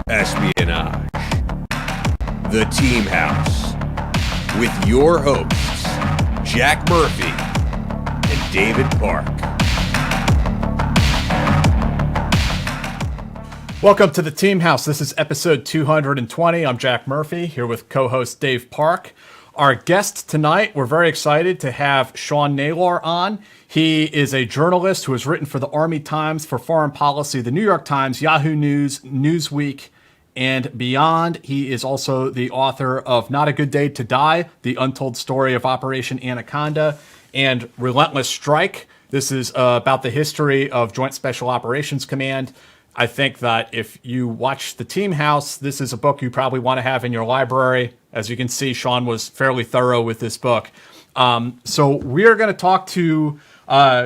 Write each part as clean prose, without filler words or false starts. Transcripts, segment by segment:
Espionage. The Team House. With your hosts, Jack Murphy and David Park. Welcome to the Team House. This is episode 220. I'm Jack Murphy, here with co-host Dave Park. Our guest tonight, we're very excited to have Naylor on. He is a journalist who has written for the Army Times, for Foreign Policy, the New York Times, Yahoo News, Newsweek, and beyond. He is also the author of Not a Good Day to Die, The Untold Story of Operation Anaconda, and Relentless Strike. This is about the history of Joint Special Operations Command. I think that if you watch the Team House, this is a book you probably want to have in your library. As you can see, Sean was fairly thorough with this book. So we are going to talk to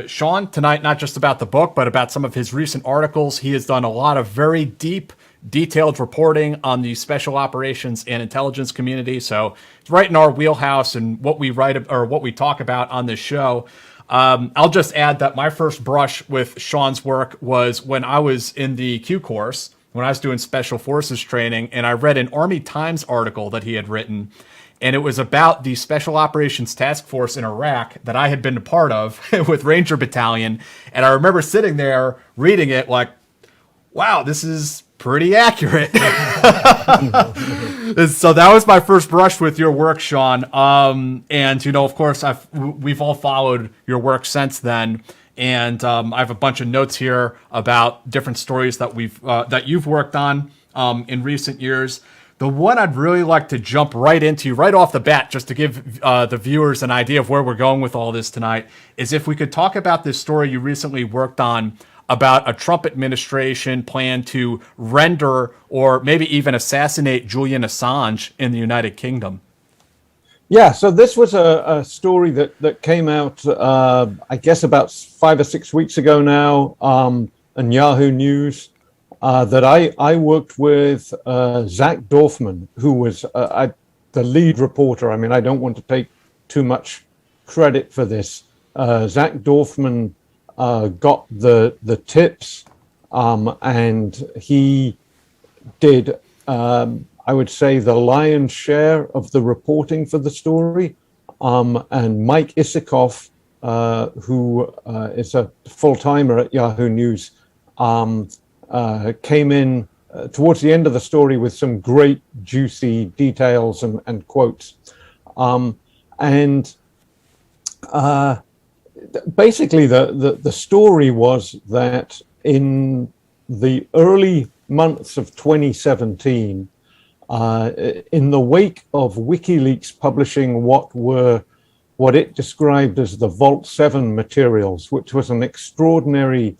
Sean tonight, not just about the book, but about some of his recent articles. He has done a lot of very deep, detailed reporting on the special operations and intelligence community. So it's right in our wheelhouse and what we write or what we talk about on this show. I'll just add that my first brush with Sean's work was when I was in the Q course, when I was doing special forces training, and I read an Army Times article that he had written, and it was about the Special Operations Task Force in Iraq that I had been a part of with Ranger Battalion. And I remember sitting there reading it like, wow, this is pretty accurate. So that was my first brush with your work, Sean. And, you know, of course, we've all followed your work since then. And I have a bunch of notes here about different stories that that you've worked on in recent years. The one I'd really like to jump right into right off the bat, just to give the viewers an idea of where we're going with all this tonight, is if we could talk about this story you recently worked on about a Trump administration plan to render or maybe even assassinate Julian Assange in the United Kingdom. Yeah, so this was a story that came out, I guess, about 5 or 6 weeks ago now, on Yahoo News, that I worked with Zach Dorfman, who was the lead reporter. I mean, I don't want to take too much credit for this. Zach Dorfman got the tips, and he did, I would say, the lion's share of the reporting for the story. And Mike Isikoff, who is a full-timer at Yahoo News, came in towards the end of the story with some great juicy details and quotes. Basically, the story was that in the early months of 2017, in the wake of WikiLeaks publishing what it described as the Vault 7 materials, which was an extraordinary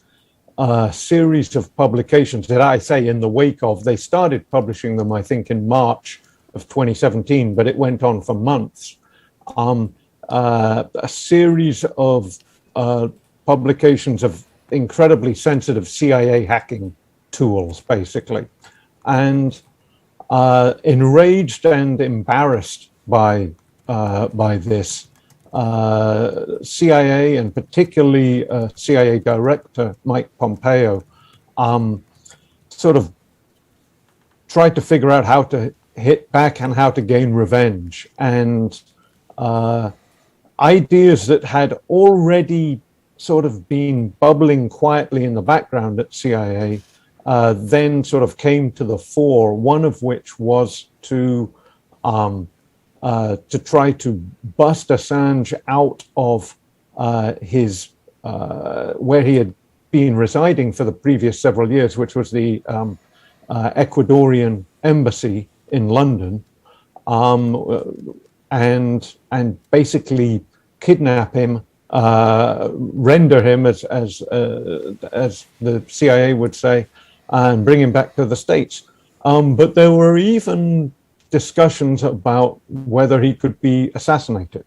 series of publications that I say in the wake of. They started publishing them, I think, in March of 2017, but it went on for months. A series of publications of incredibly sensitive CIA hacking tools, basically. And enraged and embarrassed by this, CIA and particularly CIA Director Mike Pompeo sort of tried to figure out how to hit back and how to gain revenge. And ideas that had already sort of been bubbling quietly in the background at CIA then sort of came to the fore, one of which was to try to bust Assange out of his where he had been residing for the previous several years, which was the Ecuadorian embassy in London, and basically kidnap him, render him, as the CIA would say, and bring him back to the States. But there were even discussions about whether he could be assassinated.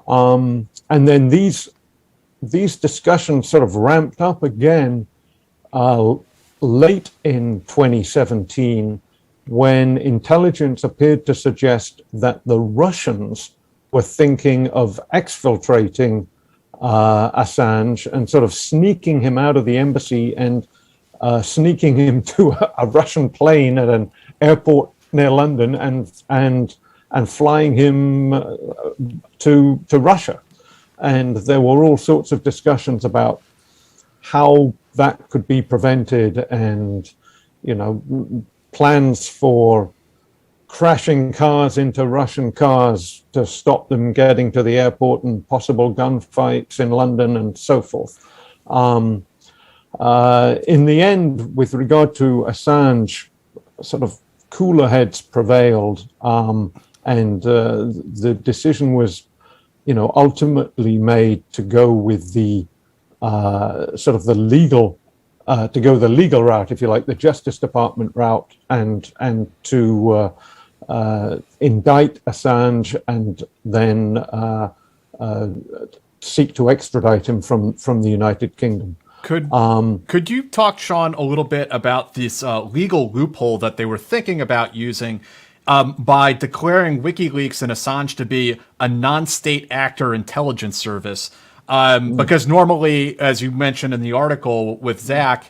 And then these discussions sort of ramped up again late in 2017, when intelligence appeared to suggest that the Russians were thinking of exfiltrating Assange and sort of sneaking him out of the embassy and sneaking him to a Russian plane at an airport near London and flying him to Russia. And there were all sorts of discussions about how that could be prevented, and plans for crashing cars into Russian cars to stop them getting to the airport, and possible gunfights in London and so forth. In the end, with regard to Assange, sort of cooler heads prevailed, and the decision was, ultimately made to go with the sort of the legal, to go the legal route, if you like, the Justice Department route, and to indict Assange and then seek to extradite him from the United Kingdom. Could you talk, Sean, a little bit about this legal loophole that they were thinking about using by declaring WikiLeaks and Assange to be a non-state actor intelligence service? Because normally, as you mentioned in the article with Jsoc,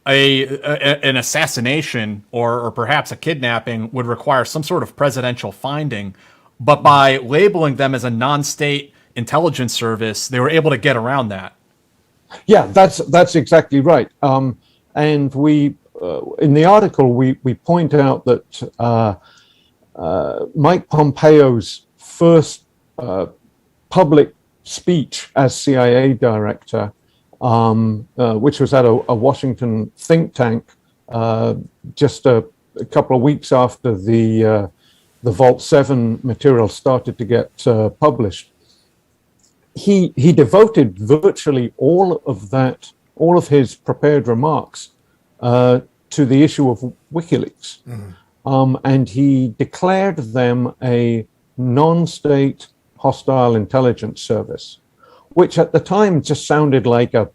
an assassination or perhaps a kidnapping would require some sort of presidential finding. But by labeling them as a non-state intelligence service, they were able to get around that. Yeah, that's exactly right. And we, in the article, we point out that Mike Pompeo's first public speech as CIA director, which was at a Washington think tank just a couple of weeks after the Vault 7 material started to get published. He devoted virtually all of his prepared remarks to the issue of WikiLeaks. Mm-hmm. And he declared them a non-state hostile intelligence service, which at the time just sounded like a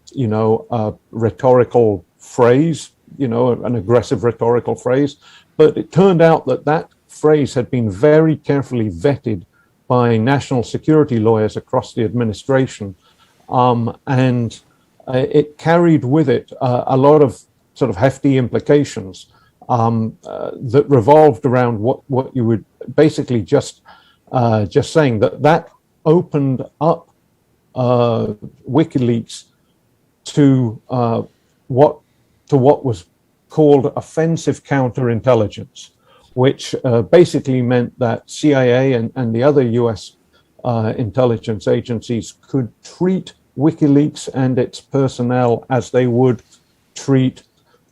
rhetorical phrase, an aggressive rhetorical phrase. But it turned out that phrase had been very carefully vetted by national security lawyers across the administration. And it carried with it a lot of sort of hefty implications that revolved around what you would basically just saying that opened up WikiLeaks to what was called offensive counterintelligence, which basically meant that CIA and the other US intelligence agencies could treat WikiLeaks and its personnel as they would treat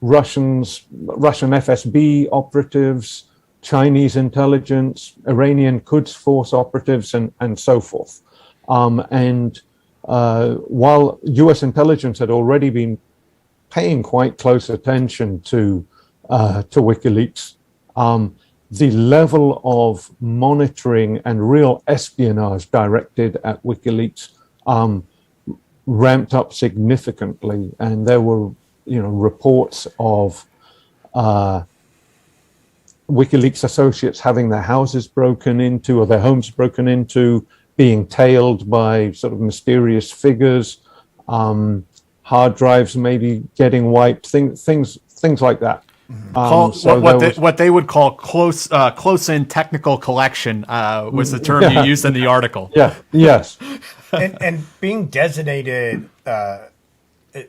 Russian FSB operatives, Chinese intelligence, Iranian Quds Force operatives, and so forth. And while US intelligence had already been paying quite close attention to WikiLeaks, the level of monitoring and real espionage directed at WikiLeaks ramped up significantly, and there were reports of WikiLeaks associates having their houses broken into or their homes broken into, being tailed by sort of mysterious figures, hard drives maybe getting wiped, things like that. What they would call close-in technical collection was the term you used in the article. Yeah. Yes. and being designated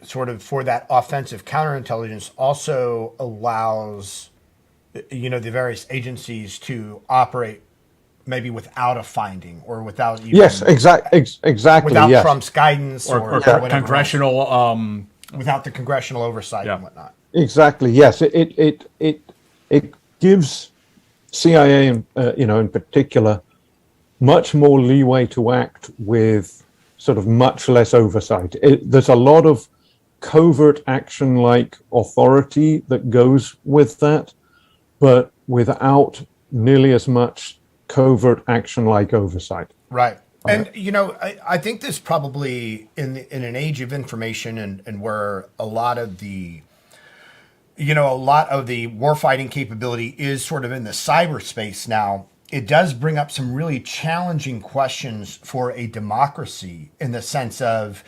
sort of for that offensive counterintelligence also allows the various agencies to operate maybe without a finding or without even, exactly without yes. Trump's guidance or congressional without the congressional oversight and whatnot. Exactly. Yes. It gives CIA, in particular, much more leeway to act with sort of much less oversight. There's a lot of covert action like authority that goes with that, but without nearly as much covert action like oversight. Right. And, I think this probably in an age of information and where a lot of the warfighting capability is sort of in the cyberspace now, it does bring up some really challenging questions for a democracy in the sense of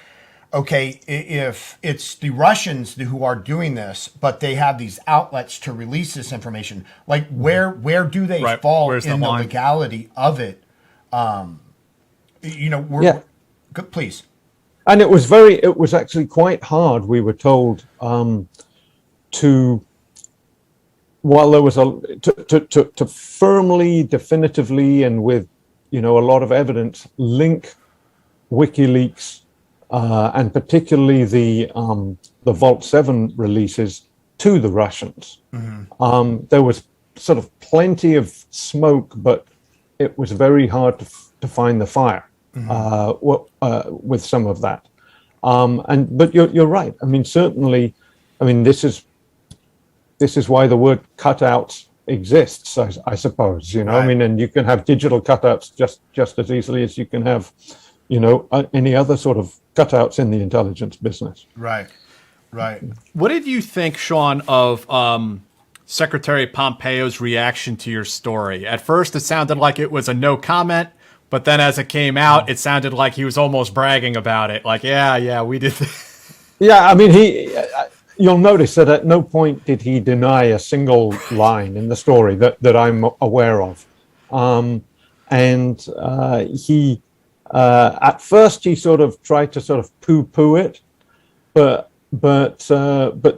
okay, if it's the Russians who are doing this, but they have these outlets to release this information, like where do they fall Where's in the the line? legality of it? Please. And it was actually quite hard, we were told, to, while there was to firmly, definitively, and with, a lot of evidence, link WikiLeaks, and particularly the Vault 7 releases to the Russians. There was sort of plenty of smoke, but it was very hard to find the fire with some of that. But you're right. I mean, certainly, this is why the word cutouts exists, I suppose. Right. And you can have digital cutouts just as easily as you can have, any other sort of cutouts in the intelligence business. Right. What did you think, Sean, of Secretary Pompeo's reaction to your story? At first, it sounded like it was a no comment, but then as it came out, it sounded like he was almost bragging about it. Like, yeah, we did this. Yeah, you'll notice that at no point did he deny a single line in the story that I'm aware of. He, at first, he sort of tried to sort of poo-poo it, but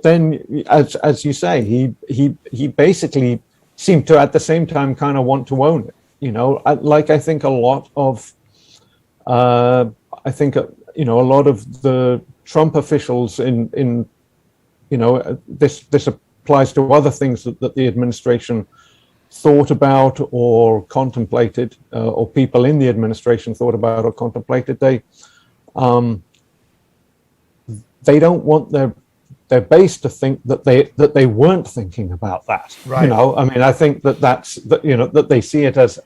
then, as you say, he basically seemed to at the same time kind of want to own it. I think a lot of, a lot of the Trump officials in this applies to other things that the administration thought about or contemplated, or people in the administration thought about or contemplated. They don't want their base to think that they weren't thinking about that. Right. I think that they see it as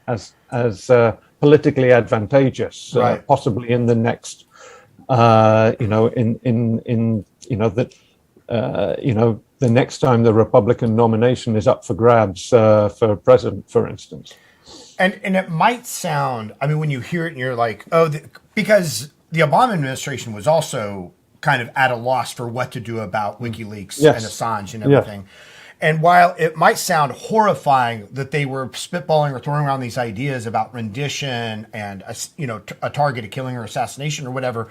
politically advantageous, right. Possibly in the next, the next time the Republican nomination is up for grabs for president, for instance. And it might sound, when you hear it and you're like, because the Obama administration was also kind of at a loss for what to do about WikiLeaks Yes. and Assange and everything. Yes. And while it might sound horrifying that they were spitballing or throwing around these ideas about rendition and a targeted killing or assassination or whatever,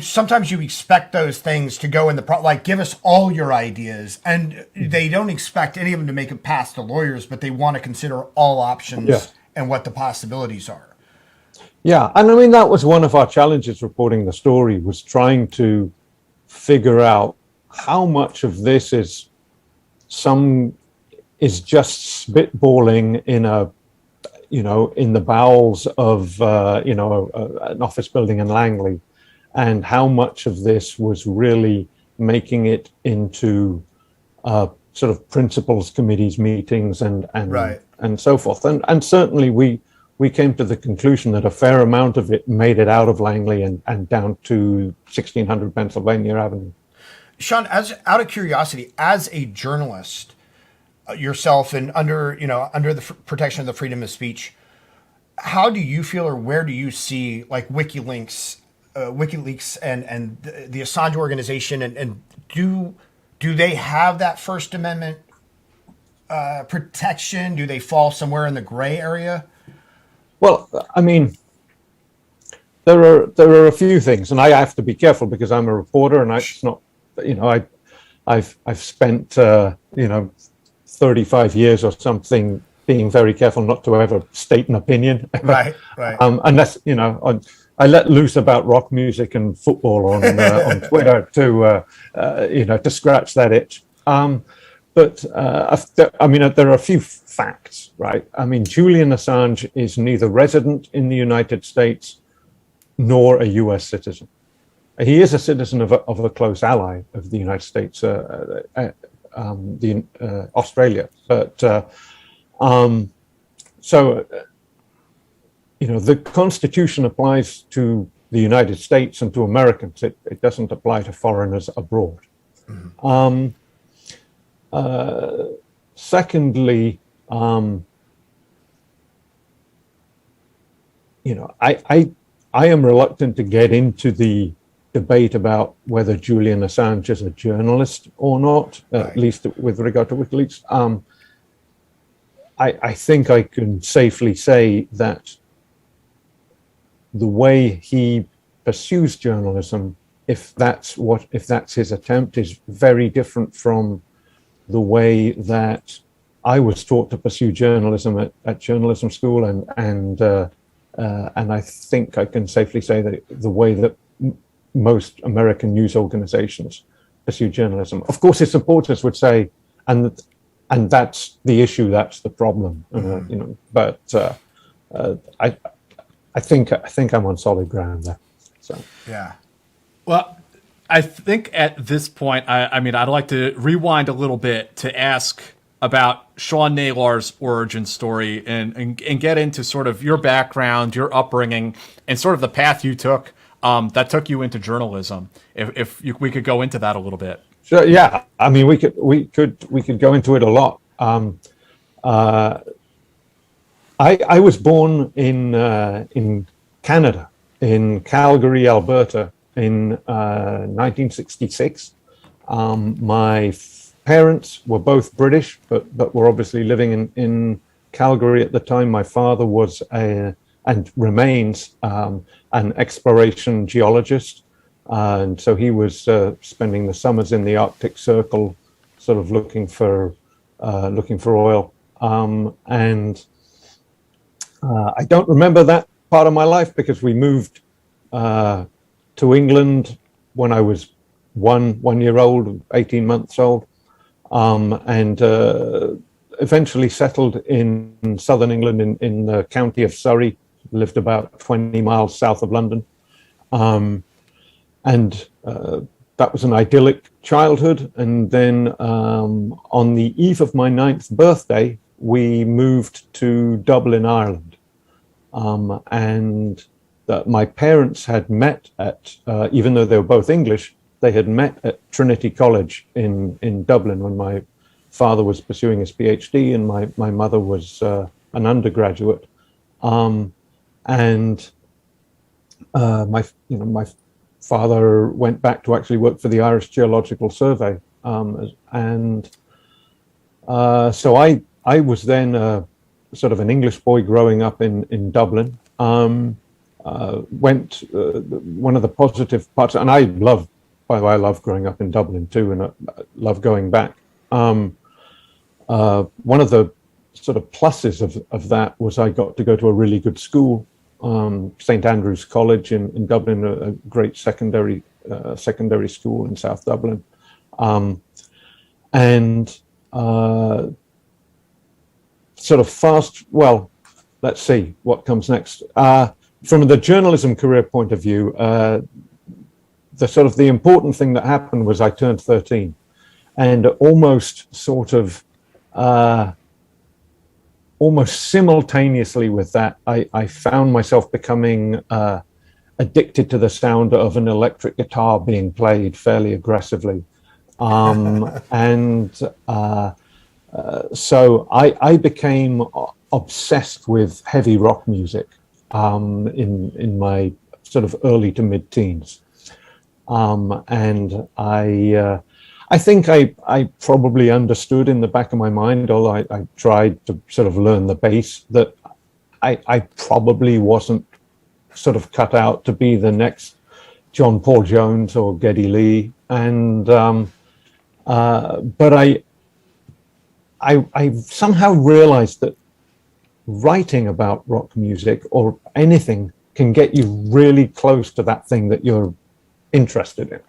sometimes you expect those things to go in like, give us all your ideas, and they don't expect any of them to make it past the lawyers, but they want to consider all options and what the possibilities are. Yeah, and that was one of our challenges reporting the story, was trying to figure out how much of this is just spitballing in the bowels of an office building in Langley, and how much of this was really making it into sort of principals committees meetings and so forth. And certainly we came to the conclusion that a fair amount of it made it out of Langley and down to 1600 Pennsylvania Avenue. Sean, out of curiosity, as a journalist yourself and under the protection of the freedom of speech, how do you feel, or where do you see like WikiLeaks and the Assange organization, and do they have that First Amendment protection? Do they fall somewhere in the gray area? Well, there are a few things, and I have to be careful because I'm a reporter, and it's not, I've spent 35 years or something being very careful not to ever state an opinion. Right. Unless I let loose about rock music and football on Twitter to scratch that itch. But there are a few facts, right? Julian Assange is neither resident in the United States nor a U.S. citizen. He is a citizen of a close ally of the United States, Australia. But the Constitution applies to the United States and to Americans. It doesn't apply to foreigners abroad. Mm-hmm. Secondly, I am reluctant to get into the debate about whether Julian Assange is a journalist or not, at least with regard to WikiLeaks. I think I can safely say that the way he pursues journalism, if that's his attempt, is very different from the way that I was taught to pursue journalism at journalism school, and I think I can safely say that the way that most American news organizations pursue journalism. Of course, his supporters would say, and that's the issue, that's the problem, you know. But I think I'm on solid ground there. So Yeah. Well, I think at this point, I mean, I'd like to rewind a little bit to ask about Sean Naylor's origin story and get into sort of your background, your upbringing, and sort of the path you took that took you into journalism. If we could go into that a little bit. Sure, yeah, I mean, we could go into it a lot. I was born in Canada, in Calgary, Alberta, in 1966. My parents were both British, but were obviously living in Calgary at the time. My father was and remains an exploration geologist, and so he was spending the summers in the Arctic Circle, sort of looking for oil. And I don't remember that part of my life because we moved to England when I was one year old, 18 months old, and eventually settled in southern England in the county of Surrey, lived about 20 miles south of London. And that was an idyllic childhood. And then on the eve of my 9th birthday, we moved to Dublin, Ireland. And my parents had met at, even though they were both English, they had met at Trinity College in Dublin when my father was pursuing his PhD and my mother was an undergraduate. And my father went back to actually work for the Irish Geological Survey. And so I was then sort of an English boy growing up in Dublin. One of the positive parts, and by the way, I love growing up in Dublin too, and I love going back. One of the sort of pluses of that was I got to go to a really good school, St Andrew's College in Dublin, a great secondary school in South Dublin. Let's see what comes next. From the journalism career point of view, the important thing that happened was I turned 13, and almost simultaneously with that, I found myself becoming addicted to the sound of an electric guitar being played fairly aggressively. So I became obsessed with heavy rock music in my sort of early to mid-teens. And I think I probably understood in the back of my mind, although I tried to sort of learn the bass, that I probably wasn't sort of cut out to be the next John Paul Jones or Geddy Lee. And but I somehow realized that writing about rock music or anything can get you really close to that thing that you're interested in.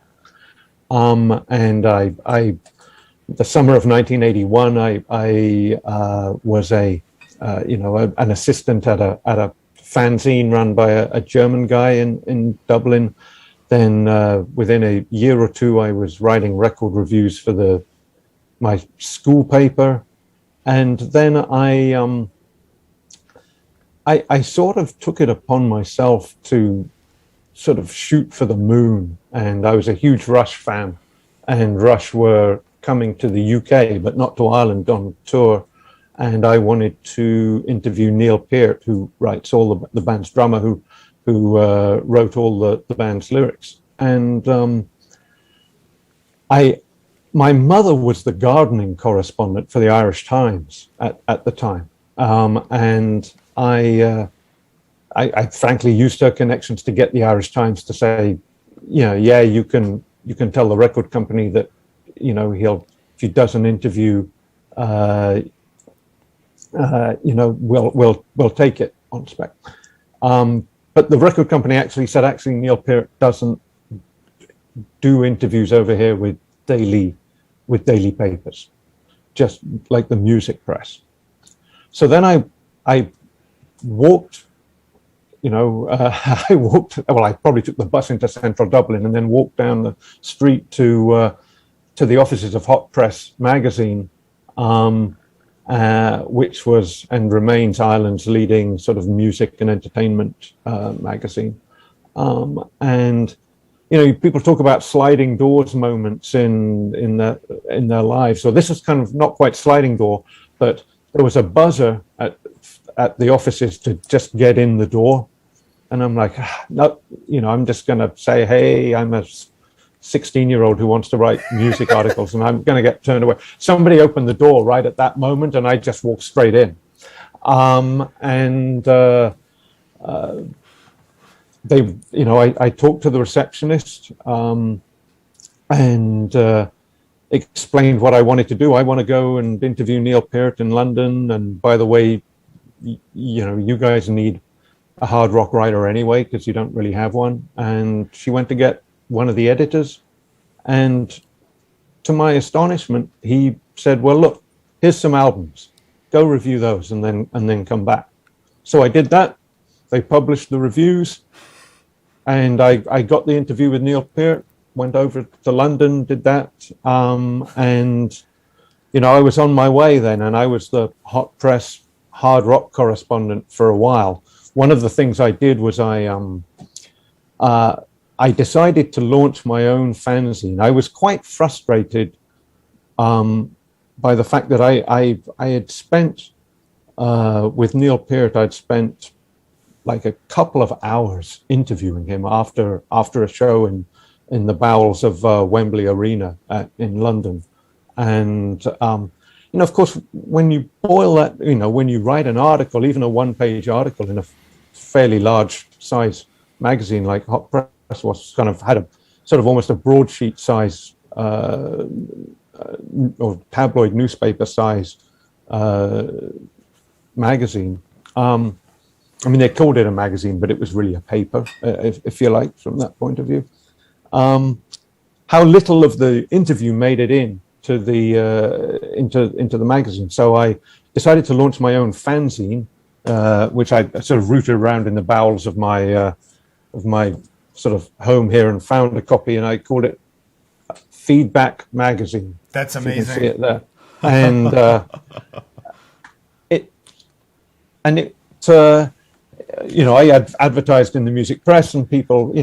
And the summer of 1981, I was an assistant at a fanzine run by a German guy in Dublin. Then within a year or two, I was writing record reviews for my school paper, and then I sort of took it upon myself to sort of shoot for the moon. And I was a huge Rush fan, and Rush were coming to the UK, but not to Ireland, on tour. And I wanted to interview Neil Peart, who writes all the band's drummer, who who wrote all the band's lyrics. And my mother was the gardening correspondent for the Irish Times at the time, and I frankly used her connections to get the Irish Times to say, yeah, you can tell the record company that, if he does an interview, we'll take it on spec. But the record company actually said, Neil Peart doesn't do interviews over here with daily papers, just like the music press. So then I walked, I probably took the bus into central Dublin and then walked down the street to the offices of Hot Press magazine, which was and remains Ireland's leading sort of music and entertainment magazine. And people talk about sliding doors moments in their lives. So this is kind of not quite sliding door, but there was a buzzer at the offices to just get in the door, and I'm like, no, I'm just going to say, hey, I'm a 16-year-old who wants to write music articles, and I'm going to get turned away. Somebody opened the door right at that moment, and I just walked straight in. I talked to the receptionist and explained what I wanted to do. I want to go and interview Neil Peart in London, and by the way, you guys need a hard rock writer anyway, because you don't really have one. And she went to get one of the editors, and to my astonishment, he said, well, look, here's some albums, go review those and then come back. So I did that. They published the reviews, and I got the interview with Neil Peart, went over to London, did that, and I was on my way then, and I was the Hot Press hard rock correspondent for a while. One of the things I did was I decided to launch my own fanzine. I was quite frustrated by the fact that I had spent with Neil Peart, I'd spent like a couple of hours interviewing him after a show in the bowels of Wembley Arena in London. And, of course, when you boil that, when you write an article, even a one-page article in a fairly large size magazine like Hot Press was had a sort of almost a broadsheet size or tabloid newspaper size magazine. They called it a magazine, but it was really a paper, if you like, from that point of view. How little of the interview made it into the magazine. So I decided to launch my own fanzine, which I sort of rooted around in the bowels of my sort of home here and found a copy, and I called it Feedback Magazine. That's amazing. You can see it there. And I had advertised in the music press, and people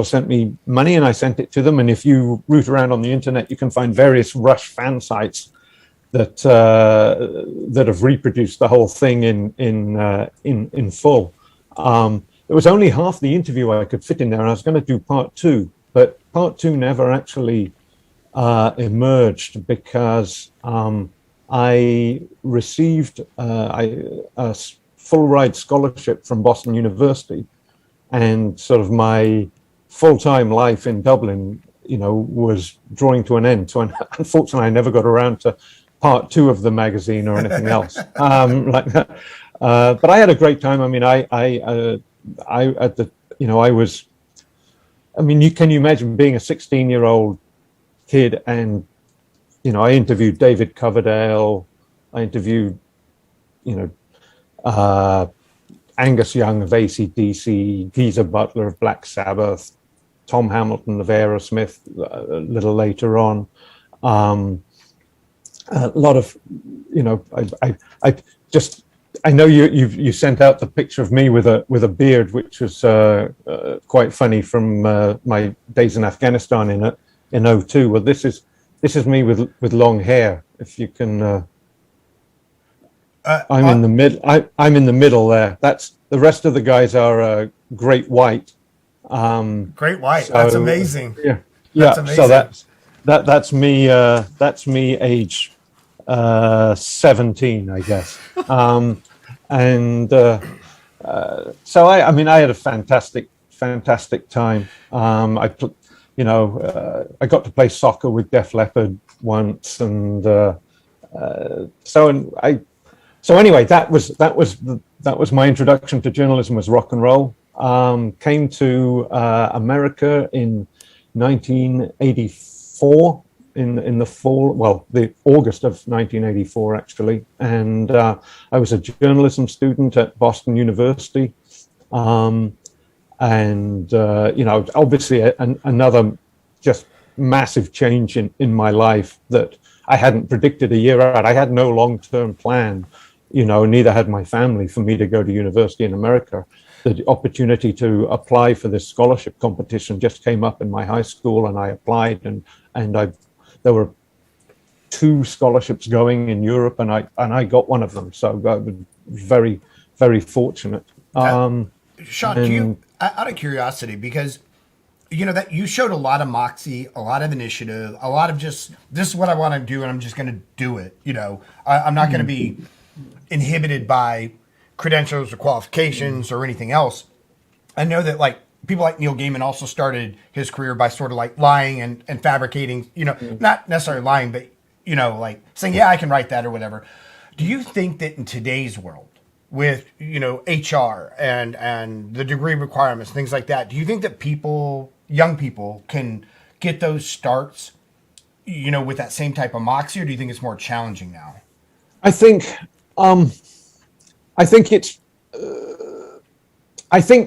sent me money, and I sent it to them. And if you root around on the internet, you can find various Rush fan sites that have reproduced the whole thing in full. It was only half the interview I could fit in there, and I was going to do part two, but part two never actually emerged because I received a full ride scholarship from Boston University, and sort of my full-time life in Dublin, was drawing to an end. So unfortunately, I never got around to part two of the magazine or anything else like that. But I had a great time. Can you imagine being a 16-year-old kid and, I interviewed David Coverdale, I interviewed, Angus Young of AC/DC, Geezer Butler of Black Sabbath, Tom Hamilton of Aerosmith a little later on. A lot of, I know you sent out the picture of me with a beard, which was quite funny from my days in Afghanistan in 2002. Well, this is me with long hair. If you can, I'm in the middle. I'm in the middle there. That's the rest of the guys are Great White. Great White. That's amazing. Yeah, That's amazing. So that's me. That's me, age 17, I guess. So I mean, I had a fantastic time. I got to play soccer with Def Leppard once, and so anyway, that was my introduction to journalism, was rock and roll. Came to America in 1984 in the fall, the August of 1984 actually, and I was a journalism student at Boston University, obviously another just massive change in my life that I hadn't predicted a year out. I had no long-term plan, neither had my family, for me to go to university in America. The opportunity to apply for this scholarship competition just came up in my high school, and I applied, and there were 2 scholarships going in Europe, and I got one of them. So I was very, very fortunate. Sean, do you, out of curiosity, because that you showed a lot of moxie, a lot of initiative, a lot of just, this is what I want to do, and I'm just going to do it. I'm not going to be inhibited by credentials or qualifications or anything else. I know that people like Neil Gaiman also started his career by sort of like lying and fabricating, not necessarily lying, but, saying, yeah, I can write that or whatever. Do you think that in today's world with, HR and the degree requirements, things like that, do you think that young people can get those starts, with that same type of moxie, or do you think it's more challenging now? I think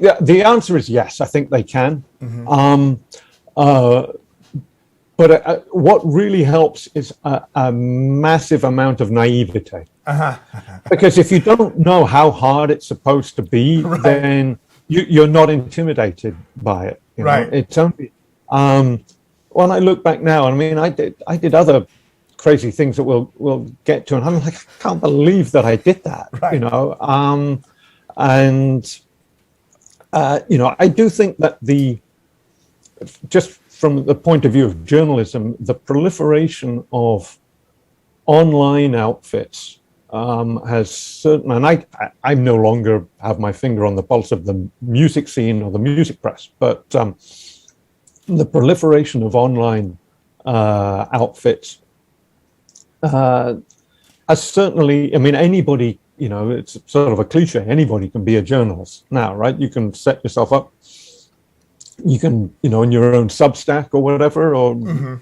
that the answer is yes. I think they can. Mm-hmm. But what really helps is a massive amount of naivete. Uh-huh. Because if you don't know how hard it's supposed to be, right, then you're not intimidated by it. Right. It's only when I look back now, I mean, I did other crazy things that we'll get to, and I'm like, I can't believe that I did that. Right. I do think that just from the point of view of journalism, the proliferation of online outfits has certain, and I no longer have my finger on the pulse of the music scene or the music press, but the proliferation of online outfits has certainly, I mean, anybody, it's sort of a cliche, anybody can be a journalist now, right? You can set yourself up, you can, in your own Substack or whatever, or mm-hmm.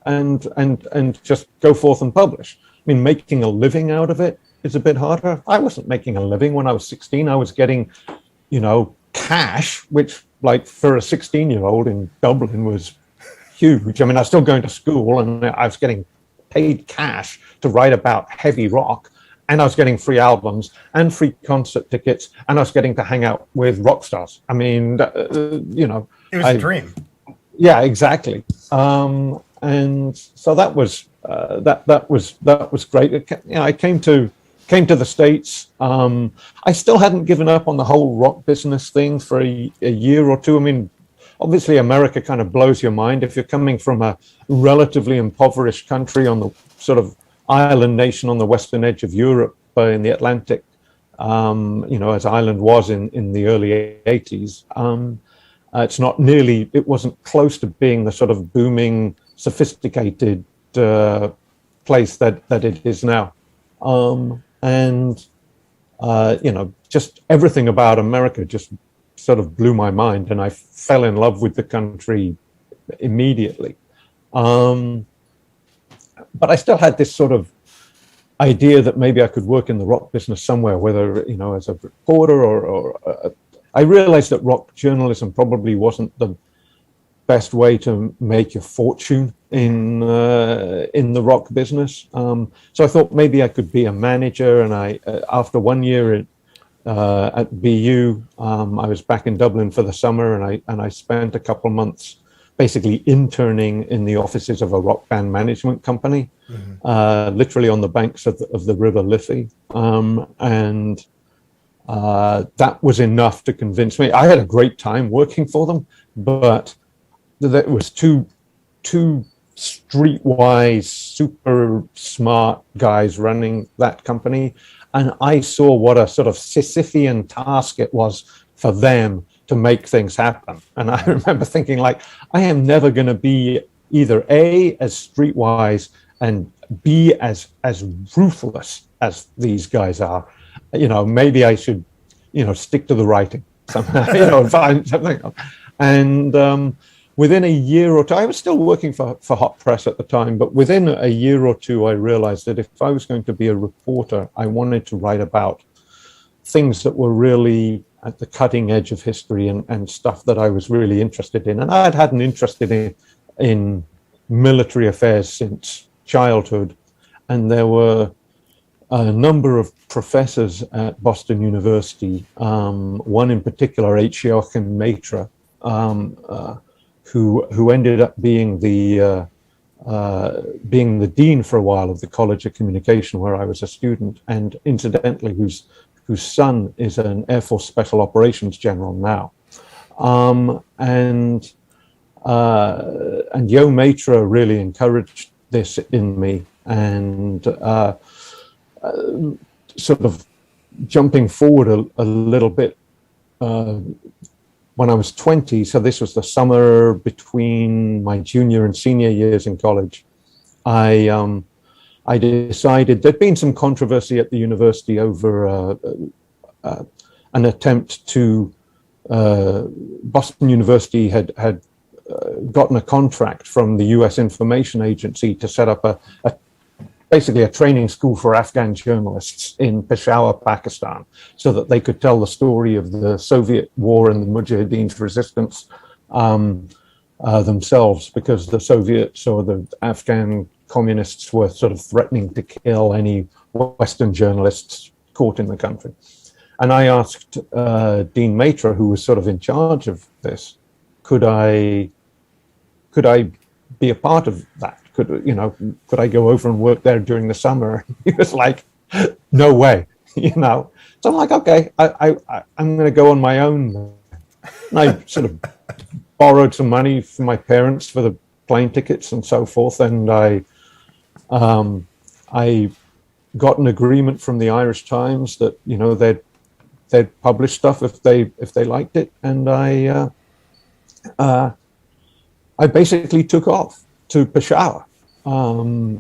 and just go forth and publish. I mean, making a living out of it is a bit harder. I wasn't making a living when I was 16. I was getting, cash, which, like, for a 16-year-old in Dublin was huge. I mean, I was still going to school, and I was getting paid cash to write about heavy rock, and I was getting free albums and free concert tickets, and I was getting to hang out with rock stars. I mean, it was a dream. Yeah, exactly. And so that was great. I came to the States. I still hadn't given up on the whole rock business thing for a year or two. I mean, obviously America kind of blows your mind if you're coming from a relatively impoverished country on the sort of island nation on the western edge of Europe, in the Atlantic, as Ireland was in the early 80s. It wasn't close to being the sort of booming, sophisticated place that it is now. Just everything about America just sort of blew my mind, and I fell in love with the country immediately. But I still had this sort of idea that maybe I could work in the rock business somewhere, whether, as a reporter or I realized that rock journalism probably wasn't the best way to make your fortune in the rock business. So I thought maybe I could be a manager, and after 1 year at BU, I was back in Dublin for the summer, and I spent a couple of months basically interning in the offices of a rock band management company, mm-hmm. Literally on the banks of the River Liffey. That was enough to convince me. I had a great time working for them, but that was two streetwise, super smart guys running that company. And I saw what a sort of Sisyphean task it was for them to make things happen. And I remember thinking, like, I am never going to be either A, as streetwise, and B, as ruthless as these guys are. Maybe I should, stick to the writing somehow, and find something else. And within a year or two, I was still working for Hot Press at the time, but within a year or two, I realized that if I was going to be a reporter, I wanted to write about things that were really at the cutting edge of history and stuff that I was really interested in. And I'd had an interest in military affairs since childhood. And there were a number of professors at Boston University, one in particular, Jsoc and Matra, who ended up being the dean for a while of the College of Communication, where I was a student, and incidentally, whose son is an Air Force Special Operations General now. And Yo Matra really encouraged this in me, and sort of jumping forward a little bit, when I was 20, so this was the summer between my junior and senior years in college, I decided there'd been some controversy at the university over an attempt to, Boston University had gotten a contract from the US Information Agency to set up basically a training school for Afghan journalists in Peshawar, Pakistan, so that they could tell the story of the Soviet war and the Mujahideen's resistance themselves, because the Soviets or the Afghan communists were sort of threatening to kill any Western journalists caught in the country. And I asked Dean Matra, who was sort of in charge of this, could I be a part of that? Could I go over and work there during the summer? He was like, no way, So I'm like, okay, I'm going to go on my own. And I sort of borrowed some money from my parents for the plane tickets and so forth, and I got an agreement from the Irish Times that they'd publish stuff if they liked it, and I basically took off to Peshawar,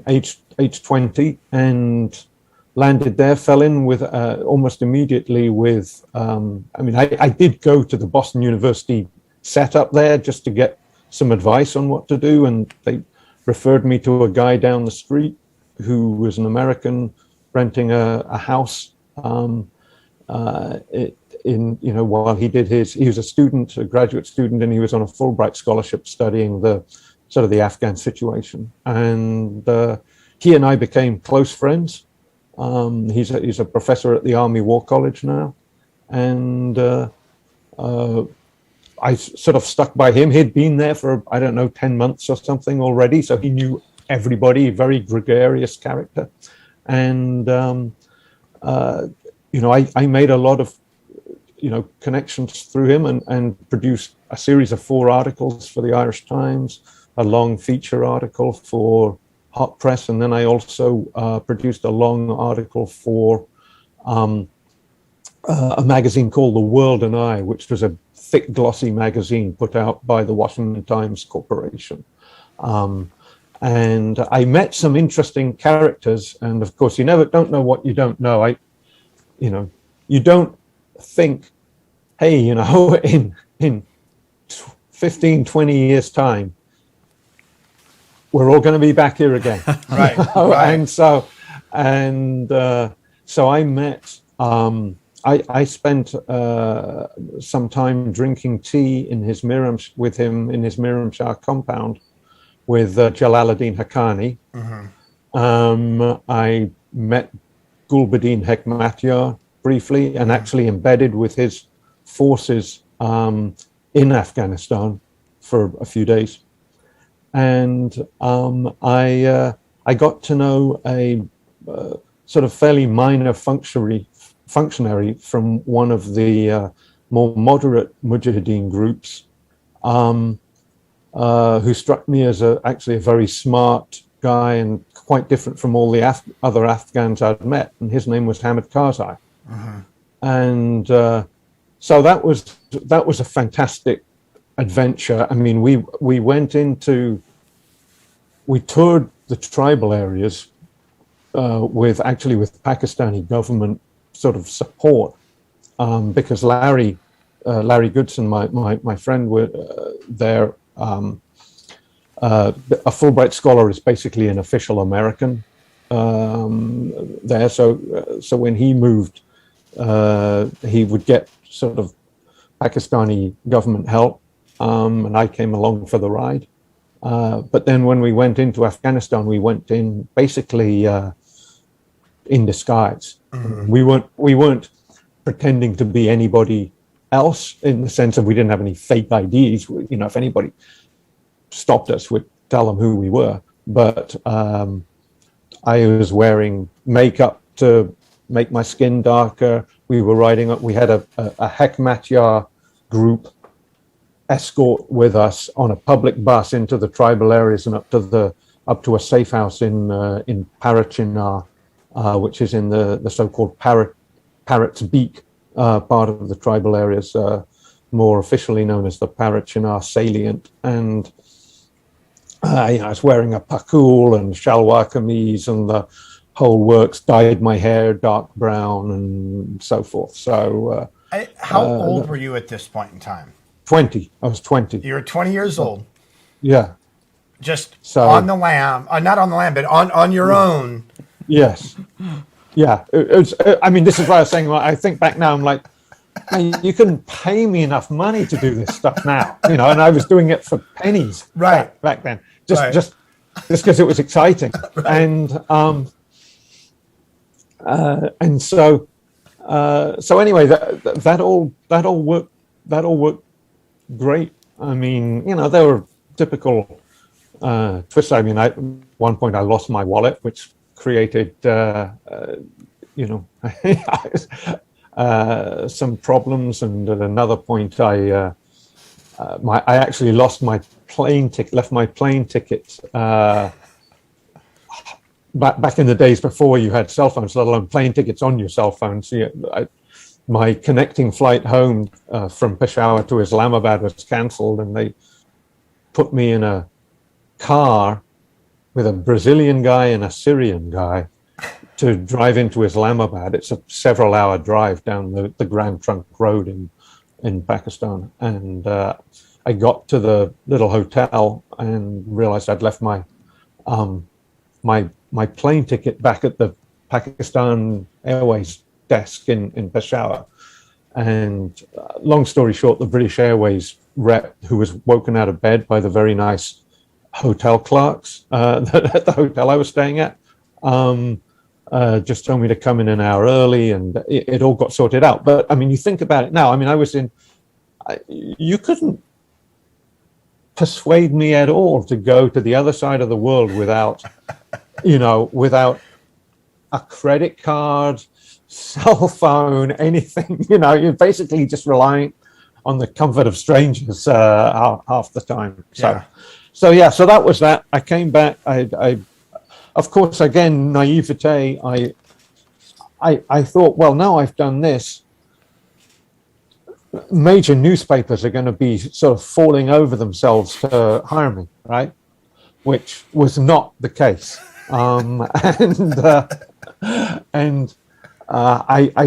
age 20, and landed there, fell in with almost immediately with, I did go to the Boston University setup there just to get some advice on what to do, and they referred me to a guy down the street who was an American renting a house while he did he was a graduate student, and he was on a Fulbright scholarship studying the Afghan situation. And he and I became close friends. He's a professor at the Army War College now. And I sort of stuck by him. He'd been there for, 10 months or something already. So he knew everybody, very gregarious character. And, I made a lot of, connections through him and produced a series of 4 articles for the Irish Times, a long feature article for Hot Press. And then I also produced a long article for a magazine called The World and I, which was a thick, glossy magazine put out by the Washington Times Corporation. And I met some interesting characters. And of course, you don't know what you don't know. You don't think, hey, in 15, 20 years time, we're all going to be back here again. Right. Right. So I met, I spent some time drinking tea with him in his Miramshah compound with Jalaluddin Haqqani. Mm-hmm. I met Gulbuddin Hekmatyar briefly, and actually embedded with his forces in Afghanistan for a few days. And I got to know a sort of fairly minor functionary functionary from one of the more moderate Mujahideen groups, who struck me as actually a very smart guy and quite different from all the other Afghans I'd met. And his name was Hamid Karzai. And so that was a fantastic adventure. I mean, we toured the tribal areas with Pakistani government sort of support, because Larry Goodson, my friend, were there. A Fulbright scholar is basically an official American there. So when he moved, he would get sort of Pakistani government help, and I came along for the ride. But then when we went into Afghanistan, we went in basically in disguise. We weren't pretending to be anybody else, in the sense of we didn't have any fake IDs. You know, if anybody stopped us, we'd tell them who we were. But I was wearing makeup to make my skin darker. We were riding up. We had a Hekmatyar group escort with us on a public bus into the tribal areas and up to a safe house in Parachinar, which is in the so-called Parrot's Beak part of the tribal areas, more officially known as the Parachinar salient. And I was wearing a pakul and shalwar kameez and the whole works, dyed my hair dark brown and so forth. So how old were you at this point in time? 20. I was 20. You were 20 years old. Yeah. Just on the lam, not on the lam, but on your own. Yes. Yeah. It was, I mean, this is what I was saying. I think back now, I'm like, man, you couldn't pay me enough money to do this stuff now, you know, and I was doing it for pennies back then, just because it was exciting. Right. And so anyway, that all worked great. I mean, you know, there were typical twists. I mean, at one point I lost my wallet, which created, you know, some problems. And at another point, I actually lost my plane ticket. Left my plane ticket back in the days before you had cell phones, let alone plane tickets on your cell phone. So my connecting flight home from Peshawar to Islamabad was cancelled, and they put me in a car with a Brazilian guy and a Syrian guy to drive into Islamabad. It's a several-hour drive down the Grand Trunk Road in Pakistan. And I got to the little hotel and realized I'd left my plane ticket back at the Pakistan Airways desk in Peshawar. And long story short, the British Airways rep, who was woken out of bed by the very nice hotel clerks at the hotel I was staying at, just told me to come in an hour early, and it all got sorted out. But I mean, you think about it now. I mean, you couldn't persuade me at all to go to the other side of the world without a credit card, cell phone, anything. You know, you're basically just relying on the comfort of strangers half the time. So that was that. I came back. I of course, again, naivete. I thought, well, now I've done this, major newspapers are going to be sort of falling over themselves to hire me, right? Which was not the case. I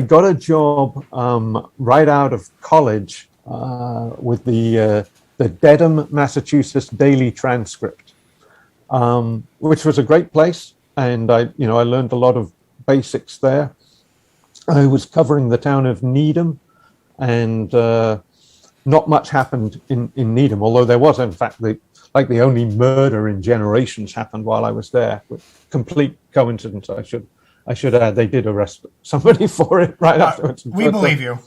got a job right out of college with the Dedham, Massachusetts Daily Transcript, which was a great place, and I learned a lot of basics there. I was covering the town of Needham, and not much happened in Needham, although there was, in fact, the only murder in generations happened while I was there. Complete coincidence, I should add. They did arrest somebody for it right afterwards. We believe you.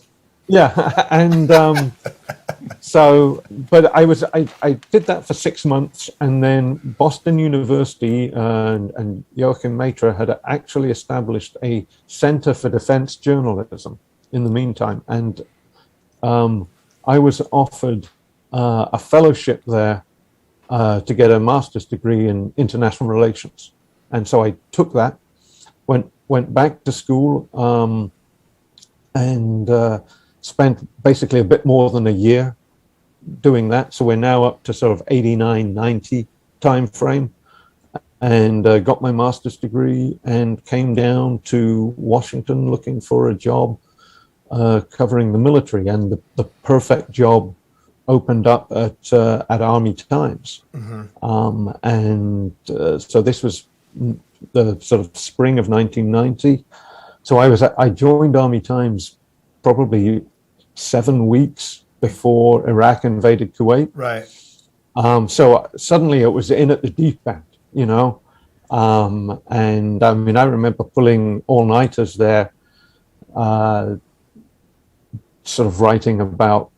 Yeah, and but I did that for 6 months, and then Boston University and Joachim Maitre had actually established a Center for Defense Journalism in the meantime, and I was offered a fellowship there to get a master's degree in international relations, and so I took that, went back to school, and spent basically a bit more than a year doing that. So we're now up to sort of 89, 90 time frame, and got my master's degree and came down to Washington looking for a job covering the military, and the perfect job opened up at Army Times. So this was the sort of spring of 1990. So I joined Army Times probably 7 weeks before Iraq invaded Kuwait. Right. So suddenly it was in at the deep end, you know. And I mean, I remember pulling all-nighters there, sort of writing about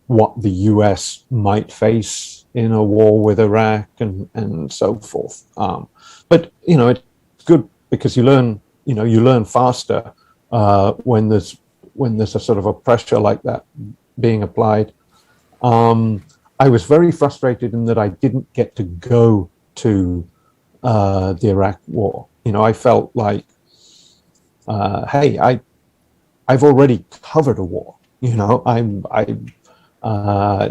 what the US might face in a war with Iraq and so forth. But, you know, it's good because you learn faster when there's a sort of a pressure like that being applied. I was very frustrated in that I didn't get to go to the Iraq war. You know, I felt like, hey, I've already covered a war. You know,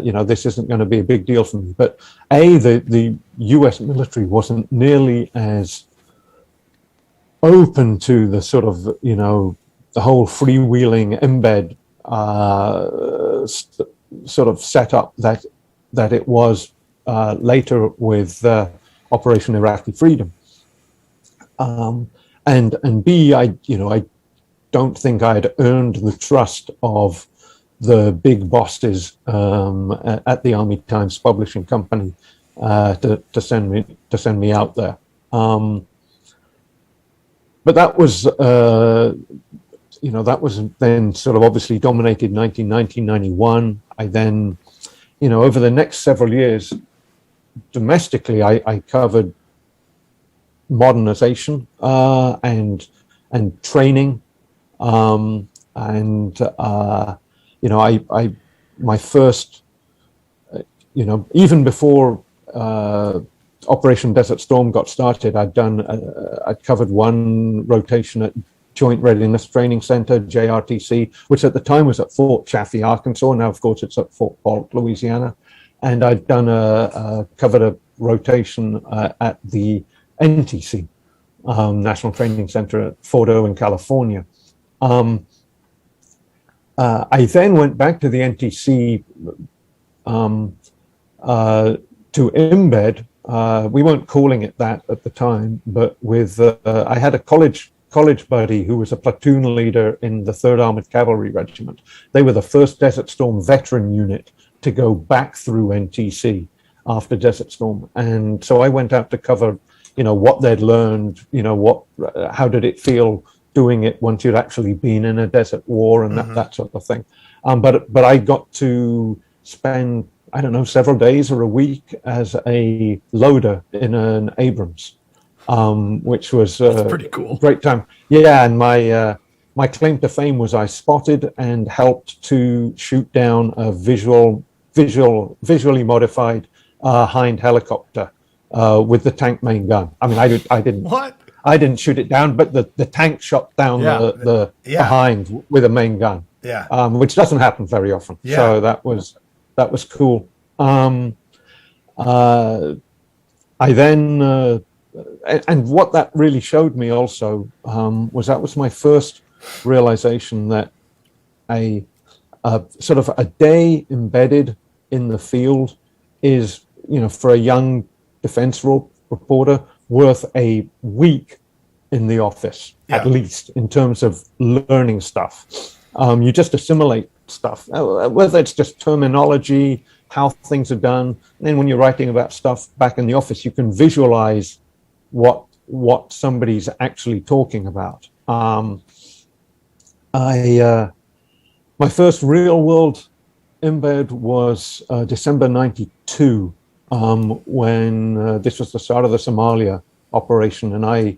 you know, this isn't going to be a big deal for me. But the U.S. military wasn't nearly as open to the sort of, you know, the whole freewheeling embed sort of setup that it was later with Operation Iraqi Freedom. And B, I don't think I had earned the trust of the big bosses at the Army Times publishing company to send me out there. But that was that was then sort of obviously dominated 1991. I then, you know, over the next several years, domestically, I covered modernization and training, you know, my first, you know, even before Operation Desert Storm got started, I'd covered one rotation at Joint Readiness Training Center, JRTC, which at the time was at Fort Chaffee, Arkansas. Now, of course, it's at Fort Polk, Louisiana. And I'd done covered a rotation at the NTC, National Training Center at Fort Irwin, California. I then went back to the NTC to embed. We weren't calling it that at the time, but with I had a college buddy who was a platoon leader in the 3rd Armored Cavalry Regiment. They were the first Desert Storm veteran unit to go back through NTC after Desert Storm. And so I went out to cover, you know, what they'd learned, you know, how did it feel doing it once you'd actually been in a desert war and that sort of thing. But I got to spend, I don't know, several days or a week as a loader in an Abrams, which was pretty cool. Great time. Yeah, and my claim to fame was I spotted and helped to shoot down a visually modified Hind helicopter with the tank main gun. I mean, I didn't. What? I didn't shoot it down, but the tank shot down the Hind with a main gun. Yeah. Which doesn't happen very often. Yeah. So that was cool. I then and what that really showed me also was that was my first realization that a sort of a day embedded in the field is, you know, for a young defense reporter, worth a week in the office, at least, in terms of learning stuff. You just assimilate stuff, whether it's just terminology, how things are done. And then when you're writing about stuff back in the office, you can visualize what somebody's actually talking about. my first real world embed was December 92, when this was the start of the Somalia operation, and I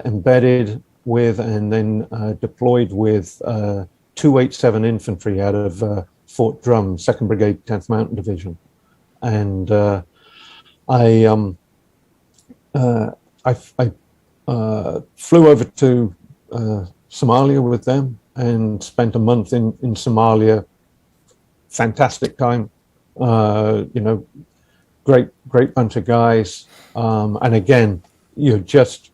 embedded with and then deployed with 287 infantry out of Fort Drum, 2nd Brigade, 10th Mountain Division. And I flew over to Somalia with them and spent a month in Somalia. Fantastic time, great bunch of guys. And again, you're just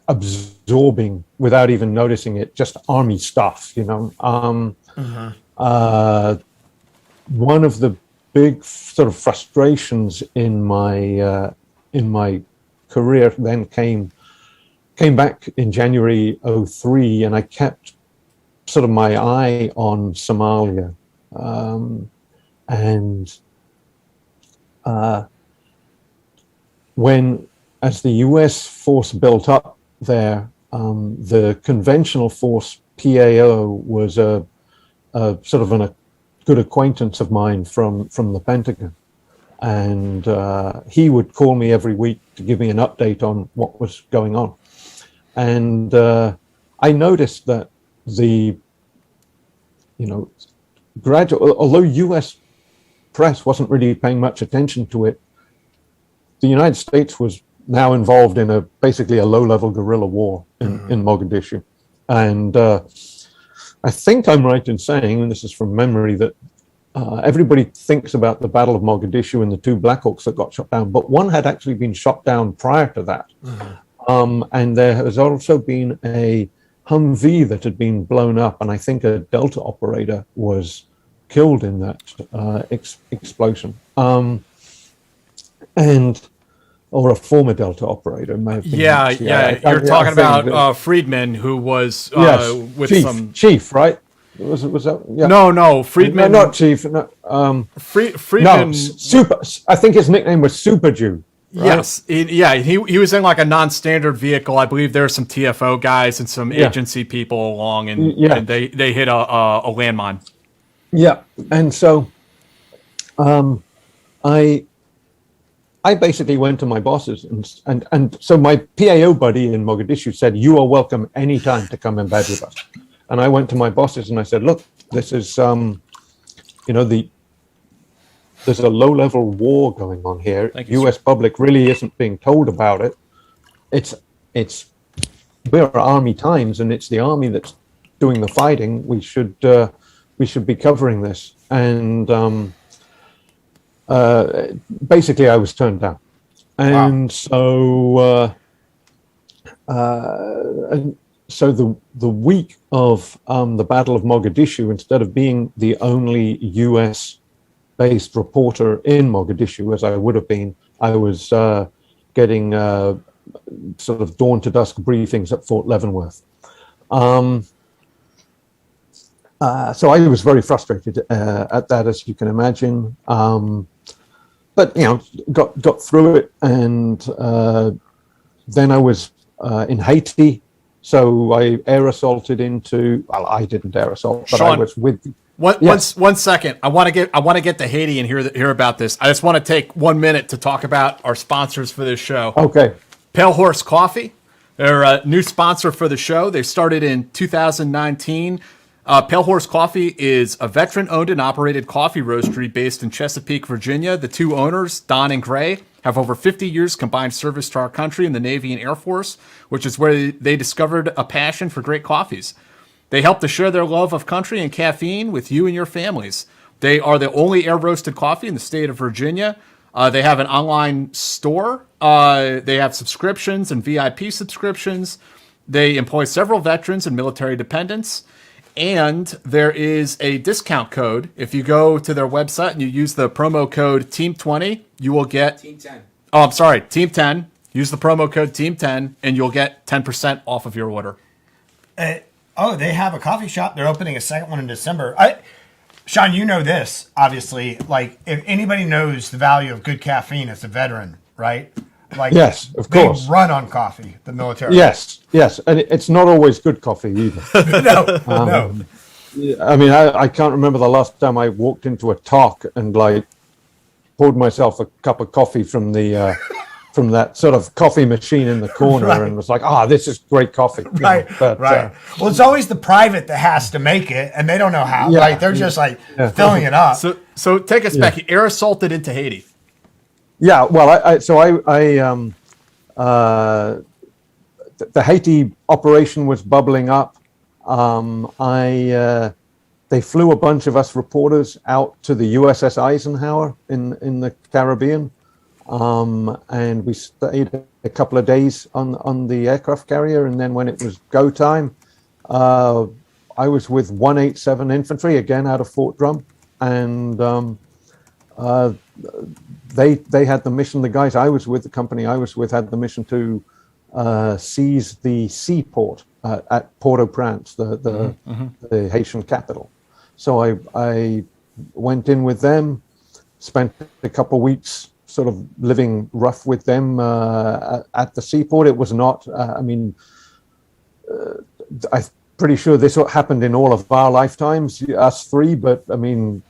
absorbing without even noticing it, just army stuff, One of the big sort of frustrations in my career then came back in January 03, and I kept sort of my eye on Somalia. When, as the US force built up there, the conventional force PAO was a sort of a good acquaintance of mine from the Pentagon. And he would call me every week to give me an update on what was going on. And I noticed that although US press wasn't really paying much attention to it, the United States was now involved in basically a low-level guerrilla war in Mogadishu. And I think I'm right in saying, and this is from memory, that everybody thinks about the Battle of Mogadishu and the 2 Black Hawks that got shot down, but one had actually been shot down prior to that. And there has also been a Humvee that had been blown up, and I think a Delta operator was killed in that explosion. Or a former Delta operator may have been. Yeah. You're talking about Friedman, who was with Chief, right? Was that? Yeah. No, Friedman. No, not Chief. No, Friedman. No, Super. I think his nickname was Super Jew. Right? Yes, he was in like a non-standard vehicle. I believe there were some TFO guys and some agency people along, and they hit a landmine. Yeah, and so I basically went to my bosses, and so my PAO buddy in Mogadishu said, "You are welcome anytime to come embed with us." And I went to my bosses and I said, "Look, this is there's a low-level war going on here. U.S. public really isn't being told about it. We're army times, and it's the army that's doing the fighting. We should be covering this." And basically, I was turned down. And so the week of the Battle of Mogadishu, instead of being the only U.S.-based reporter in Mogadishu, as I would have been, I was getting sort of dawn to dusk briefings at Fort Leavenworth. So I was very frustrated at that, as you can imagine. But got through it, and then I was in Haiti. So I air assaulted into. Well, I didn't air assault, but Sean, I was with. One second. I want to get to Haiti and hear about this. I just want to take 1 minute to talk about our sponsors for this show. Okay. Pale Horse Coffee. They're a new sponsor for the show. They started in 2019. Pale Horse Coffee is a veteran-owned and operated coffee roastery based in Chesapeake, Virginia. The 2 owners, Don and Gray, have over 50 years combined service to our country in the Navy and Air Force, which is where they discovered a passion for great coffees. They help to share their love of country and caffeine with you and your families. They are the only air-roasted coffee in the state of Virginia. They have an online store. They have subscriptions and VIP subscriptions. They employ several veterans and military dependents. And there is a discount code. If you go to their website and you use the promo code TEAM20, you will get... Team 10. Oh, I'm sorry, Team 10. Use the promo code TEAM10, and you'll get 10% off of your order. They have a coffee shop. They're opening a second one in December. Sean, you know this, obviously. Like, if anybody knows the value of good caffeine, it's a veteran, right? Like, yes, of course. They run on coffee, the military. Yes, and it's not always good coffee either. No. I mean, I can't remember the last time I walked into a talk and like poured myself a cup of coffee from the from that sort of coffee machine in the corner Right. and was like, this is great coffee. you know. Right, But, right. Well, it's always the private that has to make it, and they don't know how. Yeah. Like they're just like filling it up. So take us back. You air assaulted into Haiti. yeah, well, the Haiti operation was bubbling up. They flew a bunch of us reporters out to the USS Eisenhower in the Caribbean, and we stayed a couple of days on the aircraft carrier. And then when it was go time, I was with 187 Infantry again out of Fort Drum, and they had the mission. The guys I was with, the company I was with, had the mission to seize the seaport at Port-au-Prince, the Haitian capital. So I went in with them, spent a couple of weeks sort of living rough with them at the seaport. It was not, I'm pretty sure this happened in all of our lifetimes, us three, but I mean,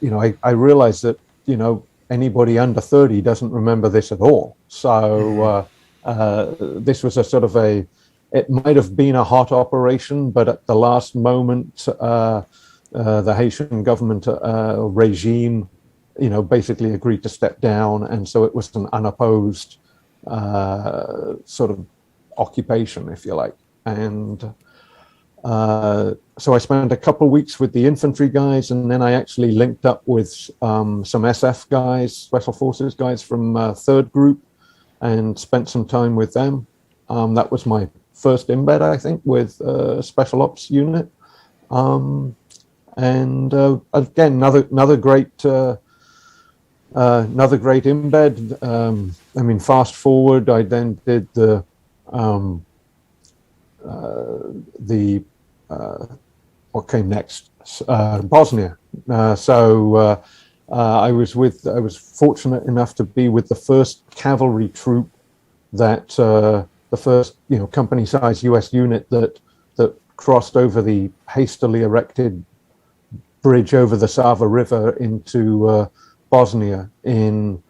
I realized that, anybody under 30 doesn't remember this at all. So this was a sort of it might have been a hot operation, but at the last moment, the Haitian government regime, basically agreed to step down. And so it was an unopposed sort of occupation, if you like. And so I spent a couple of weeks with the infantry guys, and then I actually linked up with some SF guys, Special Forces guys from 3rd Group, and spent some time with them. That was my first embed, I think, with Special Ops unit. And again, another great embed. Fast forward, I then did what came next? Bosnia. I was fortunate enough to be with the first cavalry troop that the first company-sized U.S. unit that crossed over the hastily erected bridge over the Sava River into Bosnia in,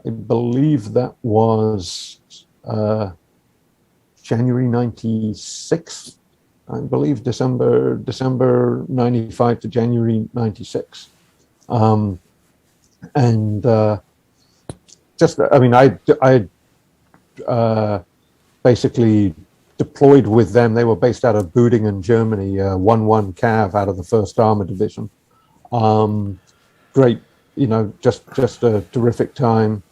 I believe that was January 96. I believe December 95 to January 96. I basically deployed with them. They were based out of Budingen, Germany, 1-1 Cav out of the 1st Armored Division. Great, just a terrific time.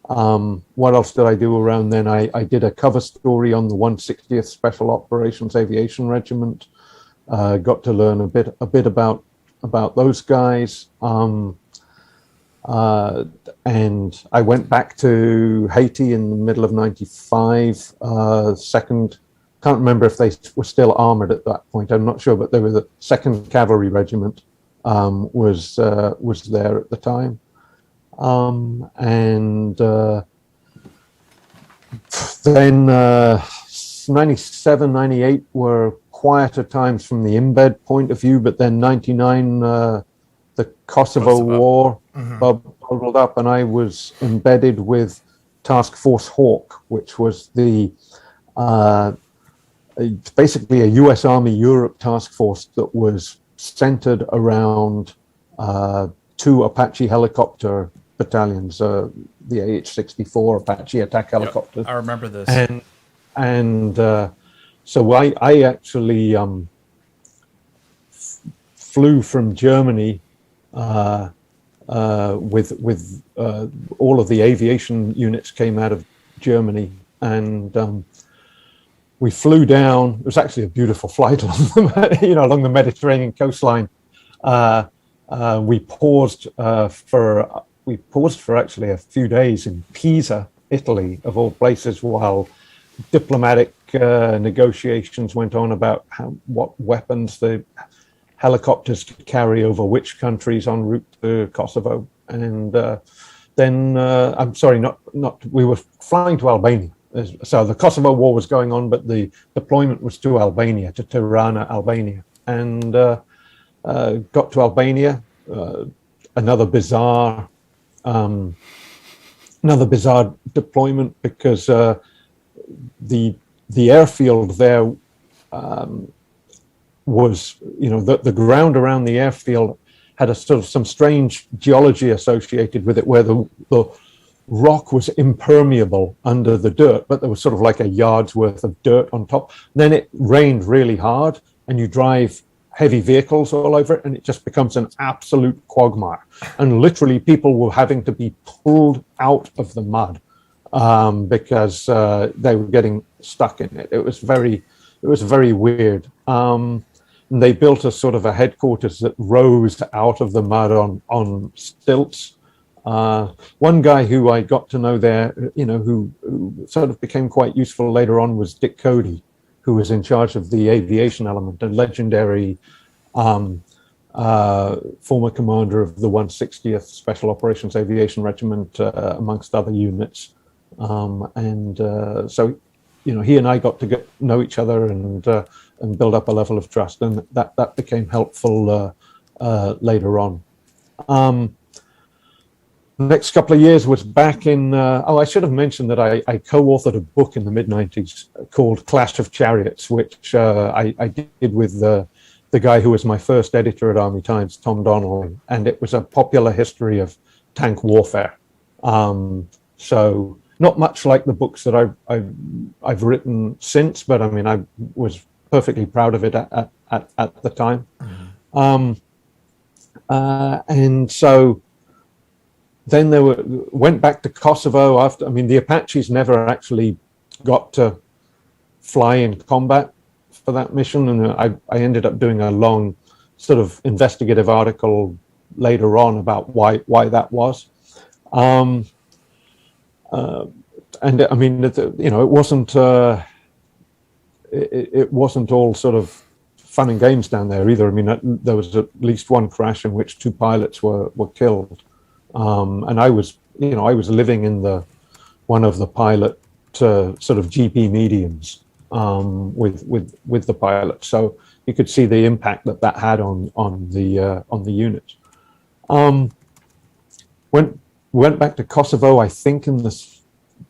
What else did I do around then? I did a cover story on the 160th Special Operations Aviation Regiment. Got to learn a bit about those guys. And I went back to Haiti in the middle of 95. Can't remember if they were still armored at that point. I'm not sure, but they were the 2nd Cavalry Regiment was there at the time. Then 97, 98 were quieter times from the embed point of view, but then 99, the Kosovo War bubbled up, and I was embedded with Task Force Hawk, which was basically a U.S. Army Europe task force that was centered around 2 Apache helicopter battalions, the AH-64 Apache attack helicopter. Yep, I remember this. So I actually flew from Germany with all of the aviation units came out of Germany, and we flew down. It was actually a beautiful flight along the Mediterranean coastline. We paused for actually a few days in Pisa, Italy, of all places, while diplomatic negotiations went on about what weapons the helicopters could carry over which countries en route to Kosovo. And then, we were flying to Albania. So the Kosovo war was going on, but the deployment was to Albania, to Tirana, Albania. And got to Albania. Another bizarre deployment, because the airfield there was, the ground around the airfield had a sort of some strange geology associated with it, where the rock was impermeable under the dirt, but there was sort of like a yard's worth of dirt on top. Then it rained really hard, and you drive heavy vehicles all over it, and it just becomes an absolute quagmire. And literally, people were having to be pulled out of the mud because they were getting stuck in it. It was very weird. They built a sort of a headquarters that rose out of the mud on stilts. One guy who I got to know there, who sort of became quite useful later on, was Dick Cody, who was in charge of the aviation element, a legendary former commander of the 160th Special Operations Aviation Regiment, amongst other units. So, he and I got to know each other and build up a level of trust, and that became helpful later on. Next couple of years was back in, I should have mentioned that I co-authored a book in the mid-90s called Clash of Chariots, which I did with the guy who was my first editor at Army Times, Tom Donnelly, and it was a popular history of tank warfare. So not much like the books that I've written since, but I mean, I was perfectly proud of it at the time. Mm-hmm. And so then went back to Kosovo after. I mean, the Apaches never actually got to fly in combat for that mission, and I ended up doing a long sort of investigative article later on about why that was. And I mean, it wasn't all sort of fun and games down there either. I mean, there was at least one crash in which 2 pilots were killed. And I was living in one of the pilot sort of GP mediums with the pilot, so you could see the impact that had on the unit. Went back to Kosovo, I think in the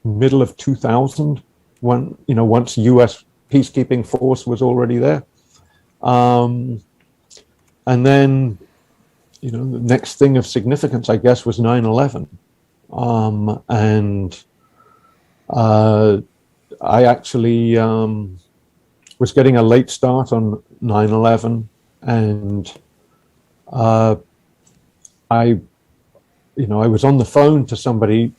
middle of 2000, when once U.S. peacekeeping force was already there, and then. The next thing of significance, I guess, was 9/11, and I actually was getting a late start on 9/11, and I was on the phone to somebody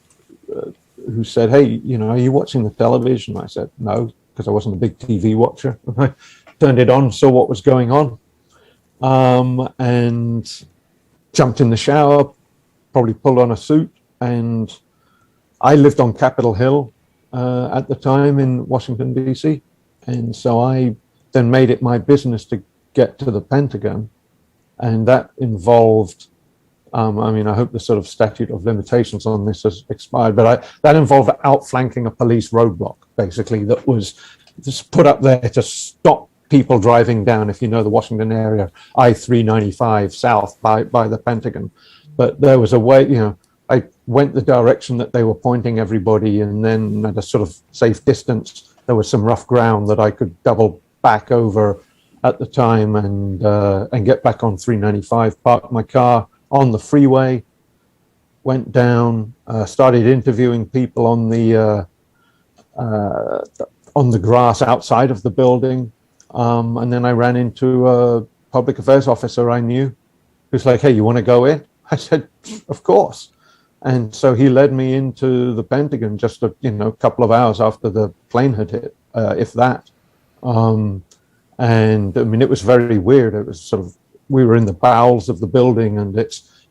who said, "Hey, are you watching the television?" I said, "No," because I wasn't a big TV watcher. I turned it on, saw what was going on, and jumped in the shower, probably pulled on a suit, and I lived on Capitol Hill at the time in Washington, D.C., and so I then made it my business to get to the Pentagon, and that involved, I hope the sort of statute of limitations on this has expired, but that involved outflanking a police roadblock, basically, that was just put up there to stop people driving down, if you know the Washington area, I-395 south by the Pentagon. But there was a way, I went the direction that they were pointing everybody, and then at a sort of safe distance, there was some rough ground that I could double back over at the time and get back on 395, parked my car on the freeway, went down, started interviewing people on the grass outside of the building. And then I ran into a public affairs officer I knew who's like, "Hey, you want to go in?" I said, "Of course." And so he led me into the Pentagon just a couple of hours after the plane had hit, if that. And I mean, it was very weird. It was sort of, we were in the bowels of the building, and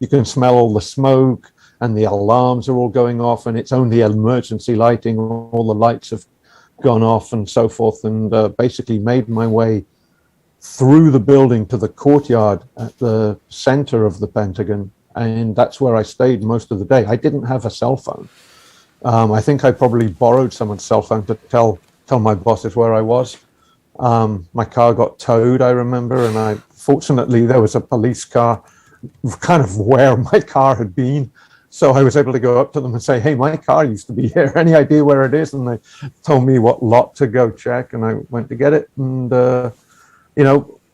you can smell all the smoke, and the alarms are all going off, and it's only emergency lighting. All the lights have gone off and so forth, and basically made my way through the building to the courtyard at the center of the Pentagon, and that's where I stayed most of the day. I didn't have a cell phone. I think I probably borrowed someone's cell phone to tell my bosses where I was, My car got towed, I remember, and fortunately there was a police car kind of where my car had been. So I was able to go up to them and say, hey, my car used to be here. Any idea where it is? And they told me what lot to go check, and I went to get it. And,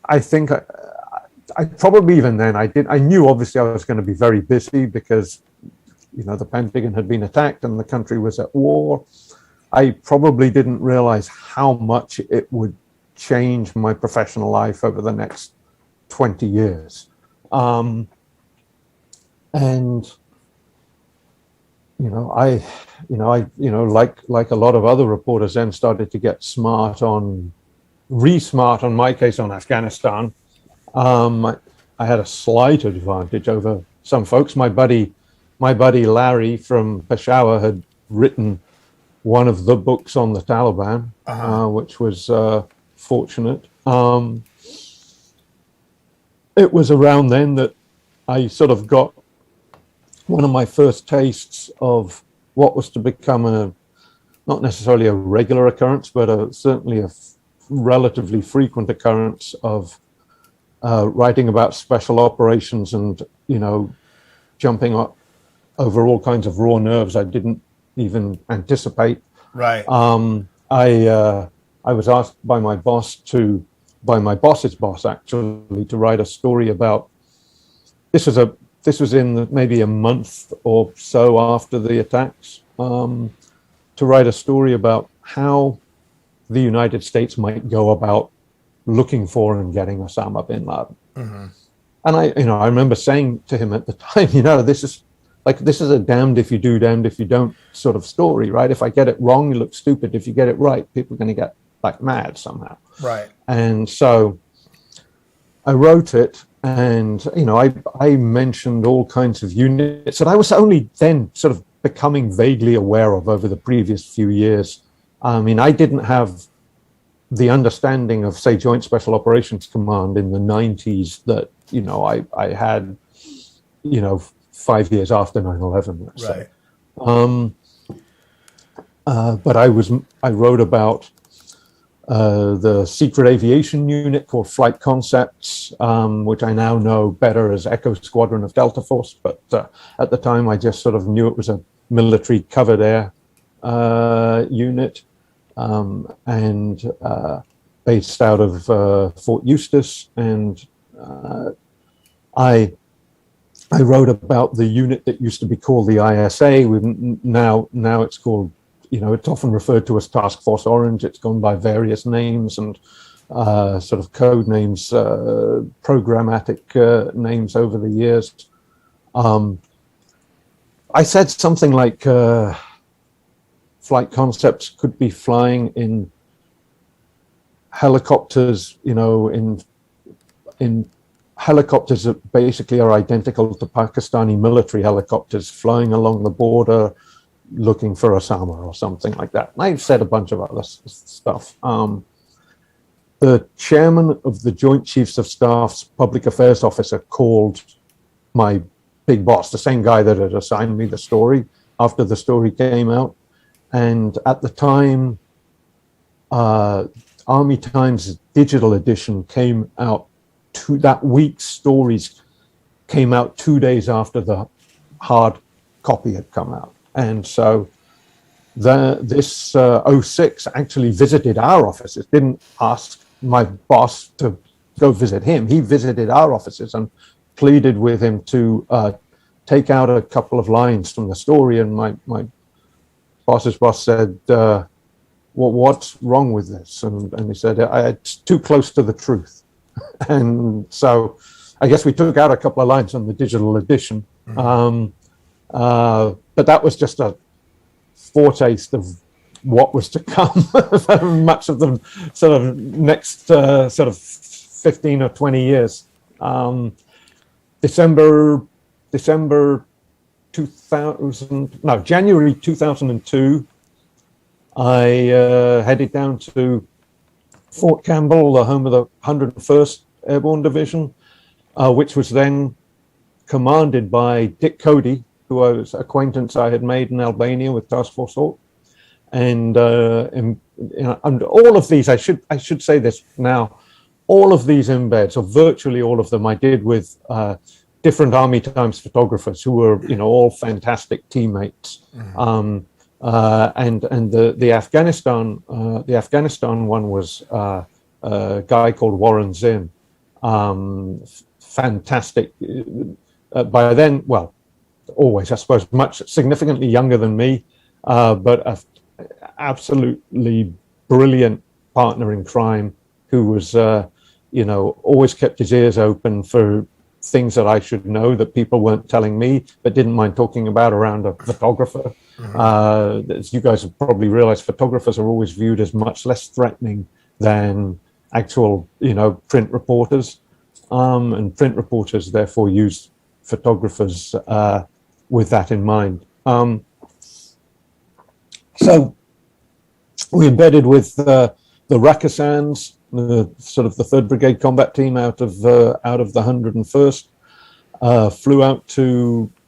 I think I probably even then I knew obviously I was going to be very busy because, the Pentagon had been attacked and the country was at war. I probably didn't realize how much it would change my professional life over the next 20 years. And, like a lot of other reporters then started to get smart on my case on Afghanistan. I had a slight advantage over some folks. My buddy Larry from Peshawar had written one of the books on the Taliban, which was fortunate. It was around then that I sort of got one of my first tastes of what was to become not necessarily a regular occurrence, but certainly a relatively frequent occurrence of writing about special operations and, jumping up over all kinds of raw nerves I didn't even anticipate. Right. I was asked by my boss's boss actually to write a story about. This was in maybe a month or so after the attacks. To write a story about how the United States might go about looking for and getting Osama bin Laden. Mm-hmm. And I remember saying to him at the time, this is a damned if you do, damned if you don't sort of story, right? If I get it wrong, you look stupid. If you get it right, people are going to get mad somehow. Right. And so I wrote it, and I mentioned all kinds of units that I was only then sort of becoming vaguely aware of over the previous few years. I mean, I didn't have the understanding of, say, Joint Special Operations Command in the 90s that, I had, 5 years after 9/11, let's say. But I wrote about the secret aviation unit called Flight Concepts, which I now know better as Echo Squadron of Delta Force. But at the time, I just sort of knew it was a military covered air unit, and based out of Fort Eustis. And I wrote about the unit that used to be called the ISA. Now it's called, it's often referred to as Task Force Orange. It's gone by various names and sort of code names, programmatic names over the years. I said something like Flight Concepts could be flying in helicopters, in helicopters that basically are identical to Pakistani military helicopters flying along the border looking for Osama or something like that. And I've said a bunch of other stuff. The chairman of the Joint Chiefs of Staff's public affairs officer called my big boss, the same guy that had assigned me the story after the story came out. And at the time, Army Times digital edition came out that week's stories came out 2 days after the hard copy had come out. And so this 06 actually visited our offices, didn't ask my boss to go visit him. He visited our offices and pleaded with him to take out a couple of lines from the story. And my boss's boss said, well, what's wrong with this? And he said, it's too close to the truth. And so I guess we took out a couple of lines on the digital edition. Mm-hmm. But that was just a foretaste of what was to come. Much of the sort of next sort of 15 or 20 years. January 2002, I headed down to Fort Campbell, the home of the 101st Airborne Division, which was then commanded by Dick Cody, who I was acquaintance I had made in Albania with Task Force Hawk, and and all of these, I should say this now, all of these embeds, or virtually all of them, I did with different Army Times photographers who were, all fantastic teammates. And the Afghanistan one was a guy called Warren Zinn, fantastic. By then, well, always, I suppose, much significantly younger than me, but a absolutely brilliant partner in crime who was, always kept his ears open for things that I should know that people weren't telling me, but didn't mind talking about around a photographer. As you guys have probably realized, photographers are always viewed as much less threatening than actual, print reporters. And print reporters therefore use photographers with that in mind. So we embedded with the Rakkasans, the sort of the 3rd Brigade combat team out of the 101st, flew out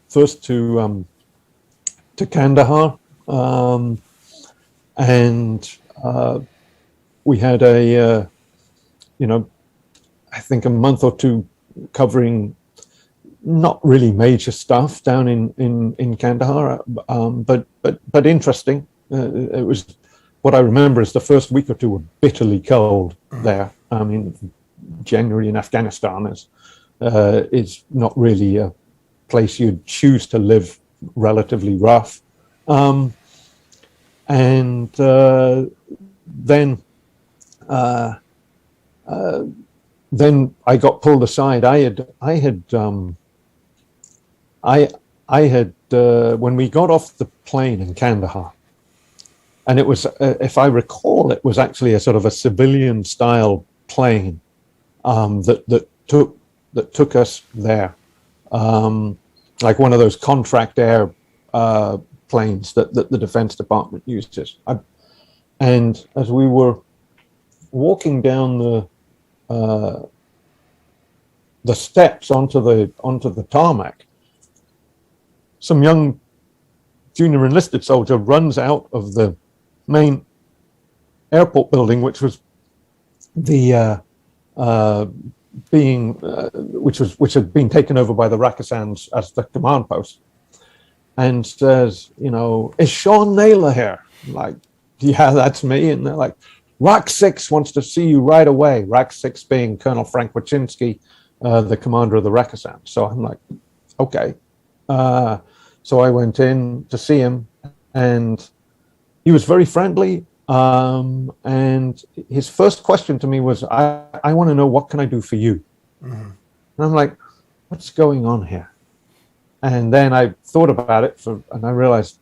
first to Kandahar, and we had I think a month or two covering not really major stuff down in Kandahar, but interesting. It was, what I remember is the first week or two were bitterly cold there. I mean, January in Afghanistan is not really a place you'd choose to live, relatively rough. And then I got pulled aside. When we got off the plane in Kandahar, and it was, if I recall, it was actually a sort of a civilian style plane that took us there, like one of those contract air planes that the Defense Department uses. And as we were walking down the steps onto the tarmac, some young junior enlisted soldier runs out of the main airport building, which was the which had been taken over by the Rakkasans as the command post, and says, "Is Sean Naylor here?" I'm like, "Yeah, that's me." And they're like, "Rack 6 wants to see you right away." Rack 6 being Colonel Frank Wachinski, the commander of the Rakkasans. So I'm like, okay. So I went in to see him, and he was very friendly. And his first question to me was, I want to know, what can I do for you? Mm-hmm. And I'm like, what's going on here? And then I thought about it, and I realized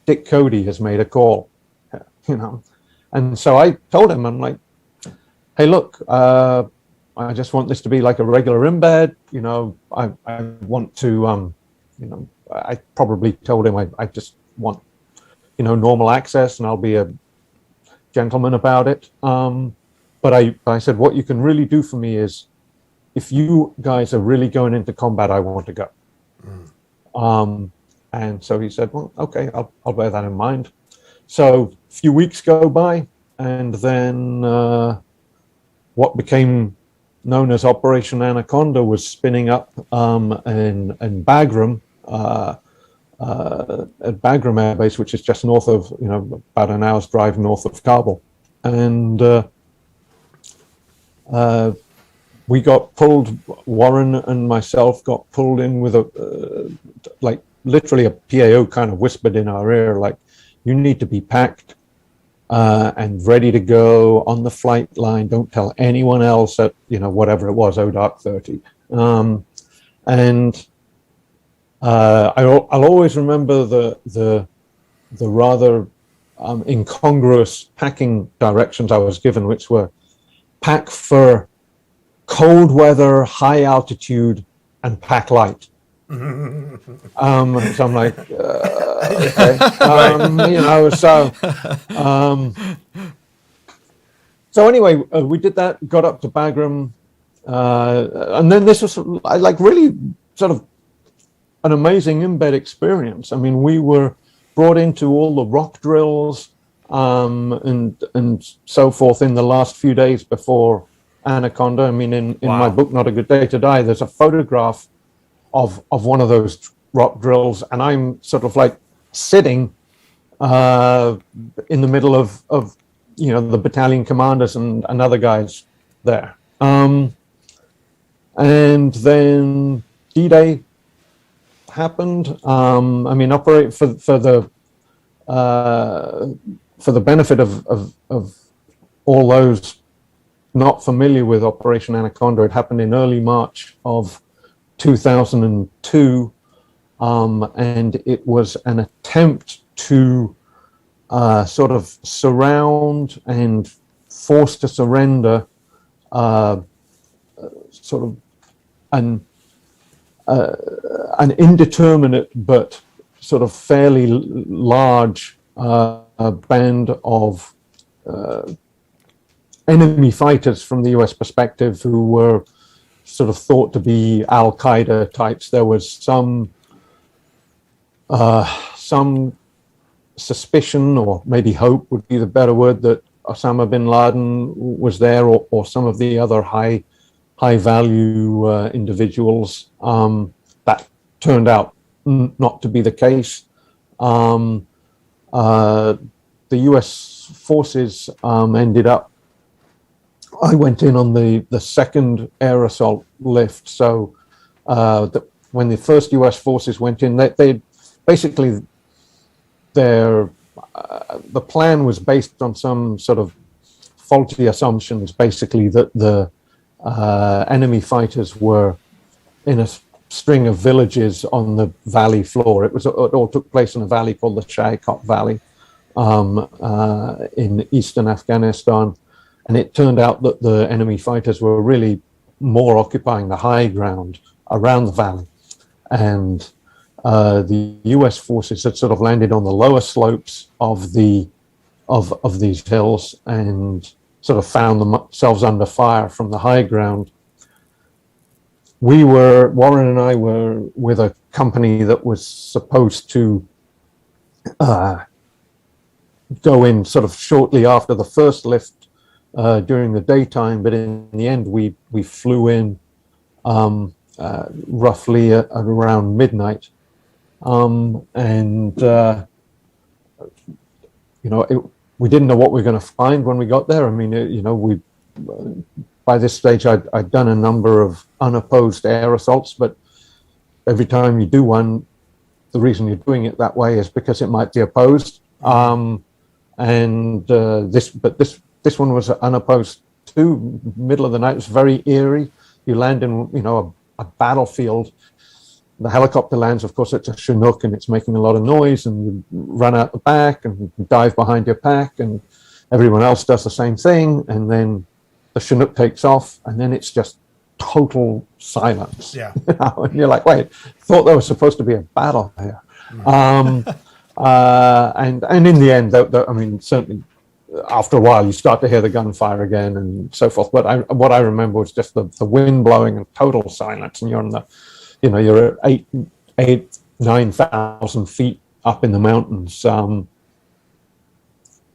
Dick Cody has made a call, And so I told him, I'm like, hey, look, I just want this to be like a regular embed. I want to, I probably told him I just want, normal access, and I'll be a gentleman about it. But I said, what you can really do for me is, if you guys are really going into combat, I want to go. And so he said, well, okay, I'll bear that in mind. So a few weeks go by, and then what became known as Operation Anaconda was spinning up in Bagram, at Bagram Air Base, which is just north of, about an hour's drive north of Kabul. And we got pulled, Warren and myself got pulled in with like literally a PAO kind of whispered in our ear, like, you need to be packed and ready to go on the flight line. Don't tell anyone else at, whatever it was, ODARC 30. And I'll always remember the rather incongruous packing directions I was given, which were pack for cold weather, high altitude, and pack light. So I'm like, okay, so anyway, we did that, got up to Bagram, and then this was like really sort of an amazing embed experience. I mean, we were brought into all the rock drills. and so forth in the last few days before Anaconda. I mean, in my book, Not a Good Day to Die, there's a photograph of one of those rock drills, and I'm sort of like sitting in the middle of the battalion commanders and other guys there. And then D-Day happened. I mean, operate for the benefit of all those not familiar with Operation Anaconda. It happened in early March of 2002, and it was an attempt to sort of surround and force to surrender sort of an indeterminate but sort of fairly large band of enemy fighters from the US perspective who were sort of thought to be Al-Qaeda types. There was some suspicion, or maybe hope would be the better word, that Osama bin Laden was there, or some of the other high value individuals. That turned out not to be the case. The US forces ended up, I went in on the second air assault lift. So when the first US forces went in, they basically, the plan was based on some sort of faulty assumptions, basically that the enemy fighters were in a string of villages on the valley floor. It all took place in a valley called the Shaikot Valley in eastern Afghanistan. And it turned out that the enemy fighters were really more occupying the high ground around the valley. And the US forces had sort of landed on the lower slopes of these hills and sort of found themselves under fire from the high ground. Warren and I were with a company that was supposed to go in sort of shortly after the first lift during the daytime, but in the end we flew in roughly at around midnight. We didn't know what we were going to find when we got there. I mean, by this stage I'd done a number of unopposed air assaults, but every time you do one, the reason you're doing it that way is because it might be opposed. This one was unopposed too. Middle of the night, it was very eerie. You land in, a battlefield. The helicopter lands, of course, it's a Chinook and it's making a lot of noise, and you run out the back and dive behind your pack, and everyone else does the same thing. And then the Chinook takes off, and then it's just total silence. Yeah. And you're like, wait, thought there was supposed to be a battle here. And in the end, I mean, certainly after a while, you start to hear the gunfire again and so forth. But what I remember was just the wind blowing and total silence, and you're on the, you're at 9,000 feet up in the mountains.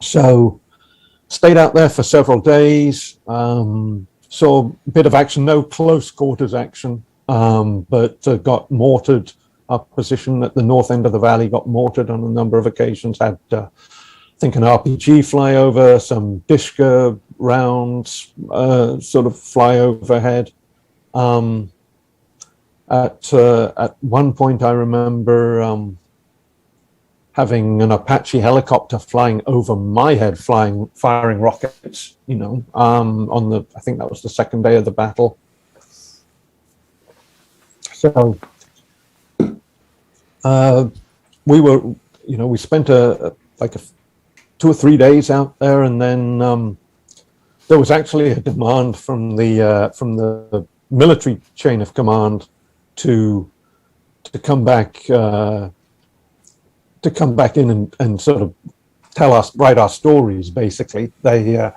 So stayed out there for several days. Saw a bit of action, no close quarters action, but got mortared. Our position at the north end of the valley got mortared on a number of occasions. Had I think an RPG fly over, some Dishka rounds sort of fly overhead. At one point, I remember having an Apache helicopter flying over my head, firing rockets. On the, I think that was the second day of the battle. So we spent like 2 or 3 days out there, and then there was actually a demand from the military chain of command to come back in and sort of write our stories. Basically, the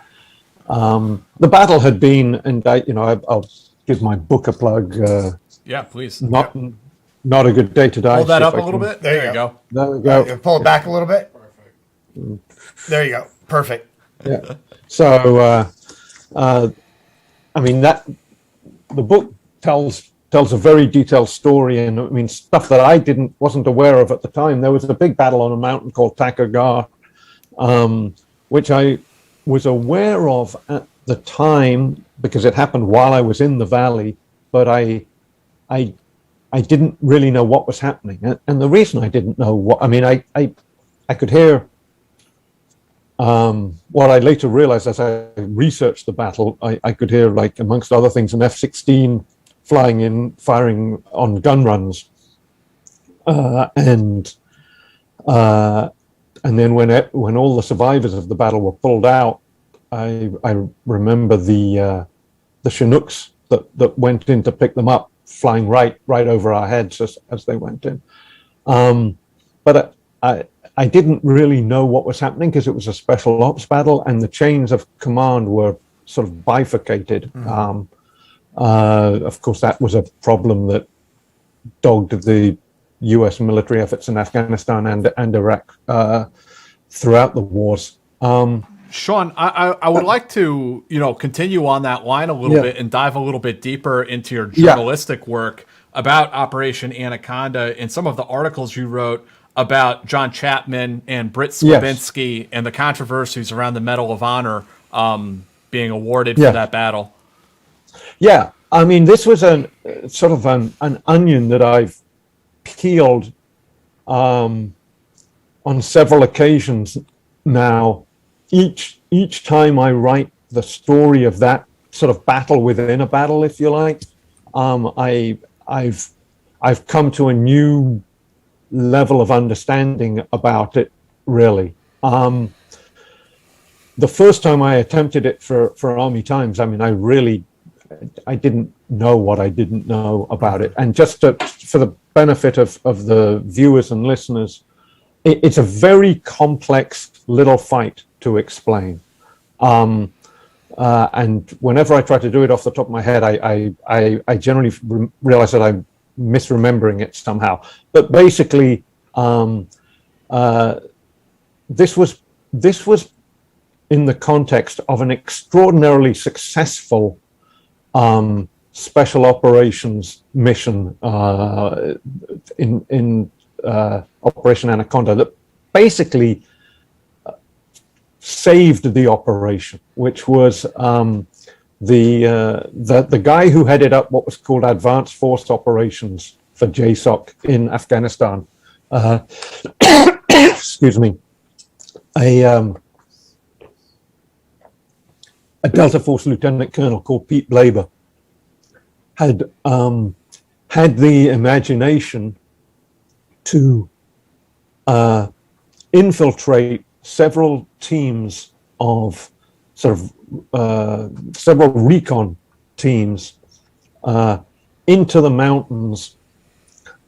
battle had been, and I'll give my book a plug. Yeah, please. Not a Good Day to Die. Hold that up a little bit. There you go. There we go. Pull it back a little bit. Perfect. There you go. Perfect. Yeah. So, I mean, that the book tells a very detailed story, and I mean stuff that I wasn't aware of at the time. There was a big battle on a mountain called Takagar, which I was aware of at the time because it happened while I was in the valley, but I didn't really know what was happening. And the reason I didn't know what, I mean, I could hear what I later realized as I researched the battle, I could hear, like, amongst other things, an F-16 flying in, firing on gun runs. And then when all the survivors of the battle were pulled out, I remember the Chinooks that went in to pick them up, flying right over our heads as they went in. But I didn't really know what was happening because it was a special ops battle, and the chains of command were sort of bifurcated. Of course, that was a problem that dogged the U.S. military efforts in Afghanistan and Iraq throughout the wars. Sean, I would like to, continue on that line a little bit and dive a little bit deeper into your journalistic work about Operation Anaconda and some of the articles you wrote about John Chapman and Britt Slabinski and the controversies around the Medal of Honor being awarded for that battle. Yeah, I mean, this was an onion that I've peeled on several occasions now. Each time I write the story of that sort of battle within a battle, if you like, I've come to a new level of understanding about it, really. The first time I attempted it for Army Times, I mean, I didn't know what I didn't know about it. And just for the benefit of the viewers and listeners, it's a very complex little fight to explain. And whenever I try to do it off the top of my head, I generally realize that I'm misremembering it somehow. But basically, this was in the context of an extraordinarily successful special operations mission in Operation Anaconda that basically saved the operation, which was the guy who headed up what was called Advanced Force Operations for Jsoc in Afghanistan. Excuse me. A Delta Force Lieutenant Colonel called Pete Blaber had the imagination to infiltrate several teams of several recon teams into the mountains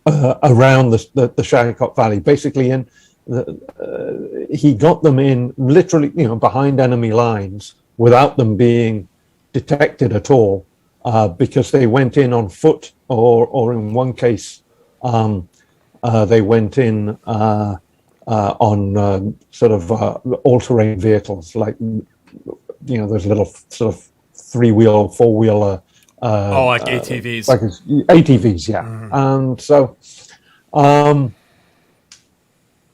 around the Shahikot Valley. Basically, he got them in literally, behind enemy lines without them being detected at all, because they went in on foot, or in one case, they went in on all-terrain vehicles, like those little sort of three-wheel, four-wheeler. Like ATVs. Like ATVs, yeah. And so,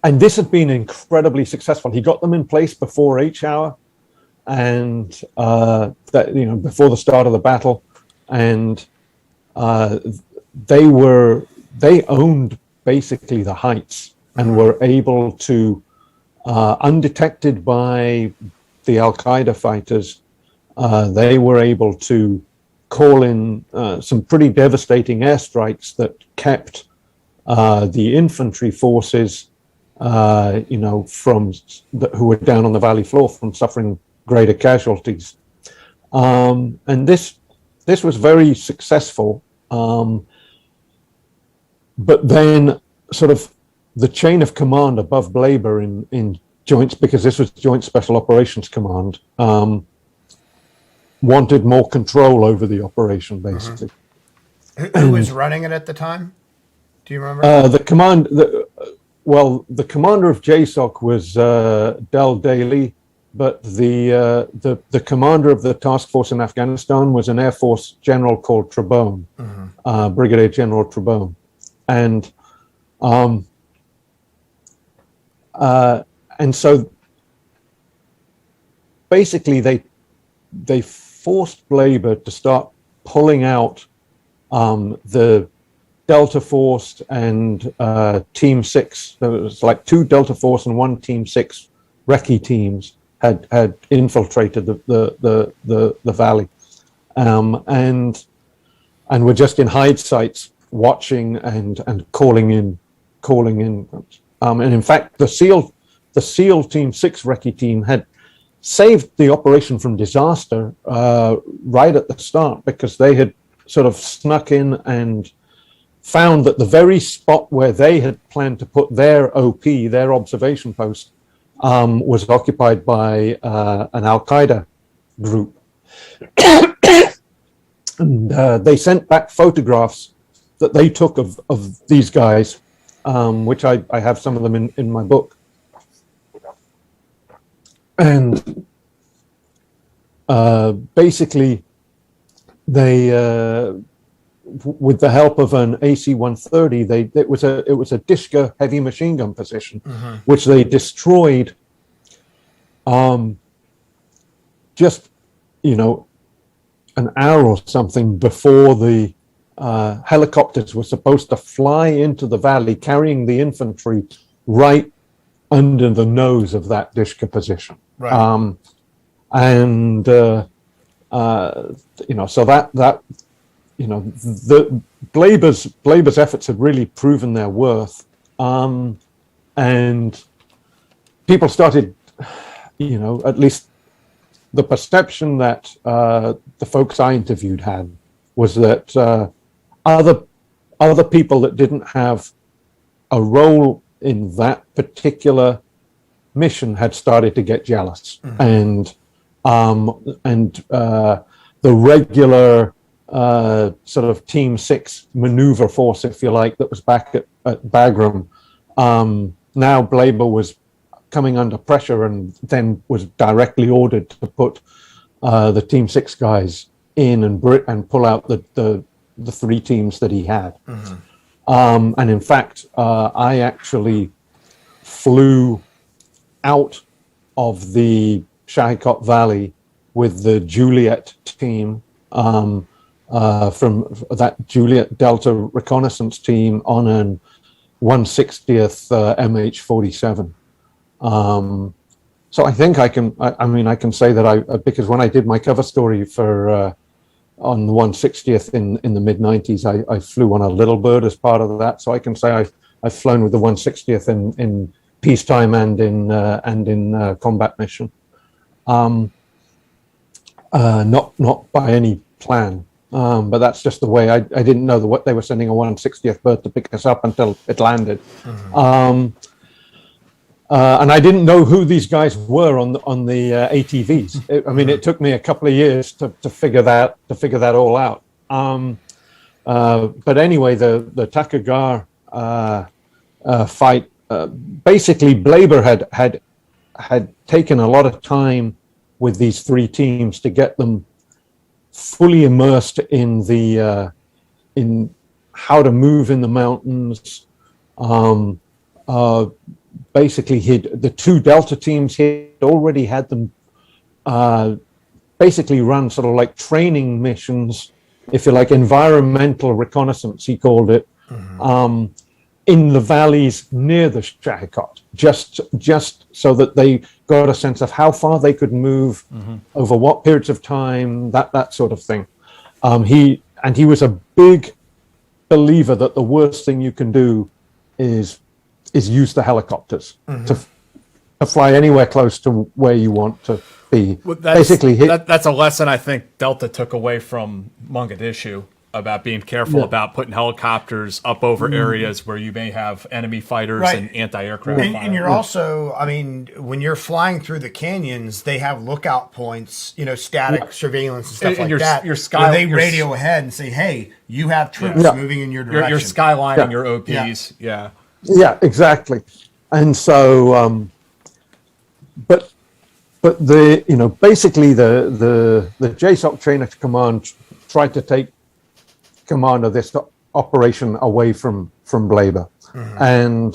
and this had been incredibly successful. He got them in place before H hour, and before the start of the battle, and they owned basically the heights and were able to, undetected by the Al-Qaeda fighters, they were able to call in some pretty devastating airstrikes that kept the infantry forces, who were down on the valley floor, from suffering greater casualties. And this was very successful. But then sort of the chain of command above Blaber in Joint, because this was Joint Special Operations Command, wanted more control over the operation, basically. Who was running it at the time? Do you remember? The command, Well, the commander of Jsoc was Del Daly, but the commander of the task force in Afghanistan was an Air Force general called Trebone, Brigadier General Trebone, and so basically they forced Blaber to start pulling out the Delta Force and Team 6. There was like 2 Delta Force and 1 Team 6 recce teams had infiltrated the valley, and were just in hide sites watching and calling in. And in fact, the SEAL Team 6 recce team had saved the operation from disaster right at the start, because they had sort of snuck in and found that the very spot where they had planned to put their OP, their observation post, was occupied by an Al-Qaeda group. And they sent back photographs that they took of these guys, which I have some of them in my book. And basically, they, with the help of an AC-130, it was a Dishka heavy machine gun position, which they destroyed. Just an hour or something before the helicopters were supposed to fly into the valley, carrying the infantry right under the nose of that Dishka position. Right. So that the Blaber's efforts had really proven their worth, and people started, at least the perception that the folks I interviewed had was that other people that didn't have a role in that particular mission had started to get jealous, and the regular sort of Team 6 maneuver force, if you like, that was back at Bagram, now Blaber was coming under pressure and then was directly ordered to put the Team 6 guys in and pull out the 3 teams that he had. And in fact, I actually flew out of the Shahikot Valley with the Juliet team, from that Juliet Delta reconnaissance team on an 160th MH-47. So I think I can say that because when I did my cover story for on the 160th in the mid-90s, I flew on a Little Bird as part of that. So I can say I've flown with the 160th in peacetime and in combat mission. Not by any plan, but that's just the way. I didn't know what they were sending a 160th bird to pick us up until it landed. And I didn't know who these guys were on the ATVs. It took me a couple of years to figure that all out. But anyway, the Takagar fight, basically Blaber had taken a lot of time with these 3 teams to get them fully immersed in in how to move in the mountains. Basically, the 2 Delta teams, he already had them basically run sort of like training missions, if you like, environmental reconnaissance, he called it, in the valleys near the Shahikot, just so that they got a sense of how far they could move, over what periods of time, that sort of thing. He was a big believer that the worst thing you can do is use the helicopters to fly anywhere close to where you want to be. Well, that's a lesson I think Delta took away from Mogadishu, about being careful about putting helicopters up over areas where you may have enemy fighters and anti-aircraft fire. And you're also, when you're flying through the canyons, they have lookout points, static surveillance and stuff like that. They radio ahead and say, hey, you have troops moving in your direction. You're skylining your OPs. Yeah, exactly. And so, but basically the Jsoc chain of command tried to take command of this operation away from Blaber, and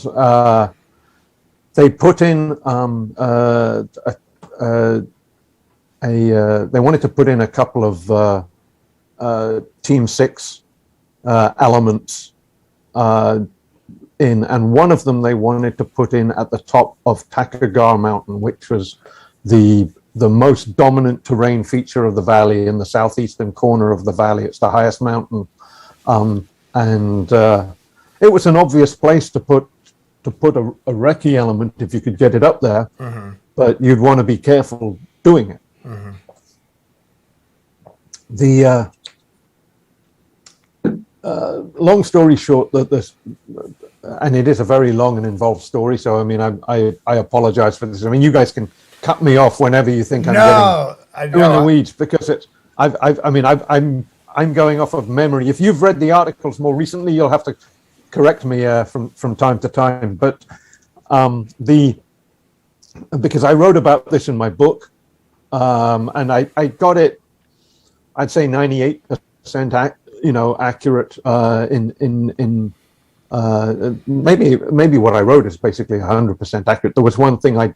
they put in they wanted to put in a couple of Team 6 elements in, and one of them they wanted to put in at the top of Takagar Mountain, which was the most dominant terrain feature of the valley in the southeastern corner of the valley. It's the highest mountain, and it was an obvious place to put a recce element if you could get it up there, but you'd want to be careful doing it. The long story short, that this, and it is a very long and involved story, so I mean, I apologize for this. I mean, you guys can cut me off whenever you think I'm getting in the weeds, because it's I'm going off of memory. If you've read the articles more recently, you'll have to correct me from time to time. But because I wrote about this in my book, and I got it, I'd say 98% accurate in maybe what I wrote is basically 100% accurate. There was one thing I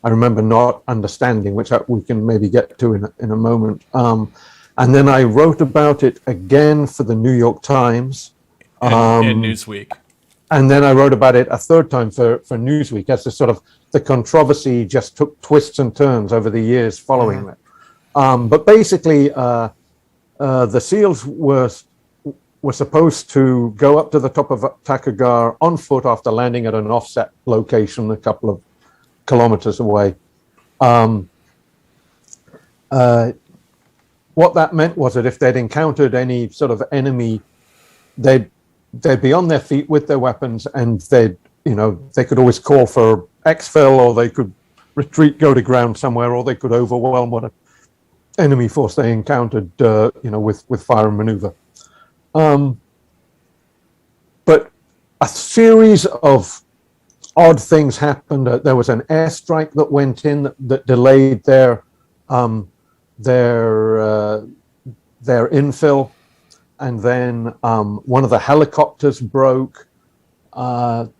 remember not understanding, which we can maybe get to in a moment. And then I wrote about it again for the New York Times. In Newsweek. And then I wrote about it a third time for Newsweek, as the controversy just took twists and turns over the years following that. But basically, the SEALs were supposed to go up to the top of Takagar on foot after landing at an offset location a couple of kilometers away. What that meant was that if they'd encountered any sort of enemy, they'd be on their feet with their weapons, and they could always call for exfil, or they could retreat, go to ground somewhere, or they could overwhelm what enemy force they encountered, with fire and maneuver. But a series of odd things happened. There was an airstrike that went in that delayed their infill, and then one of the helicopters broke, and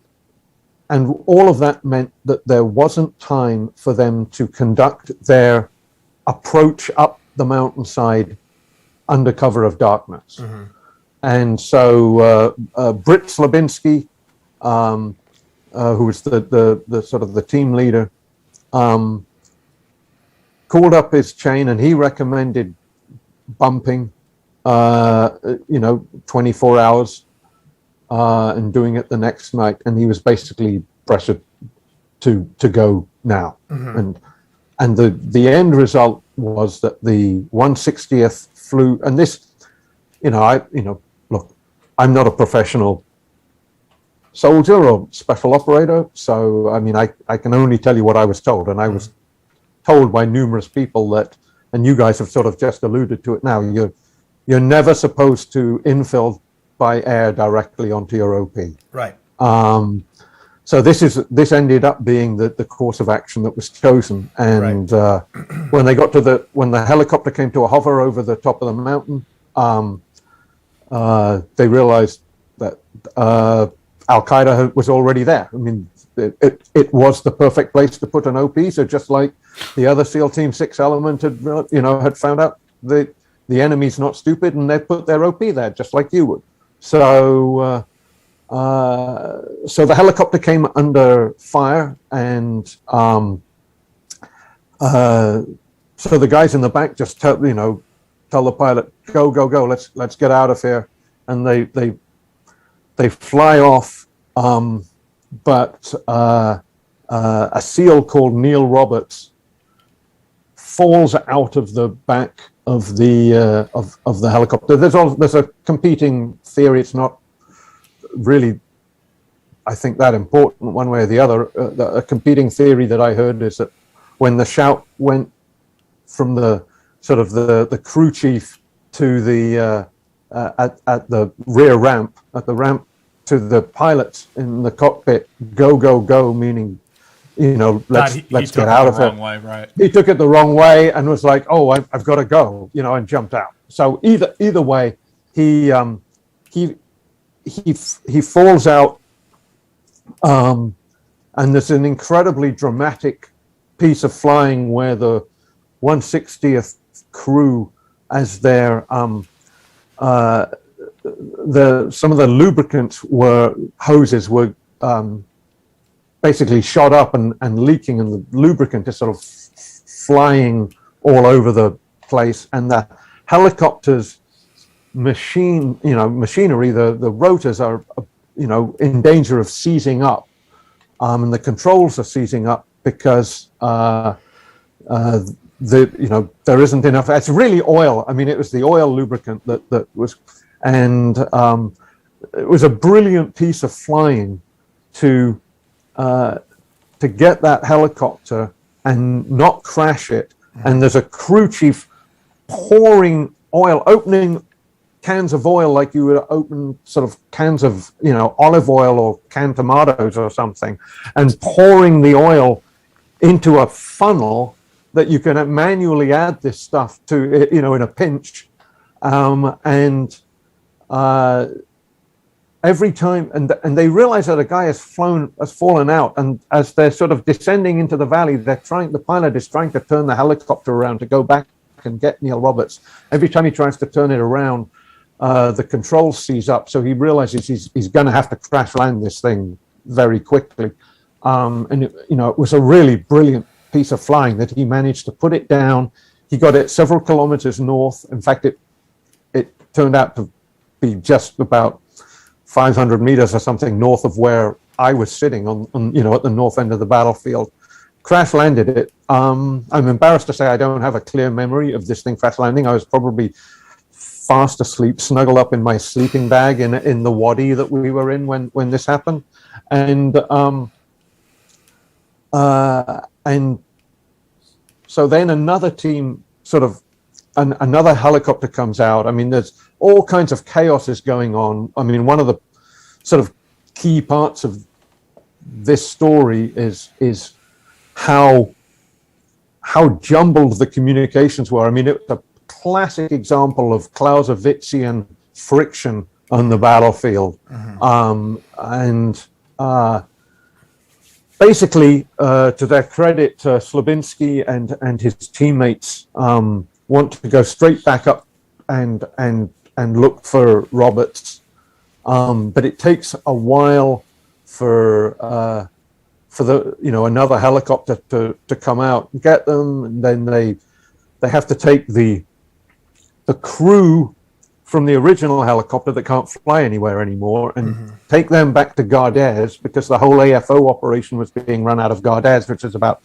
all of that meant that there wasn't time for them to conduct their approach up the mountainside under cover of darkness. And so Britt Slabinski, who was the sort of the team leader, called up his chain, and he recommended bumping 24 hours and doing it the next night, and he was basically pressured to go now. And the end result was that the 160th flew, and this, look, I'm not a professional soldier or special operator, so I mean, I can only tell you what I was told, and I was told by numerous people that, and you guys have sort of just alluded to it now, you're never supposed to infill by air directly onto your OP. Right. So this ended up being the course of action that was chosen. And when the helicopter came to a hover over the top of the mountain, they realized that Al-Qaeda was already there. I mean, it was the perfect place to put an OP. So just like the other SEAL Team 6 element had found out, the enemy's not stupid, and they put their OP there just like you would. So the helicopter came under fire, and so the guys in the back just tell the pilot, go, let's get out of here, and they fly off. But a SEAL called Neil Roberts falls out of the back of the helicopter. There's a competing theory. It's not really, I think, that important one way or the other. A competing theory that I heard is that when the shout went from the sort of the crew chief to the at the rear ramp, at the ramp to the pilots in the cockpit, "Go, go, go," meaning, let's get out of it. Way, right? He took it the wrong way and was like, "Oh, I've got to go," and jumped out. So either way, he falls out, and there's an incredibly dramatic piece of flying where the 160th crew, as their some of the lubricants hoses were basically shot up and leaking, and the lubricant is sort of flying all over the place, and the helicopter's machinery, the rotors are in danger of seizing up, and the controls are seizing up because there isn't enough. It's really oil. I mean, it was the oil lubricant that was, and it was a brilliant piece of flying to get that helicopter and not crash it. And there's a crew chief pouring oil, opening cans of oil like you would open sort of cans of olive oil or canned tomatoes or something, and pouring the oil into a funnel that you can manually add this stuff to, in a pinch, and every time, and they realize that a guy has fallen out, and as they're sort of descending into the valley, the pilot is trying to turn the helicopter around to go back and get Neil Roberts. Every time he tries to turn it around, the controls seize up, so he realizes he's going to have to crash land this thing very quickly. And it was a really brilliant piece of flying that he managed to put it down. He got it several kilometers north. In fact, it turned out to be just about 500 meters or something north of where I was sitting on at the north end of the battlefield. Crash landed it. I'm embarrassed to say I don't have a clear memory of this thing crash landing. I was probably fast asleep, snuggled up in my sleeping bag in the wadi that we were in when this happened, and so then another team another helicopter comes out. I mean, there's all kinds of chaos is going on. I mean, one of the sort of key parts of this story is how jumbled the communications were. I mean, it's a classic example of Clausewitzian friction on the battlefield. Basically, to their credit, Slabinski and his teammates want to go straight back up and look for Roberts, but it takes a while for the another helicopter to come out and get them, and then they have to take the crew from the original helicopter that can't fly anywhere anymore and take them back to Gardez, because the whole AFO operation was being run out of Gardez, which is about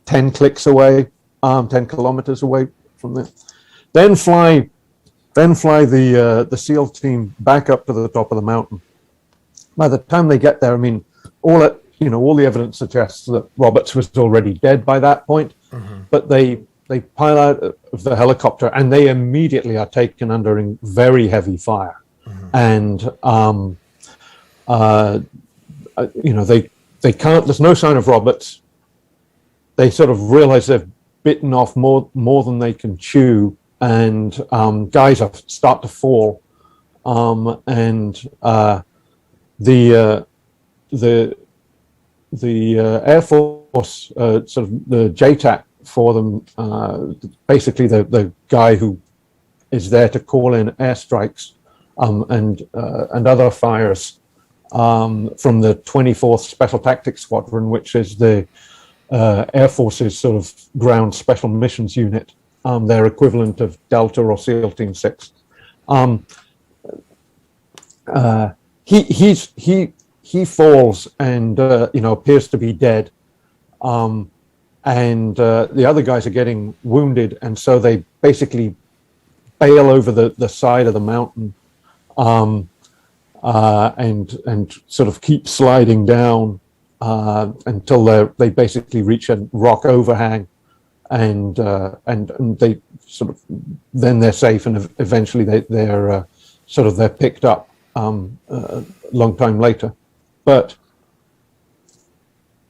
10 kilometers away from there. Then fly the SEAL team back up to the top of the mountain. By the time they get there, I mean, all the evidence suggests that Roberts was already dead by that point, but they pile out of the helicopter and they immediately are taken under very heavy fire. And, they can't, there's no sign of Roberts. They sort of realize they've bitten off more than they can chew, and guys start to fall. The Air Force, sort of the JTAC for them, basically the guy who is there to call in airstrikes and other fires from the 24th Special Tactics Squadron, which is the Air Force's sort of ground special missions unit, their equivalent of Delta or SEAL Team 6. He falls and appears to be dead, and the other guys are getting wounded, and so they basically bail over the side of the mountain, and sort of keep sliding down until they basically reach a rock overhang, and they sort of, then they're safe, and eventually they're picked up a long time later. But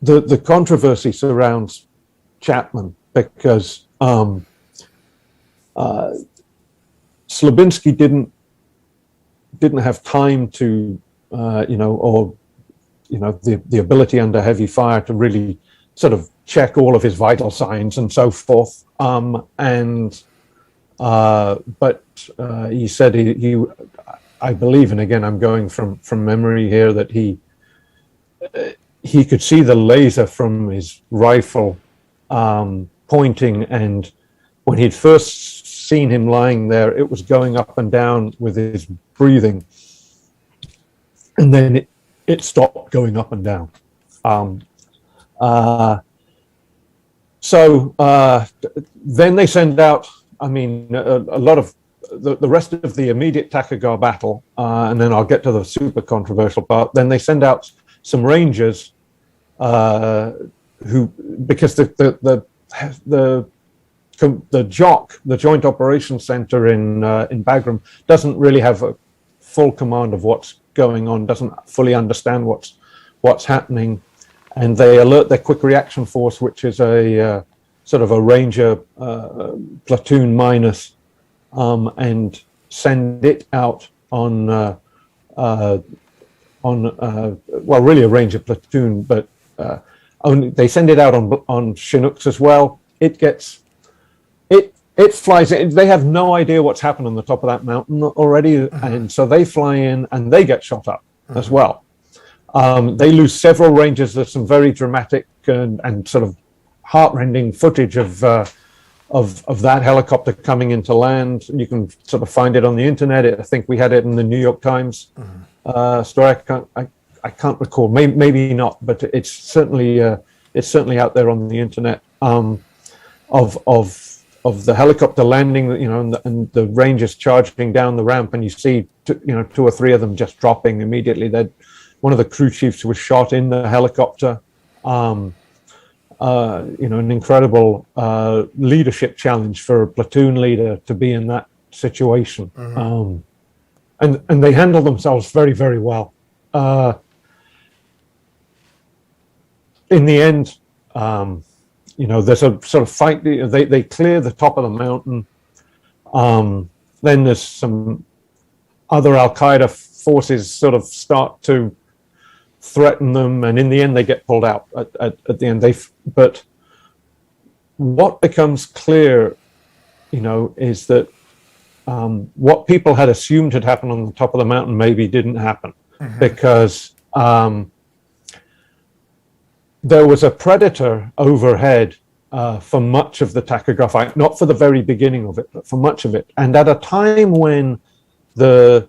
the controversy surrounds Chapman because Slabinski didn't have time to, the ability under heavy fire to really sort of check all of his vital signs and so forth. But he said he, I believe, and again I'm going from memory here, that he could see the laser from his rifle pointing, and when he'd first seen him lying there, it was going up and down with his breathing, and then it stopped going up and down. So then they send out, a lot of the rest of the immediate Takagar battle, and then I'll get to the super controversial part. Then they send out some rangers who, because the Jsoc, the Joint Operations Center in Bagram, doesn't really have a full command of what's going on, doesn't fully understand what's happening, and they alert their quick reaction force, which is a sort of a ranger platoon minus, and send it out on really a ranger platoon, but they send it out on Chinooks as well. It flies in. They have no idea what's happened on the top of that mountain already, and so they fly in and they get shot up as well. They lose several rangers. There's some very dramatic and sort of heartrending footage of that helicopter coming into land. You can sort of find it on the internet. I think we had it in the New York Times story. I can't recall. Maybe not, but it's certainly out there on the internet. Of the helicopter landing, and the Rangers charging down the ramp, and you see, two or three of them just dropping immediately. One of the crew chiefs was shot in the helicopter. An incredible leadership challenge for a platoon leader to be in that situation. And they handle themselves very, very well. In the end, there's a sort of fight. They clear the top of the mountain. Then there's some other Al-Qaeda forces sort of start to threaten them, and in the end they get pulled out at the end. But what becomes clear, is that what people had assumed had happened on the top of the mountain maybe didn't happen, because there was a predator overhead for much of the Takagar fight, not for the very beginning of it, but for much of it. And at a time when the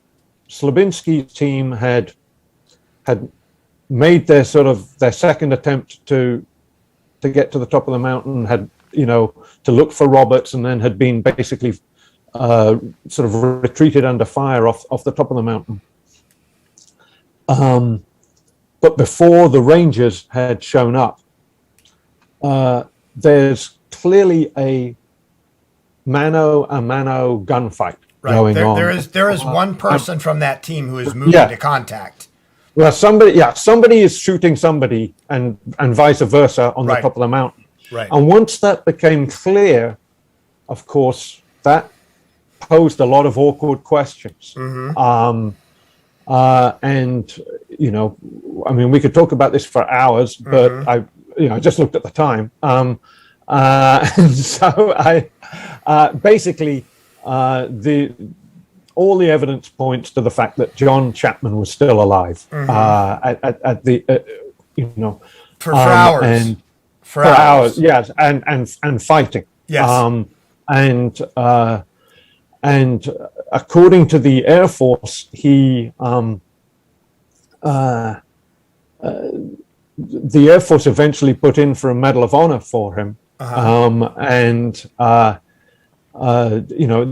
Slabinski team had made their second attempt to get to the top of the mountain, had to look for Roberts, and then had been basically sort of retreated under fire off the top of the mountain. But before the Rangers had shown up, there's clearly a mano-a-mano gunfight going on. There is one person from that team who is moving to contact. Well, somebody is shooting somebody, and vice versa on the top of the mountain. Right. And once that became clear, of course, that posed a lot of awkward questions. And we could talk about this for hours, but I just looked at the time. And so basically all the evidence points to the fact that John Chapman was still alive for hours. And for hours, yes, and fighting. Yes. And according to the Air Force, the Air Force eventually put in for a Medal of Honor for him.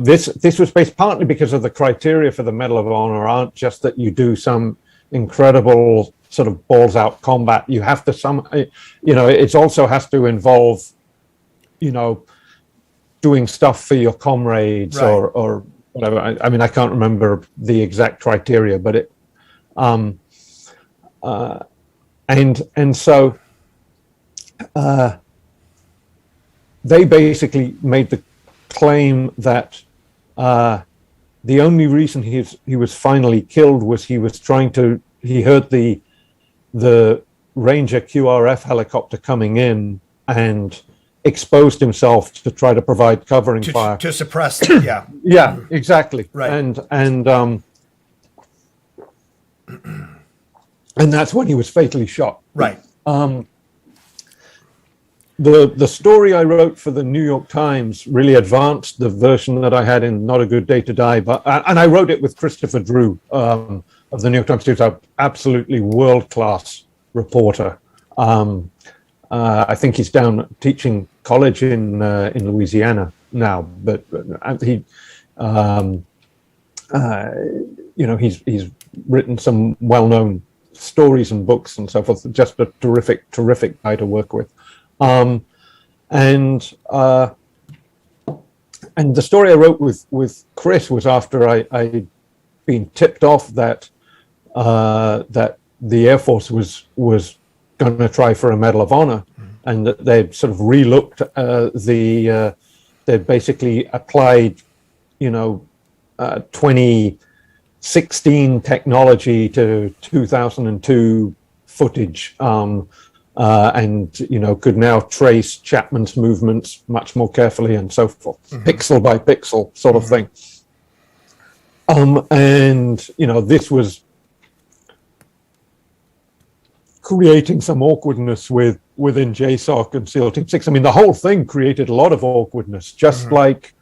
This was based partly because of the criteria for the Medal of Honor aren't just that you do some incredible sort of balls out combat. You have to it also has to involve, doing stuff for your comrades, or whatever. I mean, I can't remember the exact criteria, but it, and so they basically made the claim that the only reason he was finally killed was he heard the Ranger QRF helicopter coming in and exposed himself to try to provide covering fire to suppress. Yeah, yeah, exactly. Right. And that's when he was fatally shot. Right. The story I wrote for the New York Times really advanced the version that I had in Not a Good Day to Die, and I wrote it with Christopher Drew of the New York Times, who's an absolutely world-class reporter. I think he's down teaching college in Louisiana now, but he, he's written some well-known stories and books and so forth. Just a terrific guy to work with. And the story I wrote with Chris was after I'd been tipped off that the Air Force was going to try for a Medal of Honor, and that they'd sort of relooked they'd basically applied, 2016 technology to 2002 footage. And could now trace Chapman's movements much more carefully and so forth, pixel by pixel sort of thing. And this was creating some awkwardness within Jsoc and SEAL Team 6. I mean, the whole thing created a lot of awkwardness, just like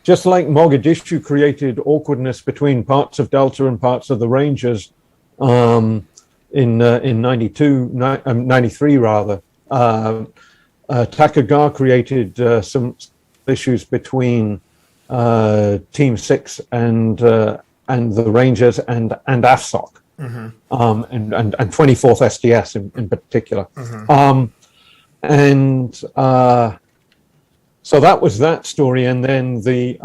Mogadishu created awkwardness between parts of Delta and parts of the Rangers. In 93 rather, Takagar created some issues between Team 6 and the Rangers and AFSOC, and 24th SDS in particular. So that was that story, and then the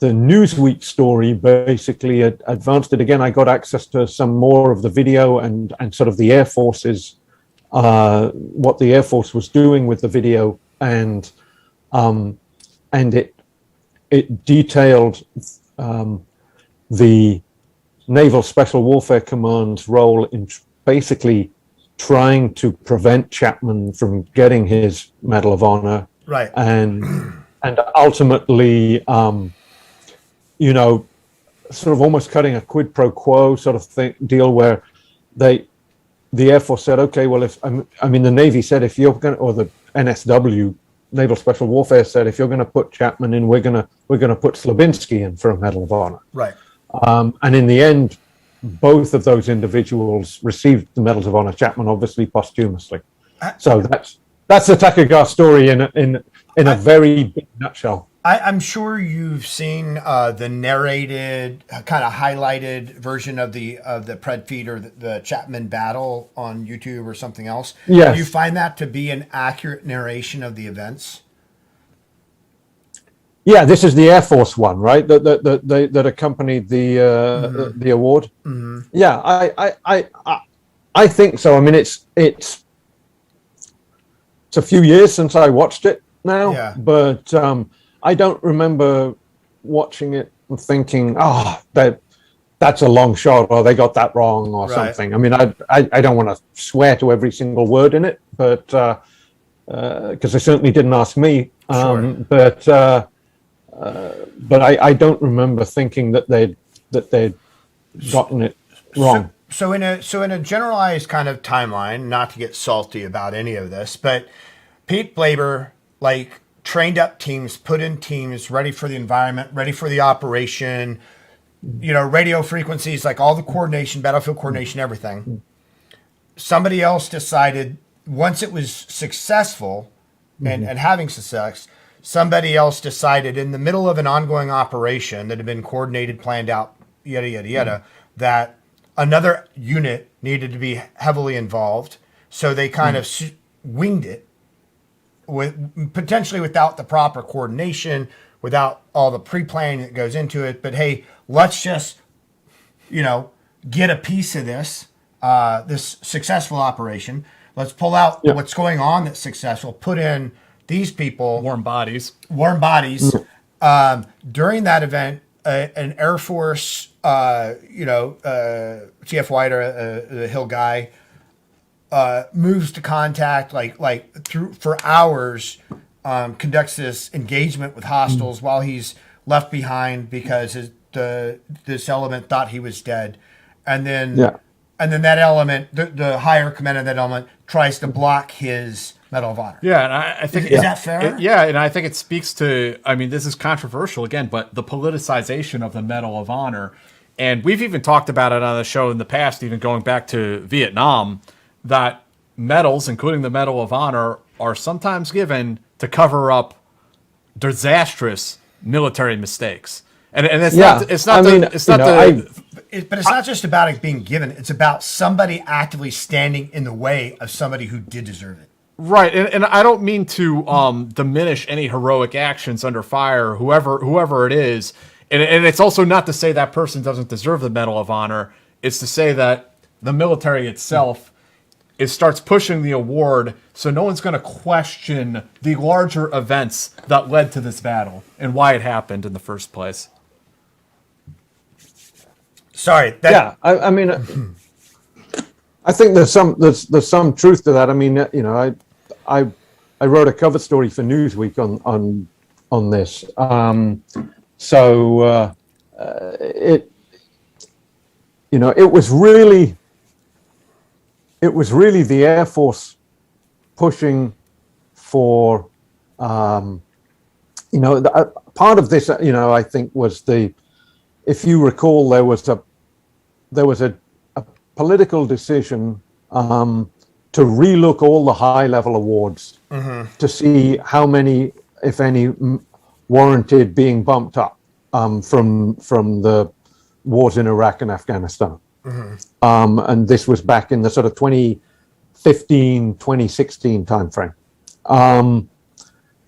Newsweek story basically advanced it again. I got access to some more of the video and sort of the Air Force's, what the Air Force was doing with the video, and it detailed the Naval Special Warfare Command's role in basically trying to prevent Chapman from getting his Medal of Honor, right, and ultimately. Sort of almost cutting a quid pro quo sort of deal where the Air Force said, okay, well, the Navy said, if you're going to, or the NSW, Naval Special Warfare said, if you're going to put Chapman in, we're going to put Slavinsky in for a Medal of Honor. Right. And in the end, both of those individuals received the Medals of Honor, Chapman obviously posthumously. So that's the Takagar story in a very big nutshell. I'm sure you've seen the narrated, kind of highlighted version of the Pred feed or the Chapman battle on YouTube or something else. Yes. Do you find that to be an accurate narration of the events? Yeah, this is the Air Force one, right? That accompanied the award. Mm-hmm. Yeah, I think so. I mean, it's a few years since I watched it now, yeah. But I don't remember watching it and thinking, that's a long shot, or they got that wrong, or something. I mean, I don't want to swear to every single word in it, but because they certainly didn't ask me. Sure. But I don't remember thinking that they'd gotten it wrong. So in a generalized kind of timeline, not to get salty about any of this, but Pete Blaber trained up teams, put in teams, ready for the environment, ready for the operation, radio frequencies, all the coordination, battlefield coordination, everything. Somebody else decided, once it was successful and having success, somebody else decided in the middle of an ongoing operation that had been coordinated, planned out, yada, yada, yada, that another unit needed to be heavily involved. So they kind of winged it, with potentially without the proper coordination, without all the pre-planning that goes into it. But hey, let's just, get a piece of this, this successful operation. Let's pull out what's going on that's successful, put in these people. Warm bodies. During that event, an Air Force, TF White, the Hill guy, moves to contact for hours, conducts this engagement with hostiles while he's left behind because this element thought he was dead, and then that element, the higher command of that element, tries to block his Medal of Honor. Yeah, and I think is that fair? Yeah, and I think it speaks to. I mean, this is controversial again, but the politicization of the Medal of Honor, and we've even talked about it on the show in the past, even going back to Vietnam, that medals, including the Medal of Honor, are sometimes given to cover up disastrous military mistakes. And it's not. It's not. But it's not just about it being given. It's about somebody actively standing in the way of somebody who did deserve it. Right, and I don't mean to diminish any heroic actions under fire, whoever it is, and it's also not to say that person doesn't deserve the Medal of Honor. It's to say that the military itself, it starts pushing the award, so no one's going to question the larger events that led to this battle and why it happened in the first place. Sorry. I mean, I think there's some truth to that. I mean, I wrote a cover story for Newsweek on this. It was really the Air Force pushing for, part of this, I think was if you recall, there was a political decision to relook all the high-level awards to see how many, if any, warranted being bumped up from the wars in Iraq and Afghanistan. And this was back in the sort of 2015, 2016 timeframe.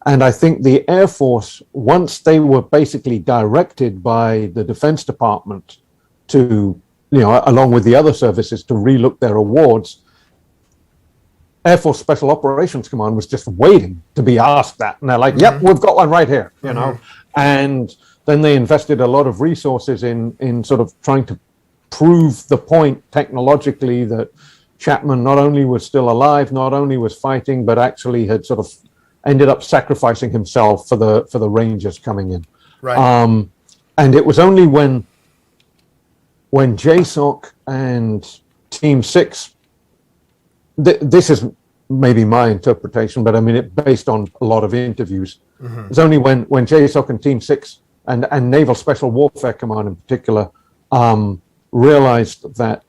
And I think the Air Force, once they were basically directed by the Defense Department to, along with the other services, to relook their awards, Air Force Special Operations Command was just waiting to be asked that. And they're like, yep, we've got one right here, And then they invested a lot of resources in sort of trying to prove the point technologically that Chapman not only was still alive, not only was fighting, but actually had sort of ended up sacrificing himself for the Rangers coming in. Right. And it was only when Jsoc and Team 6, this is maybe my interpretation, but I mean it based on a lot of interviews. It's only when Jsoc and Team 6 and Naval Special Warfare Command in particular realized that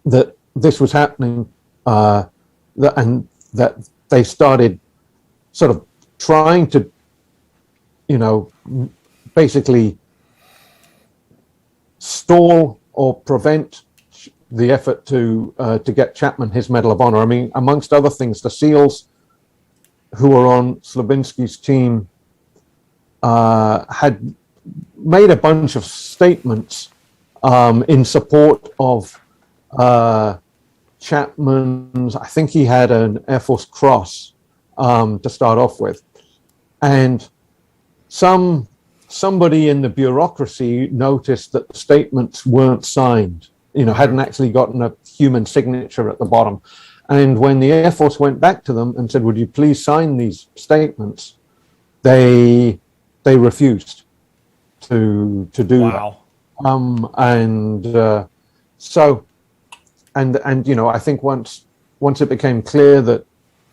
that this was happening, and that they started sort of trying to, basically stall or prevent the effort to get Chapman his Medal of Honor. I mean, amongst other things, the SEALs who were on Slabinski's team had made a bunch of statements in support of Chapman's. I think he had an Air Force Cross to start off with, and somebody in the bureaucracy noticed that the statements weren't signed. Hadn't actually gotten a human signature at the bottom. And when the Air Force went back to them and said, "Would you please sign these statements?" they refused to do that. I think once it became clear that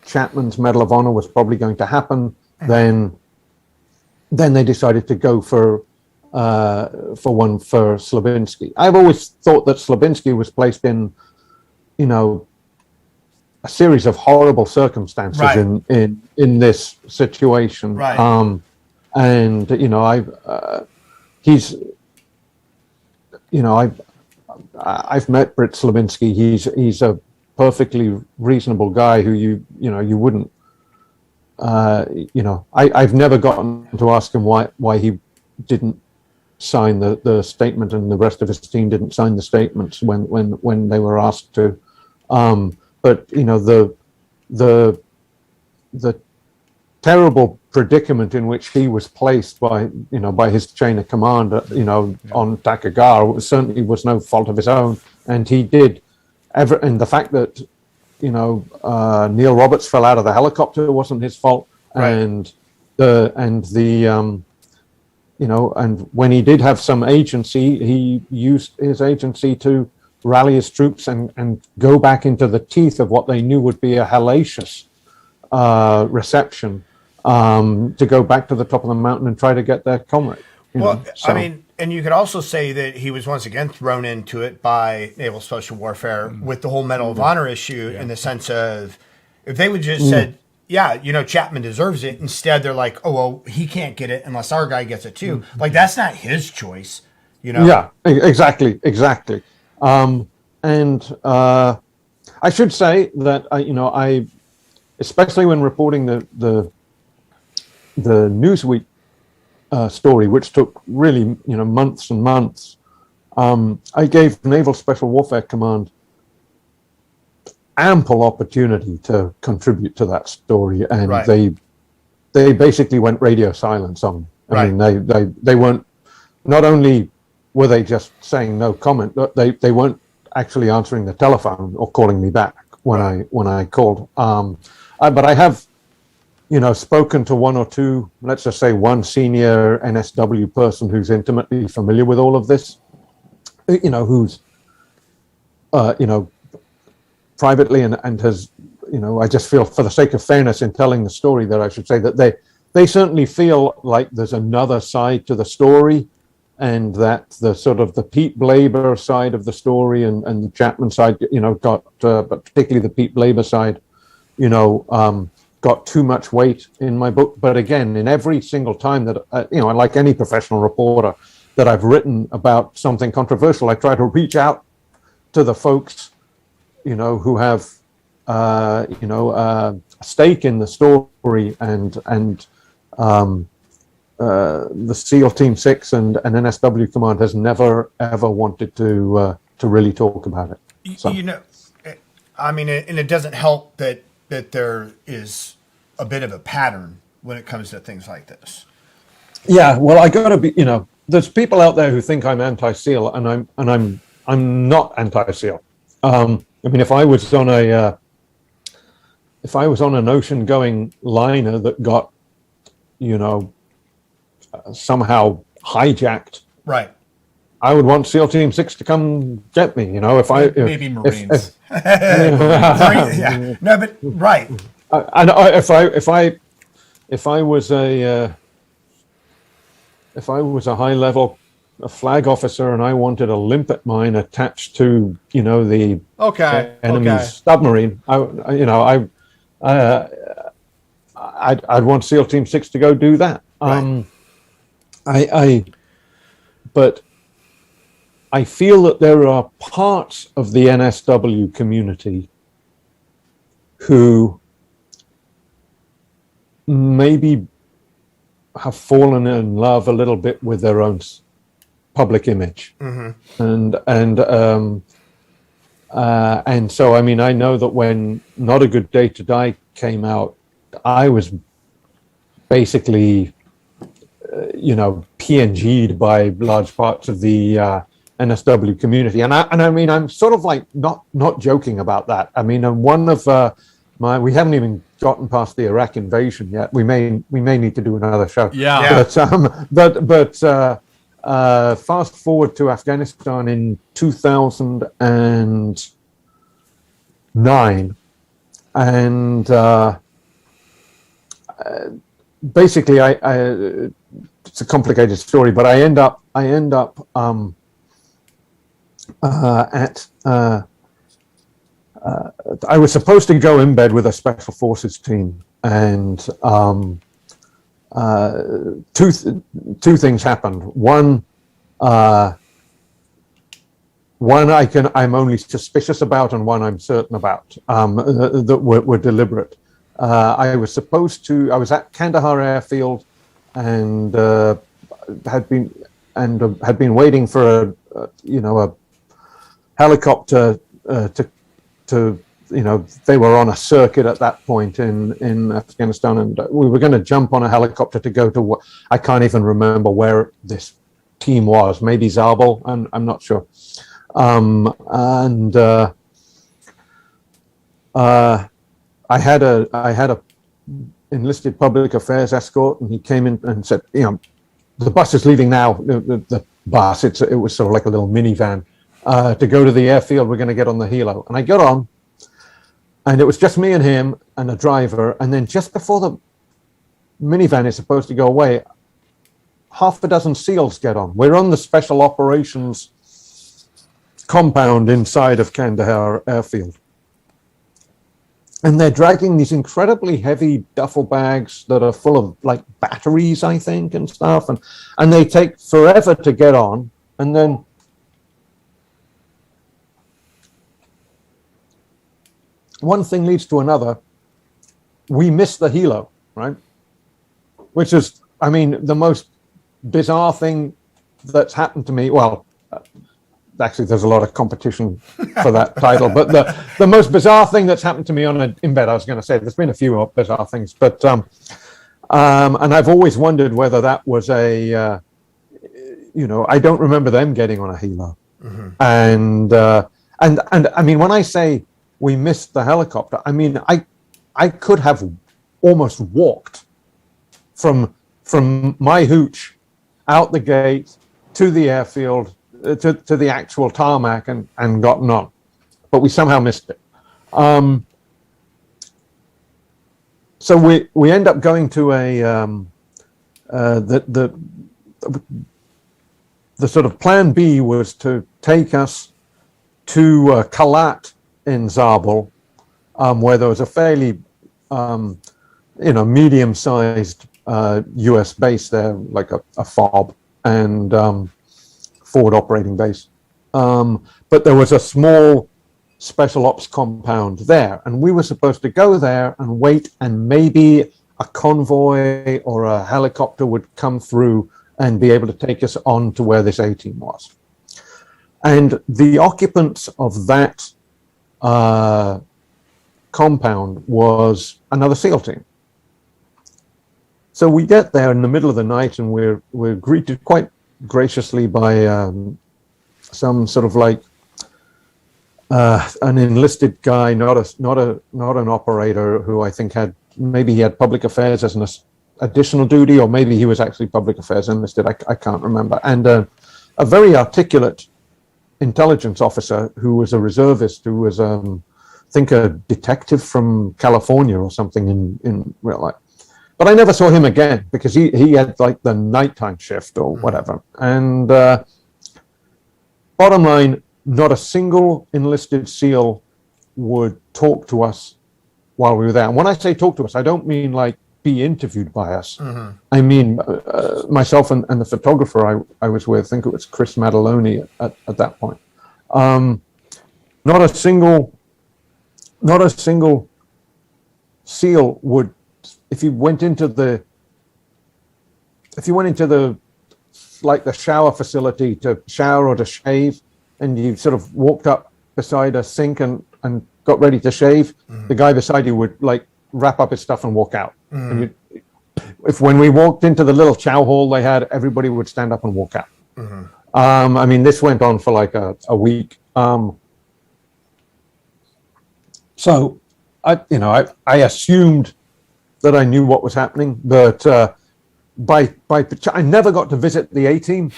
Chapman's Medal of Honor was probably going to happen, then they decided to go for one for Slabinski. I've always thought that Slabinski was placed in, a series of horrible circumstances in this situation. Right. I've met Britt Slabinski. He's a perfectly reasonable guy who you wouldn't I've never gotten to ask him why he didn't sign the statement, and the rest of his team didn't sign the statements when they were asked to. But the terrible predicament in which he was placed by his chain of command, on Takagawa certainly was no fault of his own, and he did and the fact that Neil Roberts fell out of the helicopter wasn't his fault, right. and when he did have some agency, he used his agency to rally his troops and go back into the teeth of what they knew would be a hellacious reception, to go back to the top of the mountain and try to get their comrade. I mean, and you could also say that he was once again thrown into it by naval special warfare with the whole Medal of Honor issue, in the sense of, if they would just said, Chapman deserves it, instead they're like, oh, well, he can't get it unless our guy gets it too. Like, that's not his choice, Yeah, exactly. And I should say that, I especially when reporting the Newsweek story, which took really months and months, I gave Naval Special Warfare Command ample opportunity to contribute to that story, and right. they basically went radio silence on me. I mean, they weren't, not only were they just saying no comment, but they weren't actually answering the telephone or calling me back when I called. But I have spoken to one or two, let's just say one senior NSW person who's intimately familiar with all of this, who's, privately and has, I just feel, for the sake of fairness in telling the story, that I should say that they certainly feel like there's another side to the story, and that the sort of the Pete Blaber side of the story and the Chapman side, got, but particularly the Pete Blaber side, got too much weight in my book. But again, in every single time that, like any professional reporter, that I've written about something controversial, I try to reach out to the folks, who have, a stake in the story, and the SEAL Team 6 and NSW Command has never, ever wanted to really talk about it. So. I mean, and it doesn't help that there is a bit of a pattern when it comes to things like this. Yeah, well, I got to be, there's people out there who think I'm anti-SEAL, and I'm not anti-SEAL. I mean, if I was on an ocean-going liner that got, somehow hijacked, right, I would want SEAL Team 6 to come get me. Maybe Marines. Yeah. No, but right. If I was a high-level flag officer and I wanted a limpet mine attached to the enemy's submarine, I'd want SEAL Team 6 to go do that. Right. But I feel that there are parts of the NSW community who maybe have fallen in love a little bit with their own public image, and so I mean, I know that when Not a Good Day to Die came out, I was basically PNG'd by large parts of the NSW community, and I mean, I'm sort of like not joking about that. I mean, one of we haven't even gotten past the Iraq invasion yet. We may need to do another show. Yeah. But fast forward to Afghanistan in 2009, and basically, it's a complicated story, but I end up I was supposed to go in bed with a special forces team, and two things happened. One I'm only suspicious about, and one I'm certain about, that were deliberate. I was at Kandahar Airfield and had been waiting for a helicopter to they were on a circuit at that point in Afghanistan, and we were going to jump on a helicopter to go to I can't even remember where this team was, maybe Zabul, and I'm not sure. I had a enlisted public affairs escort, and he came in and said, the bus is leaving now. The bus, it was sort of like a little minivan to go to the airfield. We're going to get on the helo, and I got on. And it was just me and him and a driver. And then just before the minivan is supposed to go away, half a dozen SEALs get on. We're on the special operations compound inside of Kandahar Airfield. And they're dragging these incredibly heavy duffel bags that are full of like batteries, I think, and stuff. And they take forever to get on. And then one thing leads to another. We missed the helo, right? Which is, the most bizarre thing that's happened to me. Well, actually, there's a lot of competition for that title. But the most bizarre thing that's happened to me in bed, I was going to say, there's been a few bizarre things. But, and I've always wondered whether that was I don't remember them getting on a helo. Mm-hmm. And when I say we missed the helicopter, I could have almost walked from my hooch out the gate to the airfield to the actual tarmac and gotten on, but we somehow missed it. So we end up going to the sort of plan B was to take us to Kalat in Zabul, where there was a fairly, medium-sized U.S. base there, like a FOB and forward operating base. But there was a small special ops compound there, and we were supposed to go there and wait, and maybe a convoy or a helicopter would come through and be able to take us on to where this A-team was. And the occupants of that compound was another SEAL team. So we get there in the middle of the night, and we're greeted quite graciously by some sort of like an enlisted guy, not an operator, who I think had public affairs as an additional duty, or maybe he was actually public affairs enlisted. I can't remember. And a very articulate intelligence officer who was a reservist, who was I think a detective from California or something in real life. But I never saw him again because he had like the nighttime shift or whatever. And bottom line, not a single enlisted SEAL would talk to us while we were there. And when I say talk to us, I don't mean like be interviewed by us. Mm-hmm. I mean myself and the photographer I was with, I think it was Chris Maddaloni at that point. Not a single SEAL would, if you went into the like the shower facility to shower or to shave, and you sort of walked up beside a sink and got ready to shave, the guy beside you would like wrap up his stuff and walk out. And when we walked into the little chow hall they had, everybody would stand up and walk out. This went on for like a week. So I assumed that I knew what was happening, but I never got to visit the A-team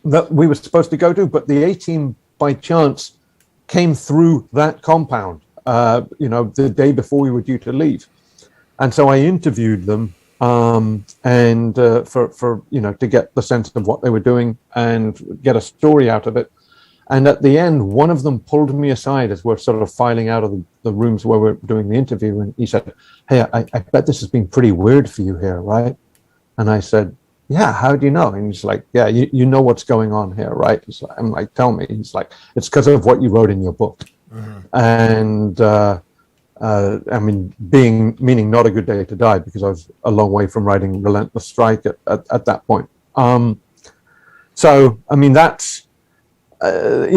that we were supposed to go to, but the A-team by chance came through that compound, the day before we were due to leave. And so I interviewed them for to get the sense of what they were doing and get a story out of it. And at the end, one of them pulled me aside as we're sort of filing out of the rooms where we're doing the interview. And he said, "Hey, I bet this has been pretty weird for you here, right?" And I said, "Yeah, how do you know?" And he's like, "Yeah, you know what's going on here, right?" I'm like, "Tell me." He's like, "It's because of what you wrote in your book." And meaning not a good day to die, because I was a long way from writing Relentless Strike at that point. So, I mean, that's, I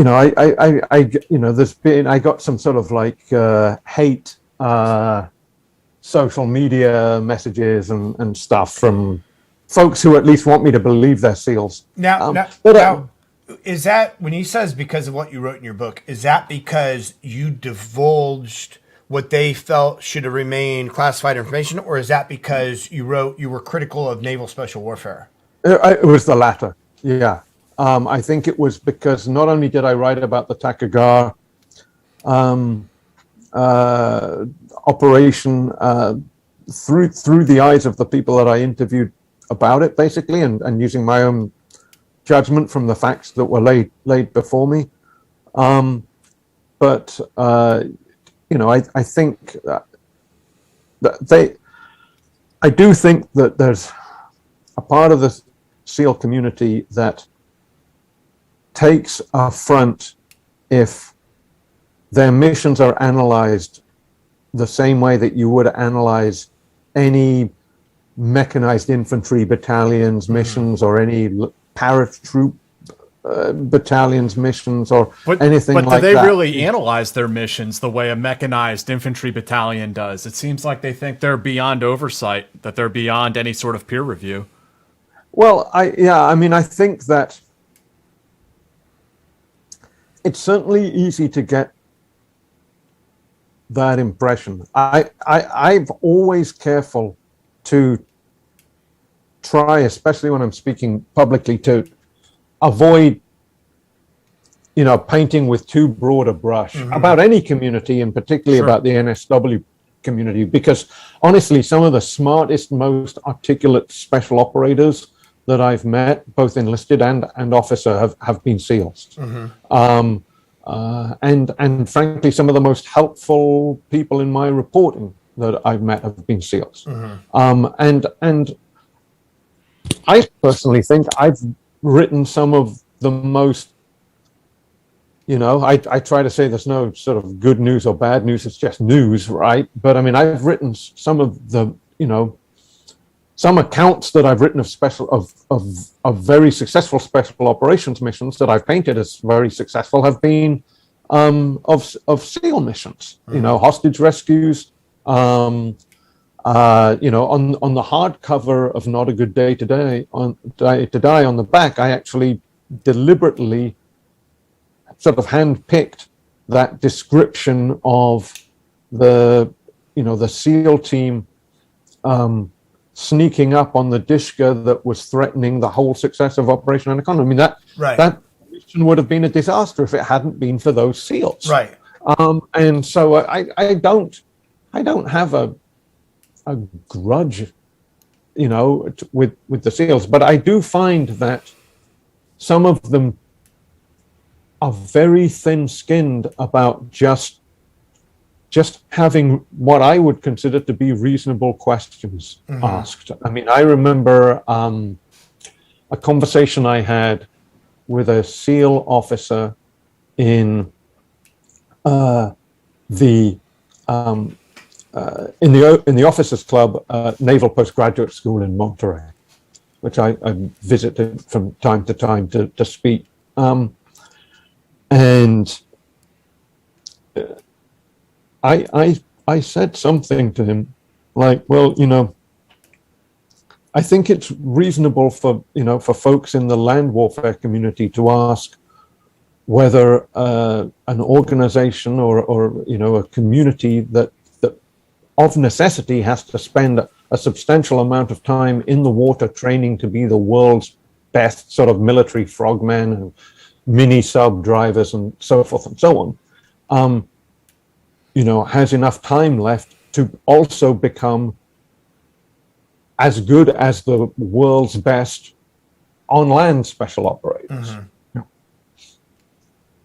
got some sort of like hate social media messages and stuff from folks who at least want me to believe they're SEALs. Now, is that, when he says because of what you wrote in your book, is that because you divulged what they felt should have remained classified information, or is that because you were critical of naval special warfare? It was the latter, yeah. I think it was because not only did I write about the Takagar operation through the eyes of the people that I interviewed about it, basically, and using my own judgment from the facts that were laid before me. But I think that I do think that there's a part of the SEAL community that takes affront if their missions are analyzed the same way that you would analyze any mechanized infantry battalion's missions, or any paratroop battalion's missions, or anything like that. But do they really analyze their missions the way a mechanized infantry battalion does? It seems like they think they're beyond oversight, that they're beyond any sort of peer review. Well, I think that it's certainly easy to get that impression. I've always careful to try, especially when I'm speaking publicly, to avoid, painting with too broad a brush about any community, and particularly about the NSW community, because honestly, some of the smartest, most articulate special operators that I've met, both enlisted and officer, have been SEALs. And frankly, some of the most helpful people in my reporting that I've met have been SEALs. And I personally think I've written some of the most, I try to say there's no sort of good news or bad news, it's just news, right? But I mean, I've written some of the, some accounts that I've written of very successful special operations missions that I've painted as very successful have been of SEAL missions, hostage rescues. On the hardcover of Not a Good Day to Die, on the back, I actually deliberately sort of handpicked that description of the SEAL team sneaking up on the Dishka that was threatening the whole success of Operation Anaconda. I mean, that mission would have been a disaster if it hadn't been for those SEALs. Right. And so I don't have a grudge, with the SEALs, but I do find that some of them are very thin-skinned about just having what I would consider to be reasonable questions asked. I mean, I remember a conversation I had with a SEAL officer in the Officers Club, Naval Postgraduate School in Monterey, which I visited from time to time to speak. And I said something to him like, well, I think it's reasonable for folks in the land warfare community to ask whether an organization or a community that of necessity has to spend a substantial amount of time in the water training to be the world's best sort of military frogmen and mini sub drivers and so forth and so on, has enough time left to also become as good as the world's best on land special operators.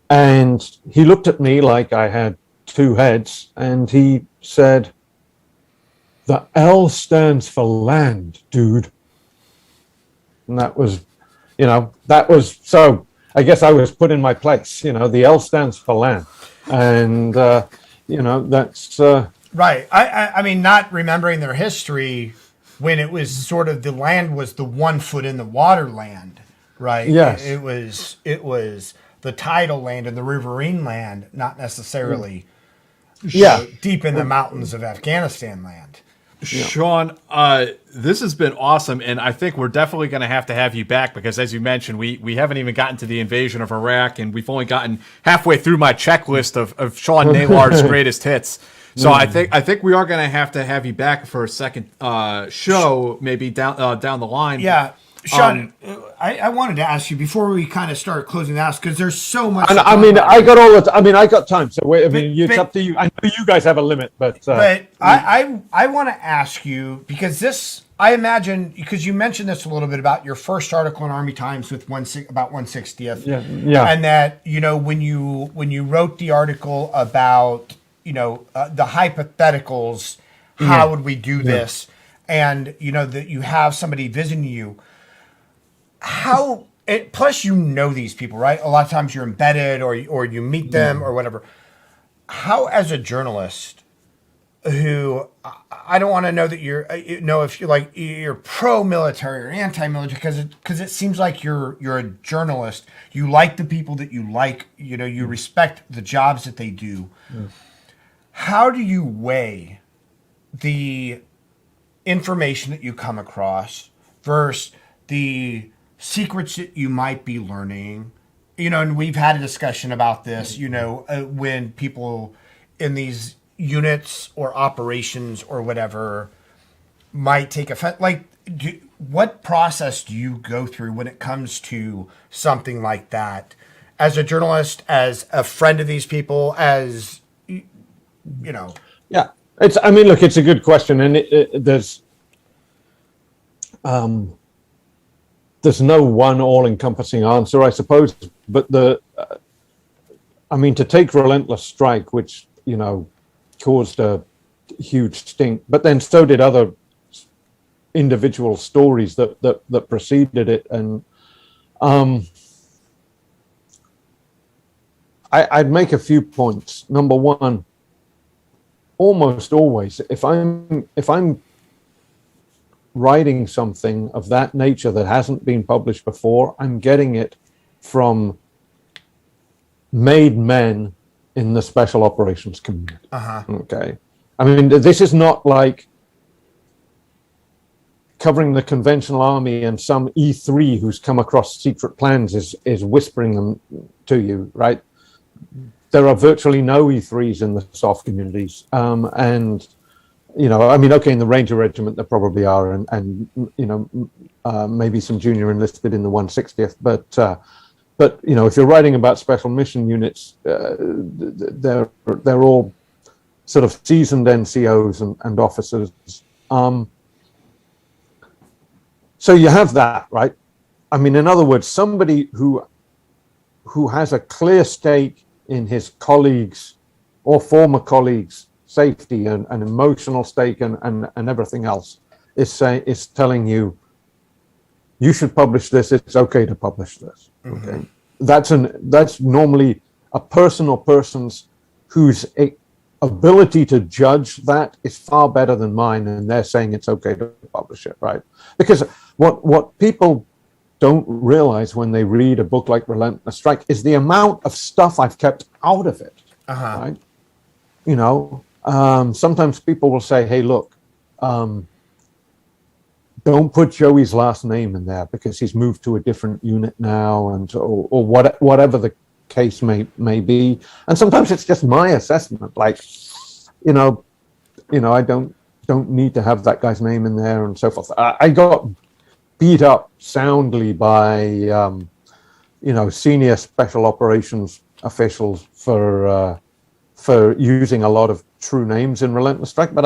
And he looked at me like I had two heads, and he said, "The L stands for land, dude." And that was, so I guess I was put in my place. The L stands for land. And, that's... Right. I mean, not remembering their history when it was sort of the land was the 1 foot in the water land, right? Yes. It was the tidal land and the riverine land, not necessarily deep in the mountains of Afghanistan land. Sean, this has been awesome, and I think we're definitely going to have you back because, as you mentioned, we haven't even gotten to the invasion of Iraq, and we've only gotten halfway through my checklist of Sean Naylor's greatest hits. So I think we are going to have you back for a second show, maybe down the line. Yeah. Sean, I wanted to ask you before we kind of start closing the house because there's so much. And I got time. So it's up to you. I know you guys have a limit, but I want to ask you because this, I imagine, because you mentioned this a little bit about your first article in Army Times with about 1/60th, and that when you wrote the article about the hypotheticals, how would we do this, and that you have somebody visiting you. Plus these people, right? A lot of times you're embedded or you meet them or whatever. How, as a journalist who, I don't want to know that if you're like, you're pro-military or anti-military because it seems like you're a journalist. You like the people that you like, you respect the jobs that they do. How do you weigh the information that you come across versus the secrets that you might be learning, and we've had a discussion about this, when people in these units or operations or whatever might take offense. Like, what process do you go through when it comes to something like that? As a journalist, as a friend of these people, as, Yeah. It's a good question. And there's no one all-encompassing answer, I suppose. But to take Relentless Strike, which caused a huge stink, but then so did other individual stories that preceded it, and I'd make a few points. Number one, almost always, if I'm writing something of that nature that hasn't been published before, I'm getting it from made men in the special operations community. Okay. This is not like covering the conventional army and some E3 who's come across secret plans is whispering them to you, right? There are virtually no E3s in the soft communities. In the Ranger Regiment there probably are, and maybe some junior enlisted in the 160th, but if you're writing about special mission units, they're all sort of seasoned NCOs and officers. So you have that, right? In other words, somebody who has a clear stake in his colleagues or former colleagues' safety and an emotional stake and everything else is telling you should publish this. It's okay to publish this. Okay, that's normally a person or persons whose ability to judge that is far better than mine, and they're saying it's okay to publish it, right? Because what people don't realize when they read a book like Relentless Strike is the amount of stuff I've kept out of it. Right? Sometimes people will say, hey, look, don't put Joey's last name in there because he's moved to a different unit now, or whatever the case may be. And sometimes it's just my assessment, like, I don't need to have that guy's name in there and so forth. I got beat up soundly by senior special operations officials for using a lot of true names in Relentless Strike. But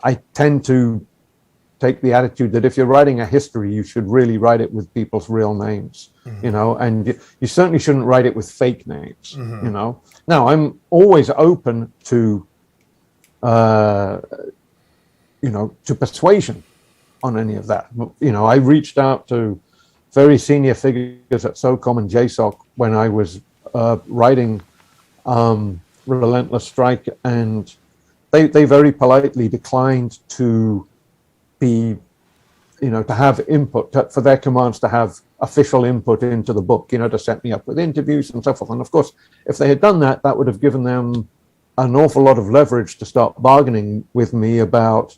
I tend to take the attitude that if you're writing a history, you should really write it with people's real names, and you certainly shouldn't write it with fake names, Now, I'm always open to persuasion on any of that. I reached out to very senior figures at SOCOM and Jsoc when I was writing Relentless Strike, and they very politely declined to be, to have input, for their commands to have official input into the book, to set me up with interviews and so forth. And of course, if they had done that, that would have given them an awful lot of leverage to start bargaining with me about,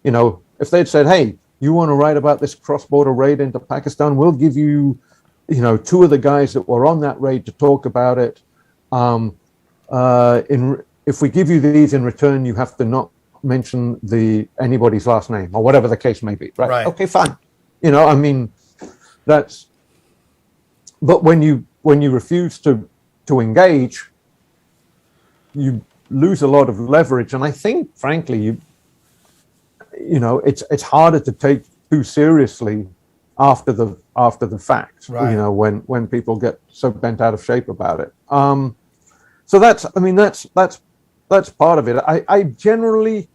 if they'd said, hey, you want to write about this cross-border raid into Pakistan, we'll give you, two of the guys that were on that raid to talk about it. If we give you these in return, you have to not mention anybody's last name or whatever the case may be, right? Okay, fine. That's. But when you refuse to engage, you lose a lot of leverage, and I think, frankly, it's harder to take too seriously after the fact. Right. When people get so bent out of shape about it. So that's part of it. I generally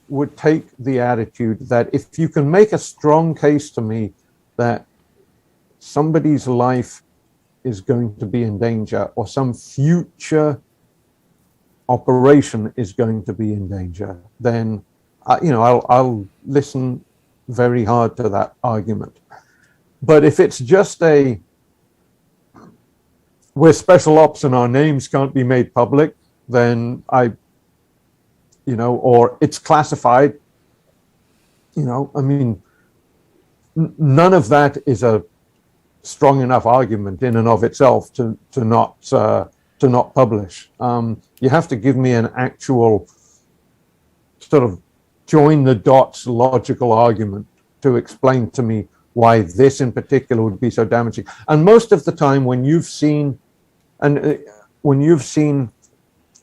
would take the attitude that if you can make a strong case to me that somebody's life is going to be in danger or some future operation is going to be in danger, then I'll listen very hard to that argument. But if it's just we're special ops and our names can't be made public, then or it's classified, none of that is a strong enough argument in and of itself to not publish. You have to give me an actual sort of join the dots logical argument to explain to me why this in particular would be so damaging. And most of the time when you've seen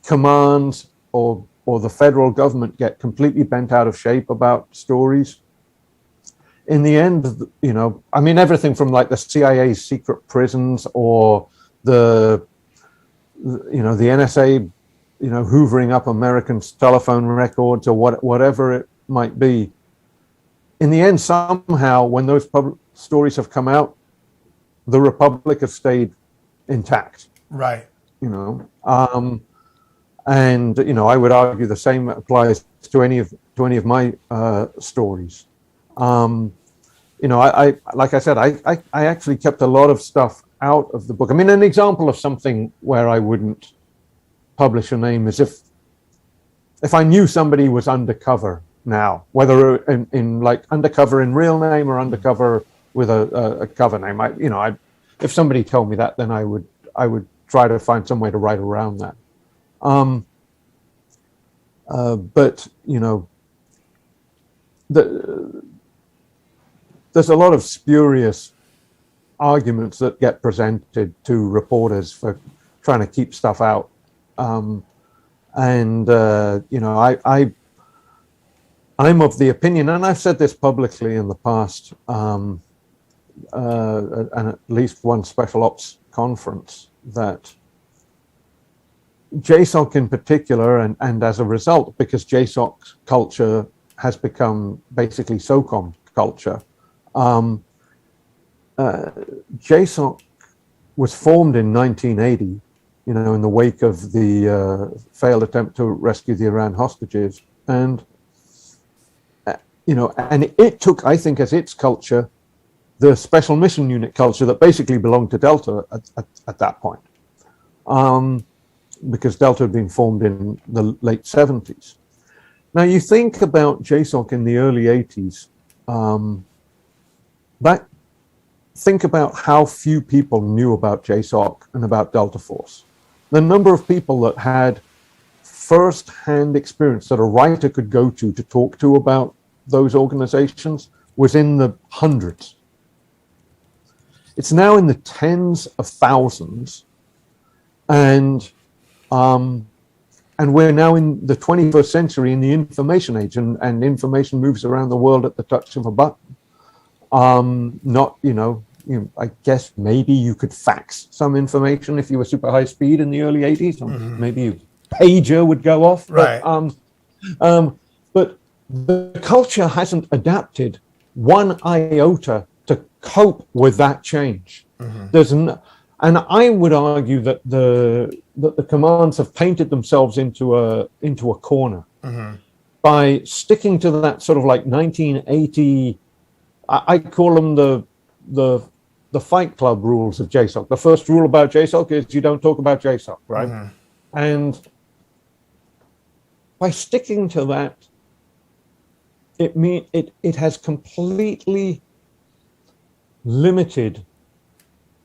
commands or the federal government get completely bent out of shape about stories, in the end, everything from like the CIA's secret prisons or the NSA, hoovering up Americans' telephone records or whatever it might be. In the end, somehow, when those stories have come out, the Republic has stayed intact. Right. And I would argue the same applies to any of my stories. I like I said, I actually kept a lot of stuff out of the book. I mean, an example of something where I wouldn't publish a name is if I knew somebody was undercover now, whether in like undercover in real name or undercover with a cover name. If somebody told me that, then I would try to find some way to write around that. But there's a lot of spurious arguments that get presented to reporters for trying to keep stuff out. I'm of the opinion, and I've said this publicly in the past, and at least one special ops conference, that Jsoc in particular, and as a result, because Jsoc culture has become basically SOCOM culture, Jsoc was formed in 1980, in the wake of the failed attempt to rescue the Iran hostages. And, and it took, I think, as its culture, the special mission unit culture that basically belonged to Delta at that point. Because Delta had been formed in the late 70s. Now, you think about Jsoc in the early 80s, think about how few people knew about Jsoc and about Delta Force. The number of people that had first-hand experience that a writer could go to talk to about those organizations was in the hundreds. It's now in the tens of thousands, and we're now in the 21st century in the information age, and information moves around the world at the touch of a button. I guess maybe you could fax some information if you were super high speed in the early 80s, or maybe a pager would go off. Right. But the culture hasn't adapted one iota to cope with that change. And I would argue that the commands have painted themselves into a corner by sticking to that sort of like 1980. I call them the Fight Club rules of Jsoc. The first rule about Jsoc is you don't talk about Jsoc, right? And by sticking to that, it has completely limited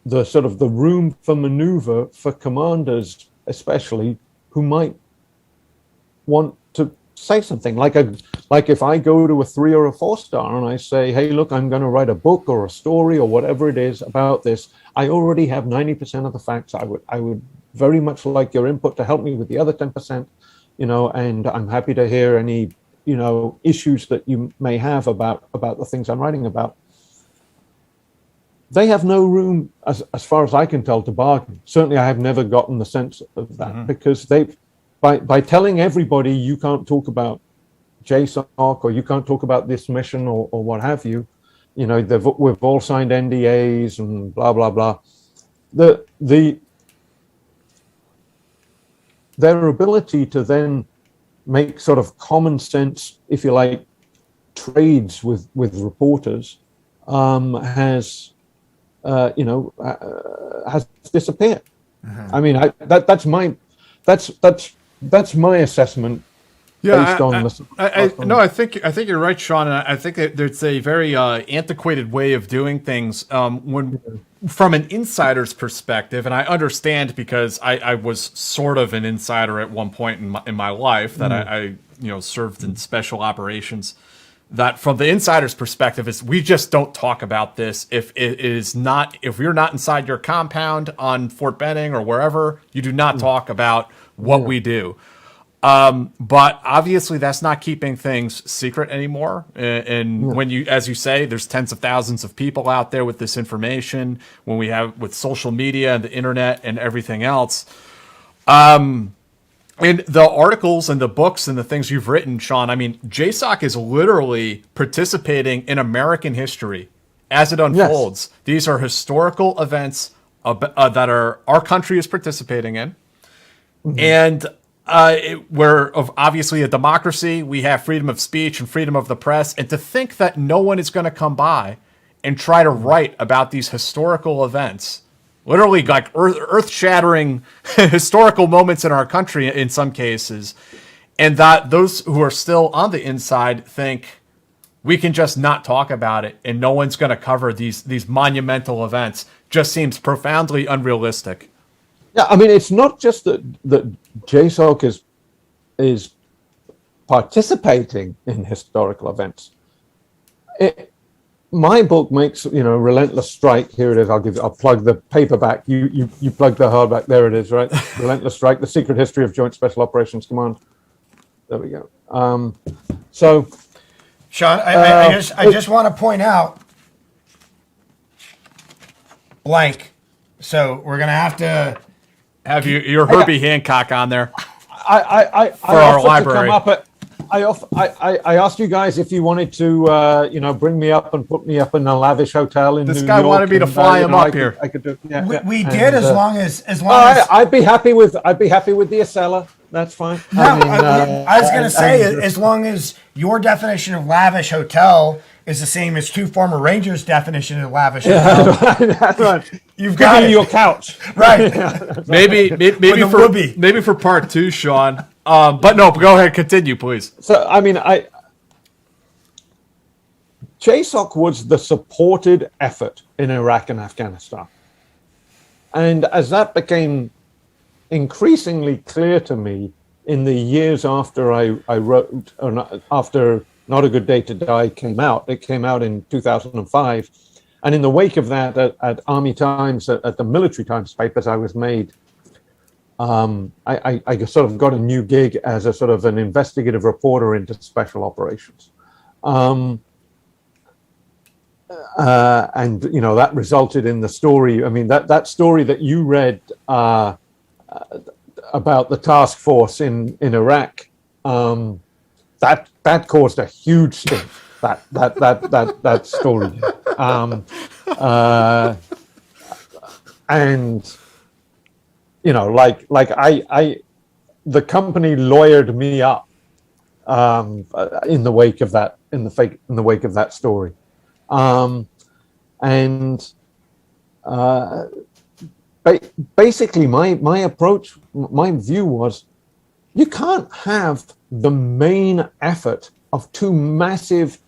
the sort of the room for maneuver for commanders, especially who might want to say something like if I go to a 3 or a 4 star and I say, hey, look, I'm going to write a book or a story or whatever it is about this, I already have 90% of the facts. I would very much like your input to help me with the other 10%, and I'm happy to hear any, issues that you may have about the things I'm writing about. They have no room, as far as I can tell, to bargain. Certainly, I have never gotten the sense of that because by telling everybody you can't talk about Jsoc or you can't talk about this mission or what have you, we've all signed NDAs and blah blah blah. Their ability to then make sort of common sense, if you like, trades with reporters has disappeared. I mean, that's my assessment. Yeah, based on I think you're right, Sean. And I think that there's a very antiquated way of doing things from an insider's perspective, and I understand because I was sort of an insider at one point in my life that I served in special operations. That from the insider's perspective is we just don't talk about this if you're not inside your compound on Fort Benning or wherever, you do not talk about what we do. But obviously that's not keeping things secret anymore. And when as you say, there's tens of thousands of people out there with this information, when we have with social media and the internet and everything else. And the articles and the books and the things you've written, Sean, I mean, Jsoc is literally participating in American history as it unfolds. Yes. These are historical events that our country is participating in. And we're obviously a democracy. We have freedom of speech and freedom of the press. And to think that no one is going to come by and try to write about these historical events, literally like earth-shattering historical moments in our country in some cases, and that those who are still on the inside think we can just not talk about it and no one's going to cover these monumental events just seems profoundly unrealistic. Yeah, I mean, it's not just that Jsoc is participating in historical events. My book makes, Relentless Strike. Here it is. I'll plug the paperback. You plug the hardback. There it is, right? Relentless Strike: The Secret History of Joint Special Operations Command. There we go. So, Sean, I just want to point out blank. So we're gonna have to have your Herbie Hancock on there. I our library. I asked you guys if you wanted to, bring me up and put me up in a lavish hotel in New York. This guy wanted me to fly him up here. I could do. We did as long as. I'd be happy with the Acela. That's fine. No, I was going to say, as long as your definition of lavish hotel is the same as two former Rangers' definition of lavish hotel. That's right. You've got your couch, right? Maybe for part 2, Sean. But no, go ahead, continue, please. So, I mean, Jsoc was the supported effort in Iraq and Afghanistan. And as that became increasingly clear to me in the years after I wrote, after Not a Good Day to Die came out, it came out in 2005. And in the wake of that, at Army Times, at the Military Times papers, I was made I sort of got a new gig as a sort of an investigative reporter into special operations. And, that resulted in the story. I mean, that story that you read about the task force in Iraq, that caused a huge stink, that story. And, the company lawyered me up in the wake of that story, and basically my approach, my view was, you can't have the main effort of two massive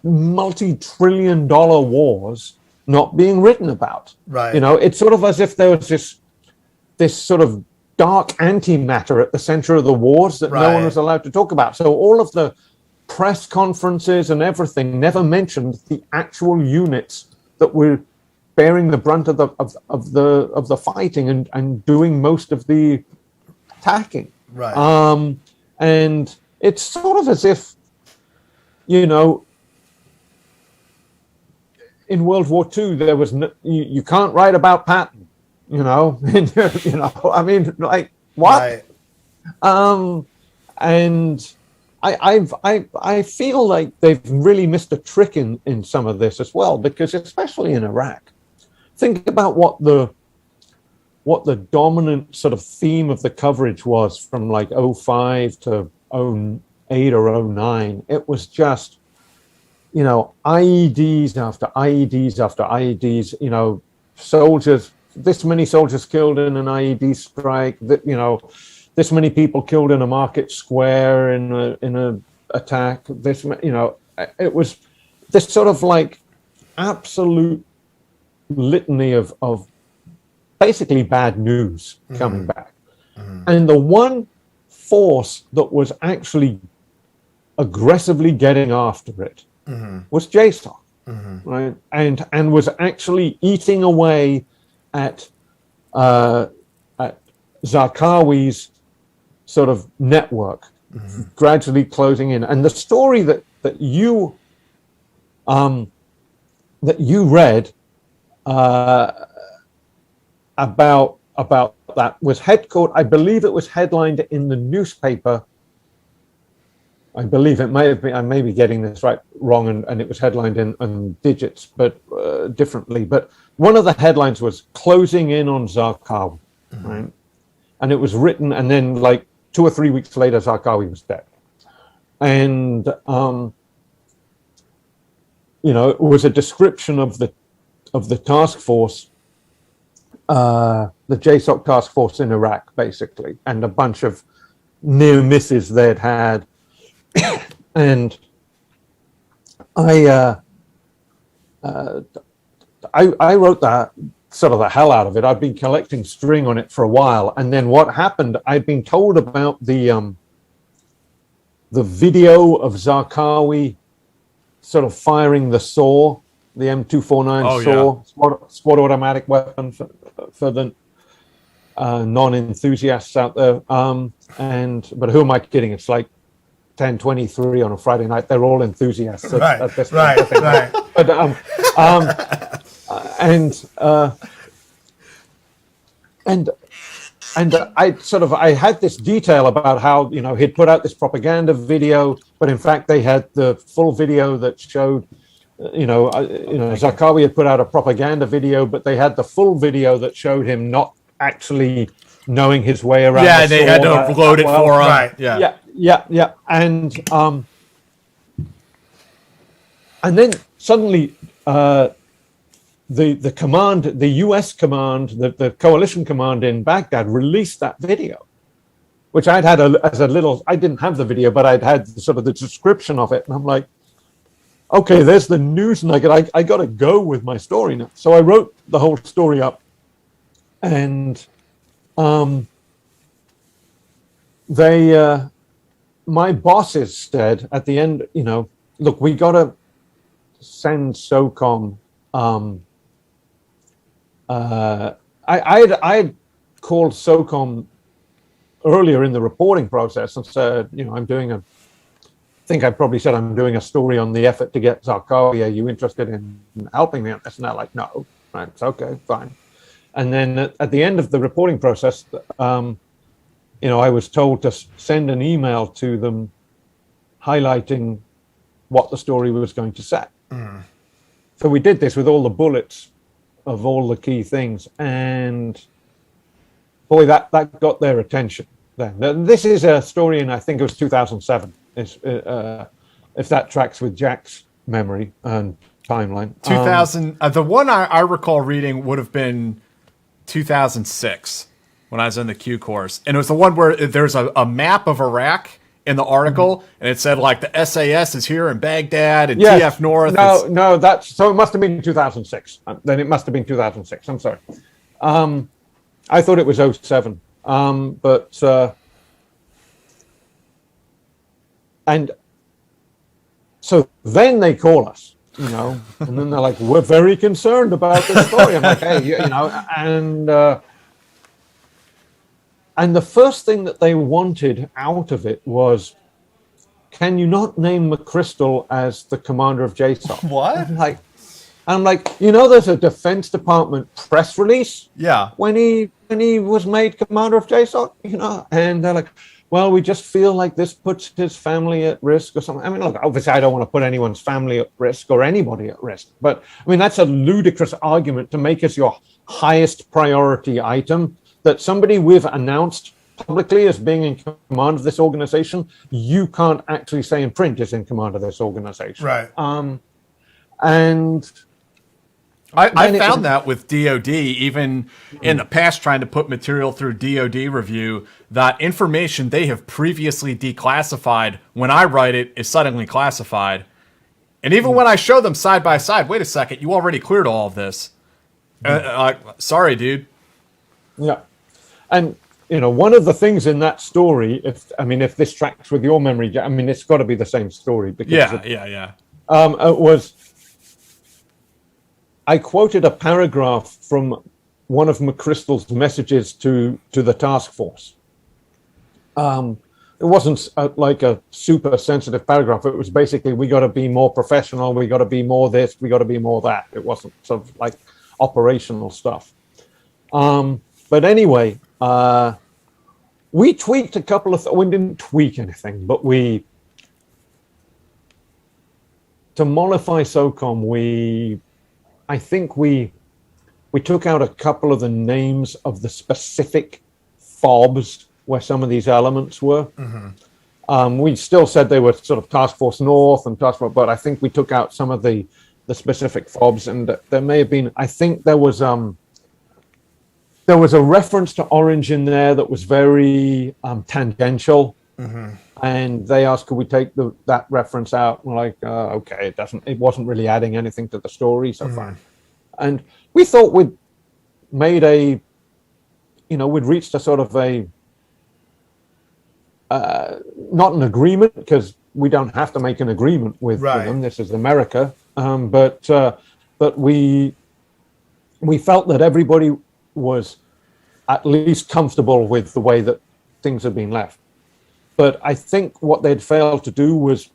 multi-trillion-dollar wars not being written about. Right. You know, it's sort of as if there was this sort of dark antimatter at the center of the wars that no one was allowed to talk about. So all of the press conferences and everything never mentioned the actual units that were bearing the brunt of the fighting and doing most of the attacking. Right. And it's sort of as if, you know, in World War II, there was you can't write about Patton, you know, you know. I mean, like what? Right. And I feel like they've really missed a trick in some of this as well, because especially in Iraq, think about what the dominant sort of theme of the coverage was from like 05 to 08 or 09. It was just, you know, IEDs after IEDs after IEDs, you know, soldiers, this many soldiers killed in an IED strike, that, you know, this many people killed in a market square in a attack, this, you know, it was this sort of like absolute litany of basically bad news coming back. And the one force that was actually aggressively getting after it was Jsoc, right? And was actually eating away at Zarqawi's sort of network, gradually closing in. And the story that you read about that was I believe it was headlined in the newspaper. I believe it may have been, I may be getting this wrong, and it was headlined in digits, but differently. But one of the headlines was "Closing in on Zarqawi," right? And it was written, and then like 2 or 3 weeks later, Zarqawi was dead. And you know, it was a description of the task force, the Jsoc task force in Iraq, basically, and a bunch of near misses they'd had. And I wrote that sort of the hell out of it. I've been collecting string on it for a while, and then what happened? I'd been told about the video of Zarqawi sort of firing the SAW, the M249 SAW, squad automatic weapon for the non-enthusiasts out there. But who am I kidding? It's like 10:23 on a Friday night. They're all enthusiasts. Right. But I had this detail about how, you know, he'd put out this propaganda video, but in fact they had the full video that showed, Zarqawi had put out a propaganda video, but they had the full video that showed him not actually knowing his way around. Yeah, they had to load it for him. Right. Yeah. And then suddenly the command, the U.S. command, the coalition command in Baghdad released that video, which I'd had as a little. I didn't have the video, but I'd had sort of the description of it, and I'm like, okay, there's the news nugget. I got to go with my story now. So I wrote the whole story up, and my bosses said at the end, you know, look, we got to send SOCOM. I had called SOCOM earlier in the reporting process and said, you know, I think I probably said I'm doing a story on the effort to get Zarqawi. Are you interested in helping me on this? And they're like, no. Right, it's okay, fine. And then at the end of the reporting process, you know, I was told to send an email to them highlighting what the story was going to say. So we did this with all the bullets of all the key things, and boy, that got their attention then. This is a story in, I think it was 2007. if that tracks with Jack's memory and timeline. 2000. The one I recall reading would have been 2006 when I was in the Q course, and it was the one where there's a map of Iraq in the article, and it said like the SAS is here in Baghdad and TF North. No, that's so it must have been 2006. Then it must have been 2006. I'm sorry. I thought it was 07. And so then they call us, and then they're like, "We're very concerned about this story." I'm like, "Hey, and the first thing that they wanted out of it was, can you not name McChrystal as the commander of Jsoc?" What? I'm like, there's a Defense Department press release. Yeah. When he was made commander of Jsoc, and they're like, well, we just feel like this puts his family at risk or something. I mean, look, obviously I don't want to put anyone's family at risk or anybody at risk, but I mean, that's a ludicrous argument to make as your highest priority item, that somebody we've announced publicly as being in command of this organization, you can't actually say in print is in command of this organization. Right. And I found that with DOD, even in the past, trying to put material through DOD review, that information they have previously declassified, when I write it, is suddenly classified. And even when I show them side by side, wait a second, you already cleared all of this. Sorry, dude. Yeah. And, one of the things in that story, if this tracks with your memory, it's got to be the same story. Because it was... I quoted a paragraph from one of McChrystal's messages to the task force. It wasn't like a super sensitive paragraph. It was basically, we got to be more professional. We got to be more this. We got to be more that. It wasn't sort of like operational stuff. But anyway, we tweaked a couple of we didn't tweak anything, but to mollify SOCOM, I think we took out a couple of the names of the specific FOBs where some of these elements were. Mm-hmm. We still said they were sort of Task Force North and Task Force, but I think we took out some of the specific FOBs, and there may have been, I think there was a reference to Orange in there that was very tangential. Mm-hmm. And they asked, could we take that reference out? We're like, okay, it wasn't really adding anything to the story, so fine. And we thought we'd made we'd reached a sort of not an agreement, because we don't have to make an agreement with them. This is America. But we felt that everybody was at least comfortable with the way that things had been left. But I think what they'd failed to do was,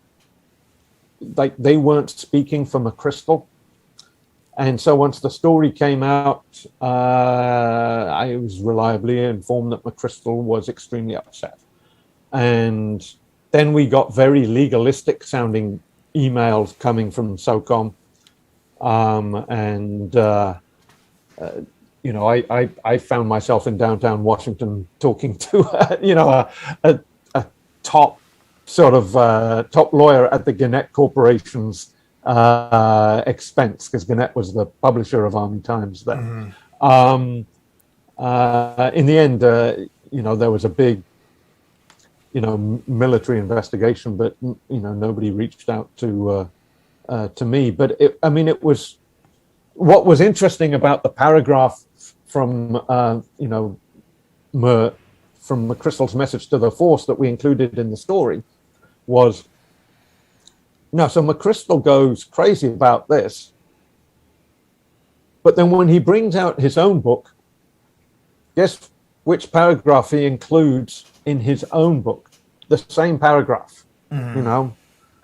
like, they weren't speaking for McChrystal. And so once the story came out, I was reliably informed that McChrystal was extremely upset. And then we got very legalistic sounding emails coming from SOCOM. I found myself in downtown Washington talking to, a top lawyer at the Gannett Corporation's expense, because Gannett was the publisher of Army Times then. Mm-hmm. In the end, there was a big, military investigation, but nobody reached out to me. But it was, what was interesting about the paragraph from from McChrystal's message to the force that we included in the story was, so McChrystal goes crazy about this, but then when he brings out his own book, guess which paragraph he includes in his own book? The same paragraph, and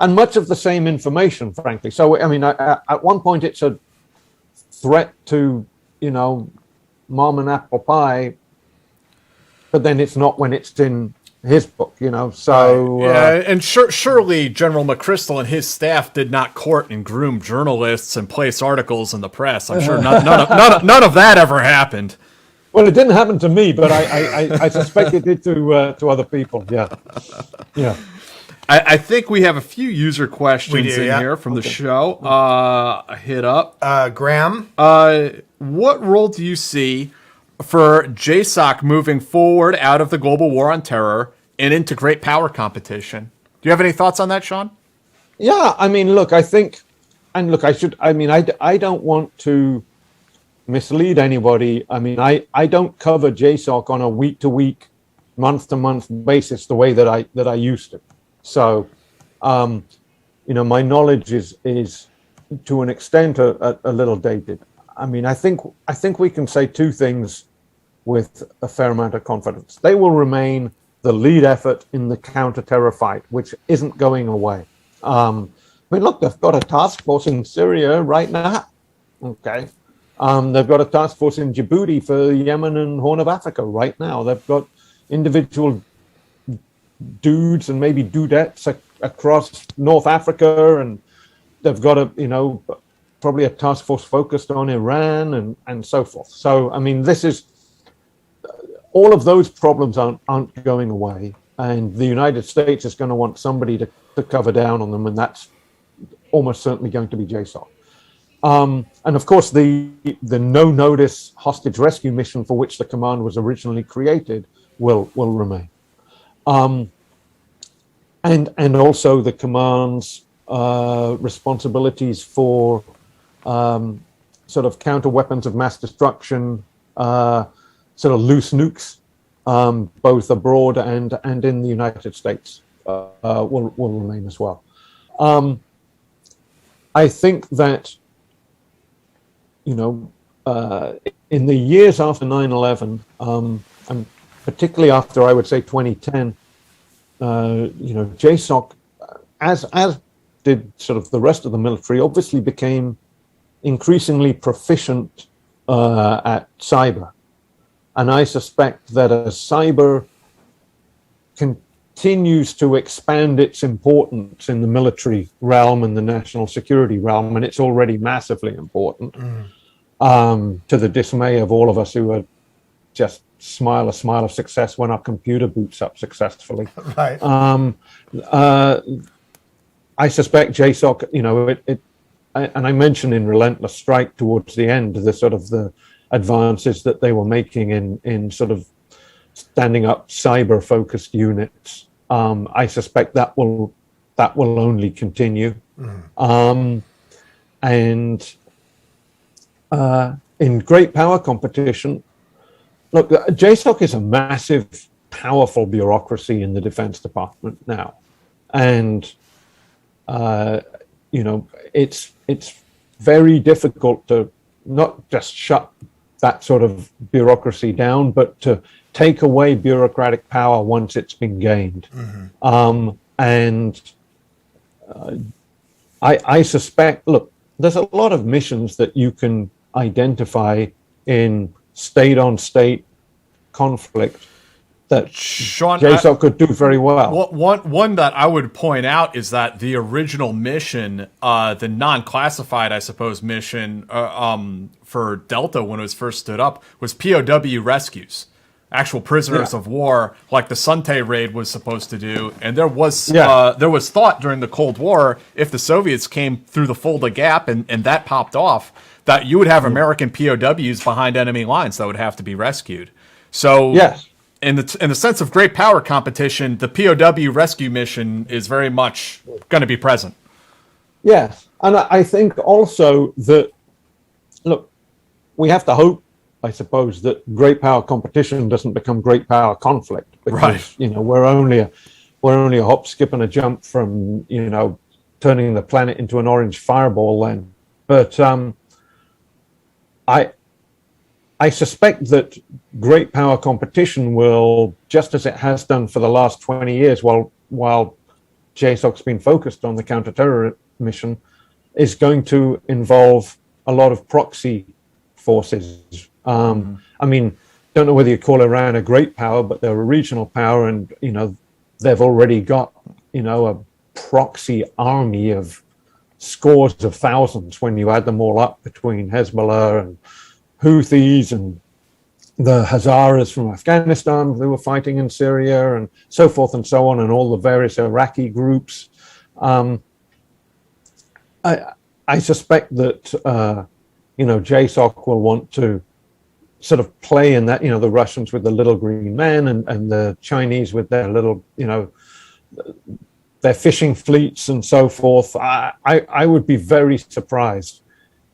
much of the same information, frankly. So, at one point it's a threat to, mom and apple pie, but then it's not when it's in his book, so... and surely General McChrystal and his staff did not court and groom journalists and place articles in the press. I'm sure none of that ever happened. Well, it didn't happen to me, but I suspect it did to other people, yeah. I think we have a few user questions yeah. here from the show. Hit up. Graham? What role do you see for Jsoc moving forward out of the global war on terror and into great power competition? Do you have any thoughts on that, Sean? Yeah, I mean, look, I think, and look, I don't want to mislead anybody. I mean, I don't cover Jsoc on a week-to-week, month-to-month basis the way that I used to. So, my knowledge is to an extent a little dated. I mean, I think we can say two things with a fair amount of confidence. They will remain the lead effort in the counter-terror fight, which isn't going away. I mean, look, they've got a task force in Syria right now. Okay. They've got a task force in Djibouti for Yemen and Horn of Africa right now. They've got individual dudes and maybe dudettes across North Africa, and they've got probably a task force focused on Iran and so forth. So, I mean, all of those problems aren't going away, and the United States is going to want somebody to cover down on them, and that's almost certainly going to be Jsoc. And of course, the no-notice hostage rescue mission for which the command was originally created will remain. And also the command's responsibilities for sort of counter weapons of mass destruction, sort of loose nukes, both abroad and in the United States, will remain as well. I think that, in the years after 9/11, and particularly after, I would say, 2010, Jsoc, as did sort of the rest of the military, obviously became increasingly proficient at cyber. And I suspect that as cyber continues to expand its importance in the military realm and the national security realm, and it's already massively important, to the dismay of all of us who are just smile a smile of success when our computer boots up successfully. Right. I suspect Jsoc, and I mentioned in Relentless Strike towards the end, the sort of the advances that they were making in sort of standing up cyber-focused units. I suspect that will only continue. And in great power competition, look, Jsoc is a massive, powerful bureaucracy in the Defense Department now, and it's very difficult to not just shut that sort of bureaucracy down, but to take away bureaucratic power once it's been gained. I suspect, look, there's a lot of missions that you can identify in state-on-state conflict that Sean, Jsoc could do very well. One that I would point out is that the original mission, the non-classified, I suppose, mission for Delta when it was first stood up was POW rescues, actual prisoners of war, like the Sunte raid was supposed to do. And there was thought during the Cold War, if the Soviets came through the Fulda Gap and that popped off, that you would have American POWs behind enemy lines that would have to be rescued. So yes. In the sense of great power competition, the POW rescue mission is very much going to be present. Yes, and I think also that, look, we have to hope, I suppose, that great power competition doesn't become great power conflict, because we're only a hop, skip, and a jump from turning the planet into an orange fireball then. But I suspect that great power competition will, just as it has done for the last 20 years, while Jsoc's been focused on the counter-terror mission, is going to involve a lot of proxy forces. I mean, don't know whether you call Iran a great power, but they're a regional power, and they've already got a proxy army of scores of thousands when you add them all up between Hezbollah and Houthis and the Hazaras from Afghanistan who were fighting in Syria, and so forth and so on, and all the various Iraqi groups. I suspect that Jsoc will want to sort of play in that, the Russians with the little green men, and the Chinese with their little, their fishing fleets and so forth. I would be very surprised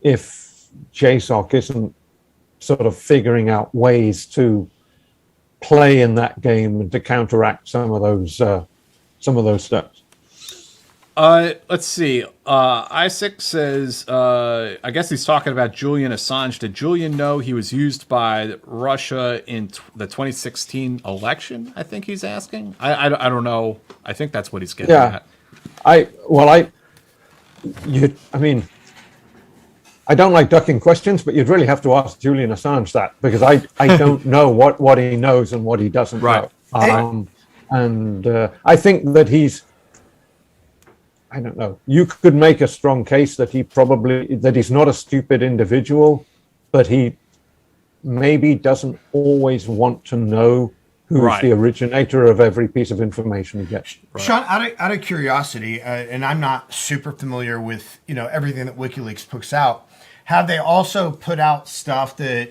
if Jsoc isn't sort of figuring out ways to play in that game and to counteract some of those steps. Let's see. Isaac says, I guess he's talking about Julian Assange. Did Julian know he was used by Russia in the 2016 election? I think he's asking. I don't know. I think that's what he's getting at. I don't like ducking questions, but you'd really have to ask Julian Assange that, because I don't know what he knows and what he doesn't know. And I think that I don't know. You could make a strong case that he's not a stupid individual, but he maybe doesn't always want to know who's the originator of every piece of information he gets. Right. Sean, out of curiosity, and I'm not super familiar with everything that WikiLeaks puts out, have they also put out stuff that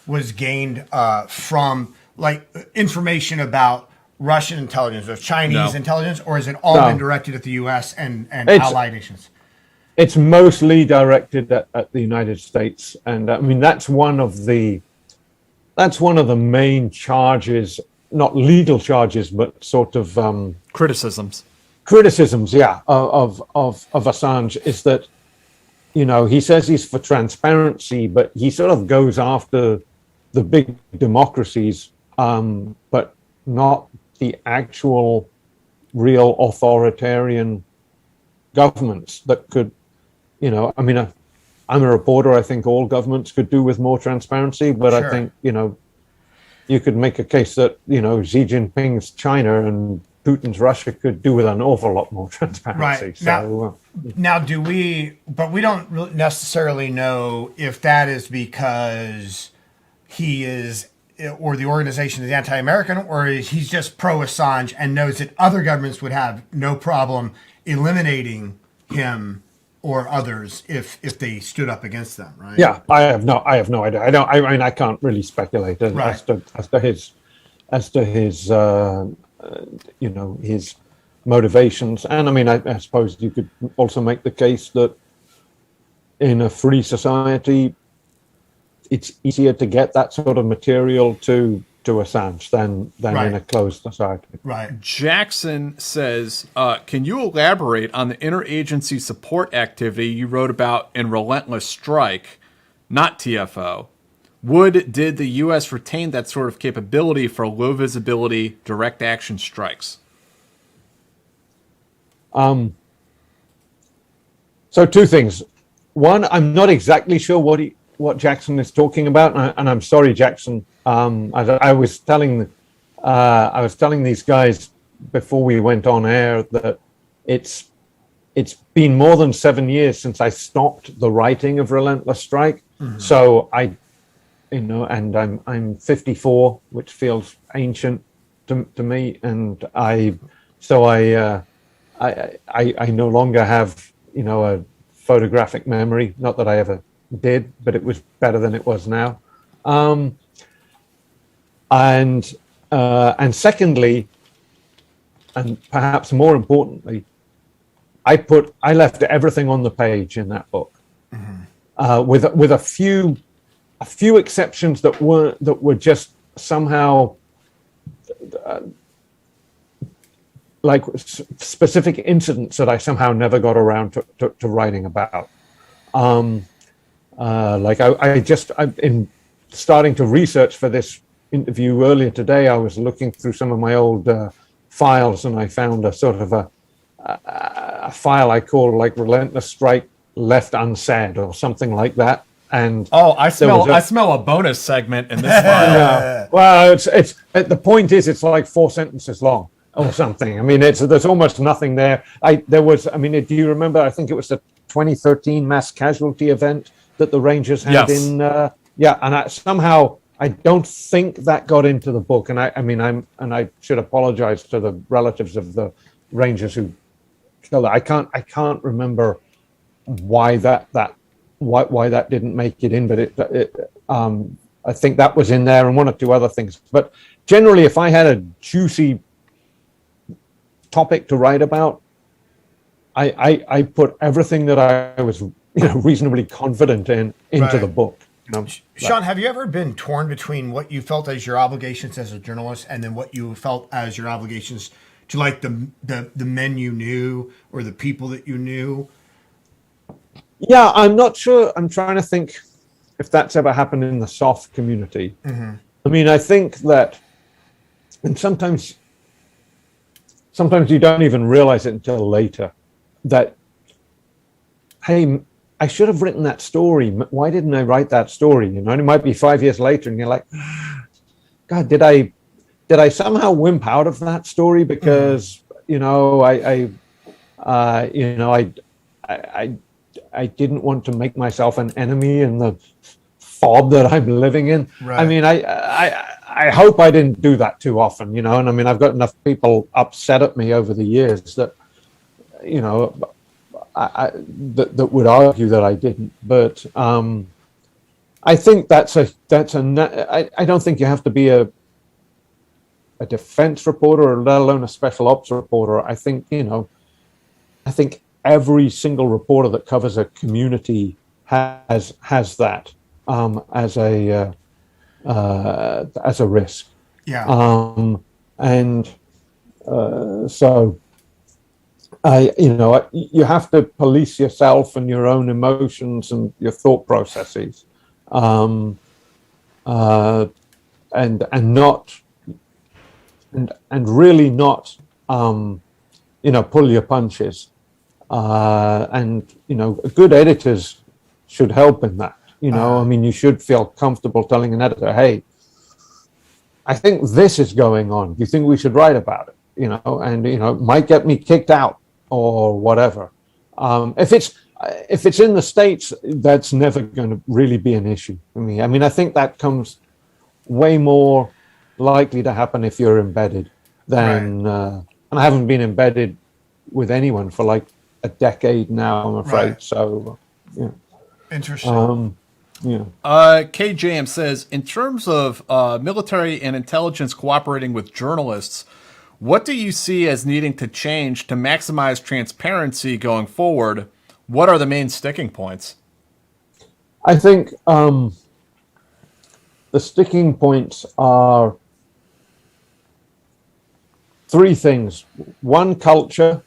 was gained from like information about Russian intelligence or Chinese intelligence, or is it all been directed at the U.S. and allied nations? It's mostly directed at the United States, and I mean that's one of the main charges, not legal charges, but sort of criticisms, of Assange, is that he says he's for transparency, but he sort of goes after the big democracies, but not the actual real authoritarian governments that could, I'm a reporter. I think all governments could do with more transparency, but sure. I think, you could make a case that, Xi Jinping's China and Putin's Russia could do with an awful lot more transparency. Right. So, now but we don't necessarily know if that is because he is, or the organization is anti-American, or he's just pro-Assange and knows that other governments would have no problem eliminating him or others if they stood up against them, right? Yeah, I have no idea. I can't really speculate as to his his motivations. And I suppose you could also make the case that in a free society, it's easier to get that sort of material to Assange than in a closed society. Right. Jackson says, can you elaborate on the interagency support activity you wrote about in Relentless Strike, not TFO? Did the U.S. retain that sort of capability for low visibility direct action strikes? So two things. One, I'm not exactly sure what Jackson is talking about, and I'm sorry, Jackson. I was telling these guys before we went on air that it's been more than 7 years since I stopped the writing of Relentless Strike. Mm-hmm. So and I'm 54, which feels ancient to me, and I no longer have a photographic memory. Not that I ever did, but it was better than it was now. And secondly, and perhaps more importantly, I left everything on the page in that book, mm-hmm. With a few exceptions that were just somehow like specific incidents that I somehow never got around to writing about. I've been starting to research for this interview earlier today. I was looking through some of my old files, and I found a sort of a file I called like Relentless Strike Left Unsaid or something like that. And I smell a bonus segment in this file. Well, it's the point is it's like 4 sentences long or something. There's almost nothing there. Do you remember? I think it was the 2013 mass casualty event that the Rangers had in. And somehow I don't think that got into the book, and I should apologize to the relatives of the Rangers who killed it. I can't remember why that didn't make it in, but I think that was in there, and one or two other things. But generally, if I had a juicy topic to write about, I put everything that I was reasonably confident in into the book. Sean, have you ever been torn between what you felt as your obligations as a journalist and then what you felt as your obligations to like the men you knew or the people that you knew? Yeah, I'm not sure. I'm trying to think if that's ever happened in the soft community. Mm-hmm. I mean, I think that, and sometimes you don't even realize it until later, that, hey, I should have written that story. Why didn't I write that story? And it might be 5 years later, and you're like, God, did I somehow wimp out of that story because I didn't want to make myself an enemy in the fob that I'm living in. Right. I mean, I hope I didn't do that too often, and I mean, I've got enough people upset at me over the years that, that would argue that I didn't. But I think I don't think you have to be a defense reporter, or let alone a special ops reporter. I think every single reporter that covers a community has that as a risk. Yeah. So you have to police yourself and your own emotions and your thought processes, and really not pull your punches. And good editors should help in that. I mean, you should feel comfortable telling an editor, hey, I think this is going on. Do you think we should write about it? And it might get me kicked out or whatever. If it's in the States, that's never going to really be an issue for me. I mean, I think that comes way more likely to happen if you're embedded than, and I haven't been embedded with anyone for like a decade now, I'm afraid. Right. So, yeah. Interesting. KJM says, in terms of military and intelligence cooperating with journalists, what do you see as needing to change to maximize transparency going forward? What are the main sticking points? I think the sticking points are three things. One, culture.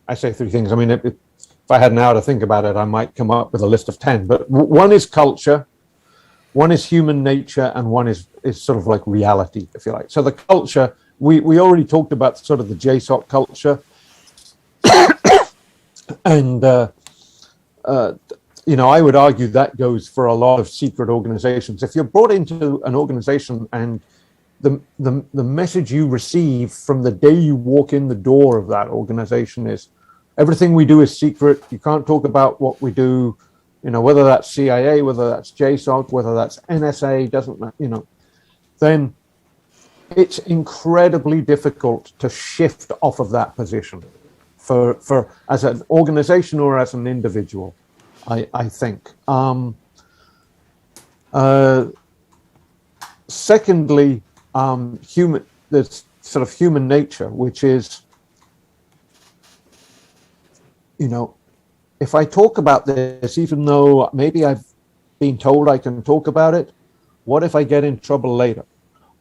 I say three things. I mean, if I had an hour to think about it, I might come up with a list of 10. But one is culture, one is human nature, and one is sort of like reality, if you like. So the culture, we already talked about sort of the Jsoc culture. And, I would argue that goes for a lot of secret organizations. If you're brought into an organization and the message you receive from the day you walk in the door of that organization is everything we do is secret. You can't talk about what we do, whether that's CIA, whether that's Jsoc, whether that's NSA, doesn't matter, then it's incredibly difficult to shift off of that position for as an organization or as an individual, I think. Secondly, there's sort of human nature, which is, if I talk about this, even though maybe I've been told I can talk about it, what if I get in trouble later?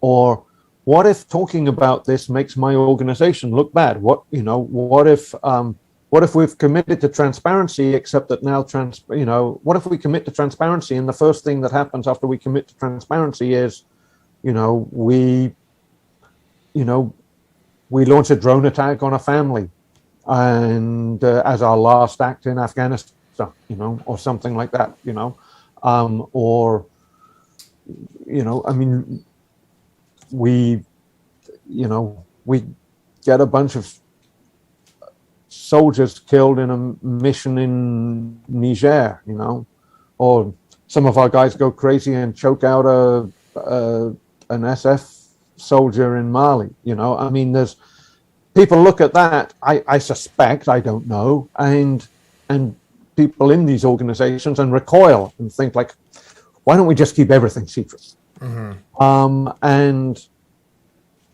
Or what if talking about this makes my organization look bad? What if we've committed to transparency, except that now what if we commit to transparency and the first thing that happens after we commit to transparency is, we launch a drone attack on a family, and as our last act in Afghanistan, or something like that, I mean, we get a bunch of soldiers killed in a mission in Niger, or some of our guys go crazy and choke out an SF soldier in Mali. I mean, there's people look at that. I suspect, I don't know, and people in these organizations and recoil and think like, why don't we just keep everything secret? And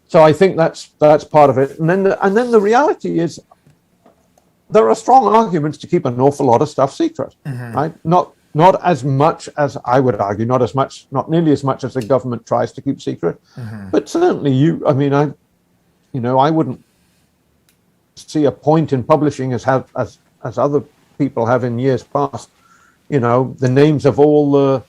so I think that's part of it. And then the reality is, there are strong arguments to keep an awful lot of stuff secret, right? Not as much as I would argue, not nearly as much as the government tries to keep secret, but certainly I wouldn't see a point in publishing as other people have in years past, the names of all the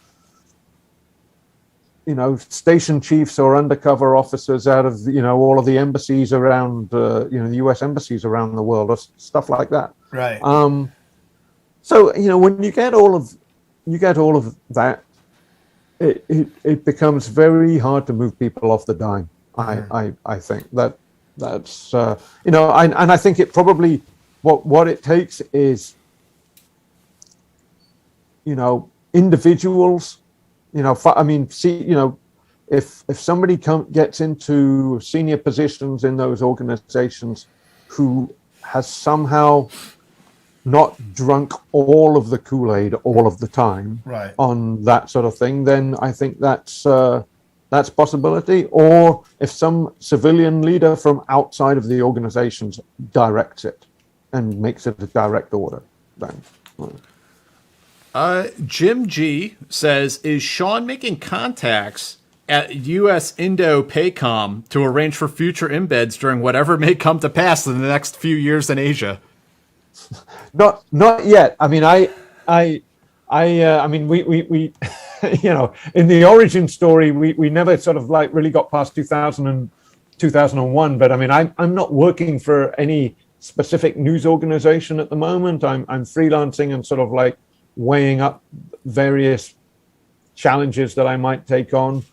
station chiefs or undercover officers out of all of the embassies around the U.S. embassies around the world, or stuff like that. Right. So when you get all of that, it becomes very hard to move people off the dime. I think that's and I think it probably what it takes is individuals. If somebody gets into senior positions in those organizations who has somehow not drunk all of the Kool-Aid all of the time on that sort of thing, then I think that's possibility. Or if some civilian leader from outside of the organizations directs it and makes it a direct order, then. Jim G says, is Sean making contacts at U.S. Indo-PACOM to arrange for future embeds during whatever may come to pass in the next few years in Asia? Not yet. I mean, we in the origin story, we never sort of like really got past 2001. But I mean, I'm not working for any specific news organization at the moment. I'm freelancing and sort of like weighing up various challenges that I might take on.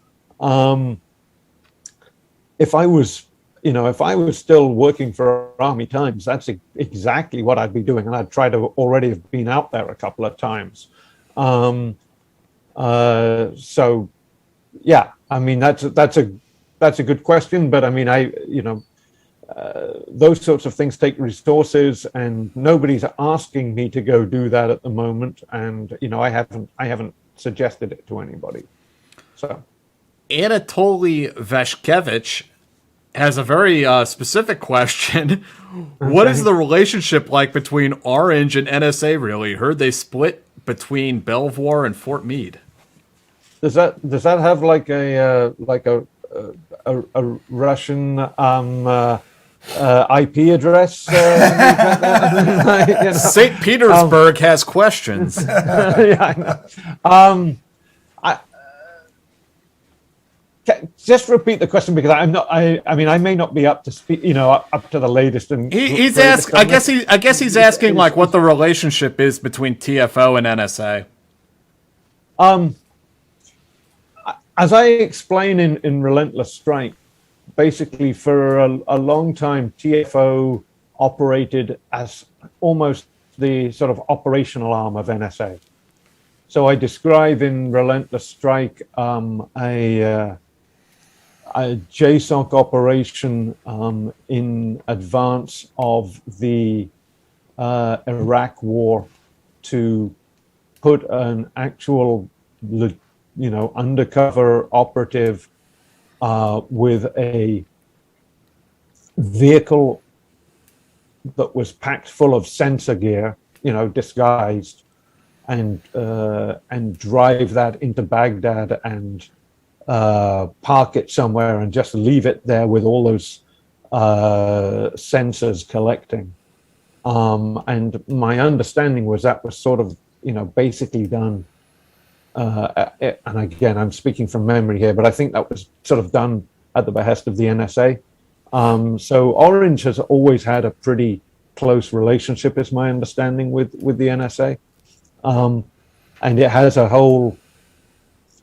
If I was still working for Army Times, that's exactly what I'd be doing, and I'd try to already have been out there a couple of times. So, yeah, I mean that's a good question, but I mean those sorts of things take resources, and nobody's asking me to go do that at the moment, and I haven't suggested it to anybody. So, Anatoly Vashkevich has a very specific question. What is the relationship like between Orange and NSA? Really, heard they split between Belvoir and Fort Meade. Does that have like a Russian IP address? St. Petersburg has questions. Yeah, I know. Just repeat the question, because I'm not. I mean, I may not be up to speed. Up to the latest. And he's asked. I guess he's asking like what the relationship is between TFO and NSA. As I explain in Relentless Strike, basically for a long time, TFO operated as almost the sort of operational arm of NSA. So I describe in Relentless Strike a Jsoc operation in advance of the Iraq war to put an actual, undercover operative with a vehicle that was packed full of sensor gear, disguised, and drive that into Baghdad and park it somewhere and just leave it there with all those sensors collecting. And my understanding was that was sort of, basically done. And again, I'm speaking from memory here, but I think that was sort of done at the behest of the NSA. So Orange has always had a pretty close relationship, is my understanding, with the NSA. And it has a whole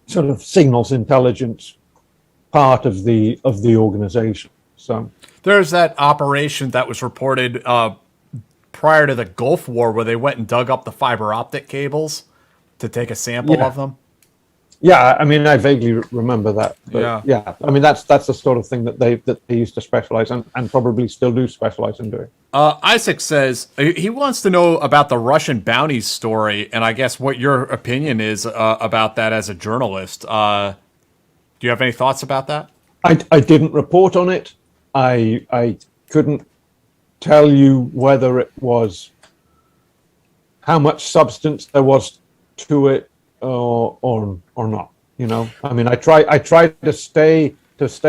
sort of signals intelligence part of the organization. So there's that operation that was reported prior to the Gulf War where they went and dug up the fiber optic cables to take a sample of them? Yeah, I mean, I vaguely remember that. But Yeah. I mean, that's the sort of thing that they used to specialize in, and probably still do specialize in doing. Isaac says he wants to know about the Russian bounties story, and I guess what your opinion is about that as a journalist. Do you have any thoughts about that? I didn't report on it. I couldn't tell you whether it was how much substance there was to it or not. You know, I mean, I try to stay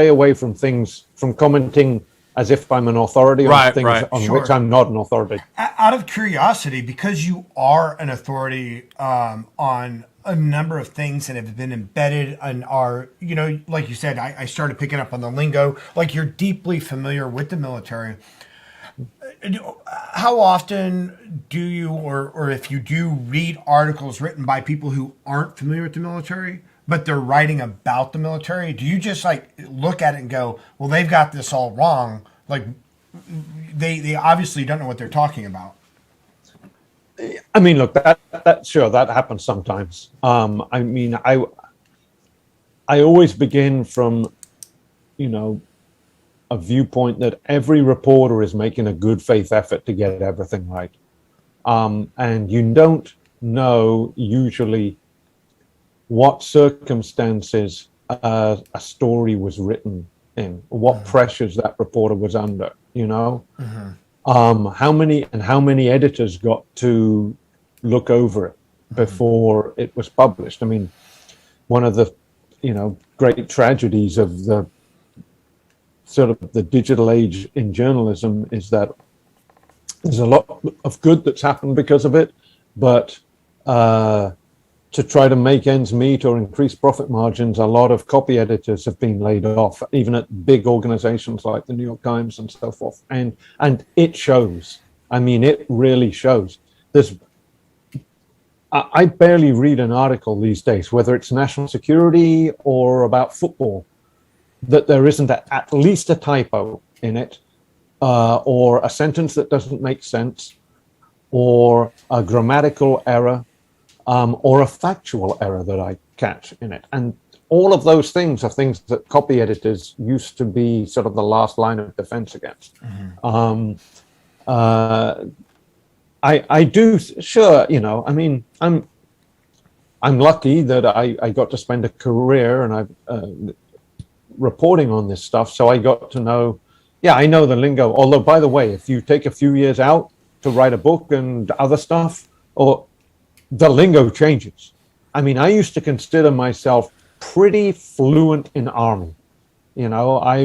away from things, from commenting as if I'm an authority on things on which I'm not an authority. Out of curiosity, because you are an authority on a number of things that have been embedded and are, you know, like you said, I started picking up on the lingo, like you're deeply familiar with the military. How often do you, or if you do, read articles written by people who aren't familiar with the military, but they're writing about the military? Do you just like look at it and go, well, they've got this all wrong? Like they obviously don't know what they're talking about. I mean, look, that sure, that happens sometimes. I mean, I always begin from, you know, a viewpoint that every reporter is making a good faith effort to get everything right. And you don't know usually what circumstances a story was written in, what pressures that reporter was under, you know? How many editors got to look over it before it was published? I mean, one of the, you know, great tragedies of the sort of the digital age in journalism is that there's a lot of good that's happened because of it, but to try to make ends meet or increase profit margins, a lot of copy editors have been laid off, even at big organizations like the New York Times and so forth. And it shows. I mean, it really shows. I barely read an article these days, whether it's national security or about football, that there isn't at least a typo in it, or a sentence that doesn't make sense, or a grammatical error, or a factual error that I catch in it. And all of those things are things that copy editors used to be sort of the last line of defense against. I do, sure, you know, I mean, I'm lucky that I got to spend a career and I've reporting on this stuff, so I got to know, I know the lingo. Although, by the way, if you take a few years out to write a book and other stuff, or the lingo changes. I mean, I used to consider myself pretty fluent in Army. You know, I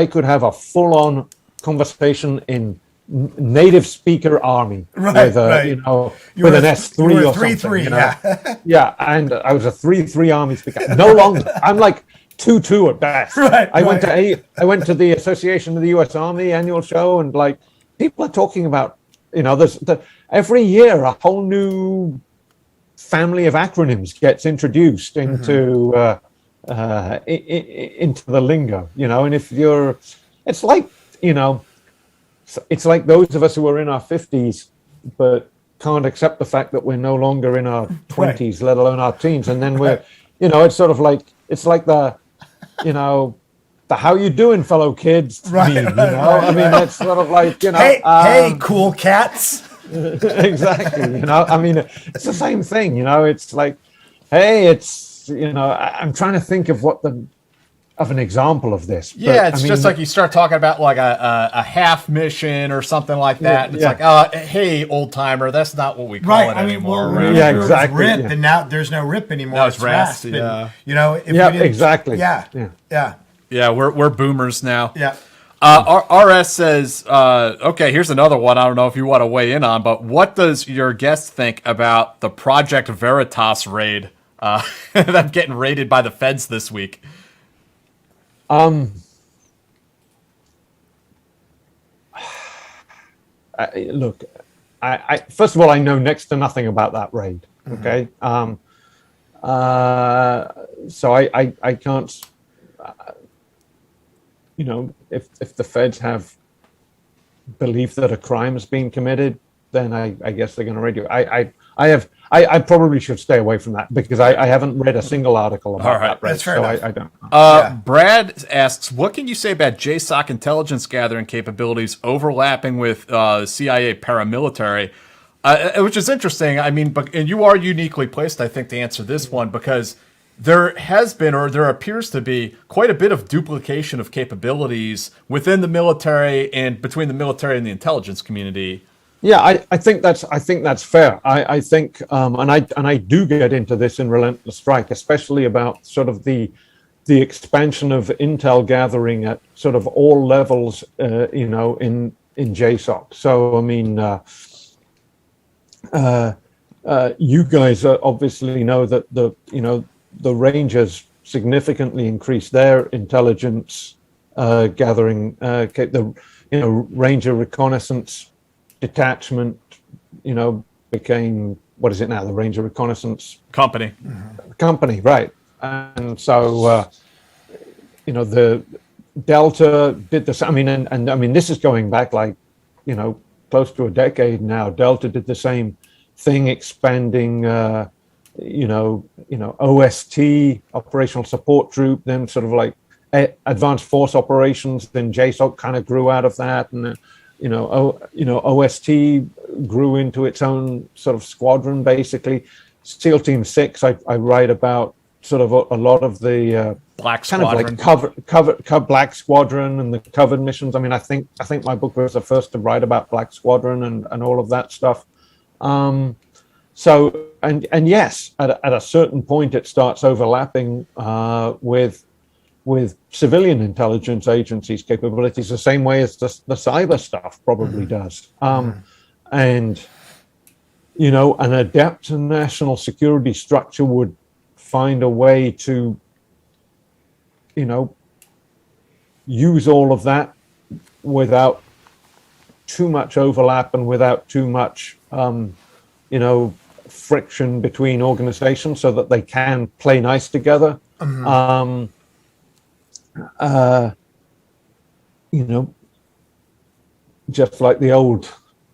could have a full-on conversation in native speaker Army with you know, with an S3 or something. You know? Yeah, and I was a 3-3 Army speaker. No longer. I'm like 2-2 at best. I went to the Association of the U.S. Army annual show, and like people are talking about, you know, every year a whole new family of acronyms gets introduced into into the lingo, you know. And if you're, it's like, you know, it's like those of us who are in our 50s but can't accept the fact that we're no longer in our 20s, let alone our teens, and then we're, you know, it's sort of like, it's like the, you know, the "how you doing, fellow kids" meme, you know. I mean, it's sort of like, you know, hey, cool cats. Exactly, you know. I mean, it's the same thing, you know. It's like, hey, it's, you know, I'm trying to think of an example of this. Yeah, but, it's I mean, just like you start talking about like a half mission or something like that. It's like, hey, old timer, that's not what we call it anymore. Well, yeah, exactly. RIP, and now there's no RIP anymore. Now it's RASP. And, yeah, you know. If exactly. Yeah. We're boomers now. Yeah. RS says, okay, here's another one. I don't know if you want to weigh in on, but what does your guest think about the Project Veritas raid? Them getting raided by the feds this week. Look, I first of all, I know next to nothing about that raid. Okay, so I can't. You know, if the feds have belief that a crime has been committed, then I guess they're going to radio. I probably should stay away from that because I haven't read a single article about that. That's fair enough. I don't know. Brad asks, what can you say about Jsoc intelligence gathering capabilities overlapping with CIA paramilitary? Which is interesting. I mean, and you are uniquely placed, I think, to answer this one because there has been, or there appears to be, quite a bit of duplication of capabilities within the military and between the military and the intelligence community. Yeah, I think that's fair. I think, and I do get into this in Relentless Strike, especially about sort of the expansion of intel gathering at sort of all levels, in Jsoc. So I mean, you guys obviously know that the Rangers significantly increased their intelligence gathering. The Ranger reconnaissance detachment, became, what is it now? The Ranger Reconnaissance Company, right? And so, the Delta did this. I mean, and I mean, this is going back like, close to a decade now. Delta did the same thing, expanding, OST, Operational Support Troop, then sort of like Advanced Force Operations. Then Jsoc kind of grew out of that, and OST grew into its own sort of squadron, basically. SEAL Team 6, I write about sort of a lot of the Black kind Squadron. of like cover Black Squadron and the covered missions. I mean, I think my book was the first to write about Black Squadron and all of that stuff. So and yes, at a certain point, it starts overlapping with civilian intelligence agencies' capabilities, the same way as the cyber stuff probably does. And, an adept national security structure would find a way to, use all of that without too much overlap and without too much, friction between organizations so that they can play nice together. Just like the old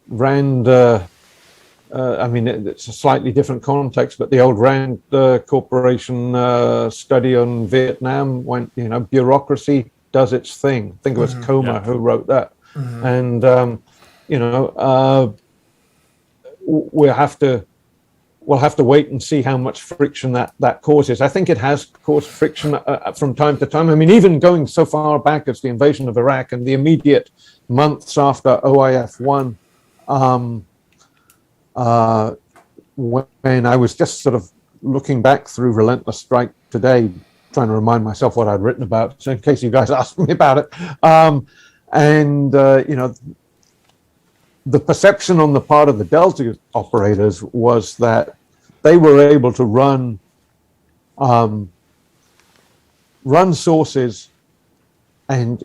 Rand, I mean, it's a slightly different context, but the old Rand Corporation study on Vietnam went, bureaucracy does its thing. I think it was Comer who wrote that. And, we'll have to wait and see how much friction that causes. I think it has caused friction from time to time. I mean, even going so far back as the invasion of Iraq and the immediate months after OIF 1, when I was just sort of looking back through Relentless Strike today, trying to remind myself what I'd written about, so in case you guys asked me about it. The perception on the part of the Delta operators was that they were able to run sources and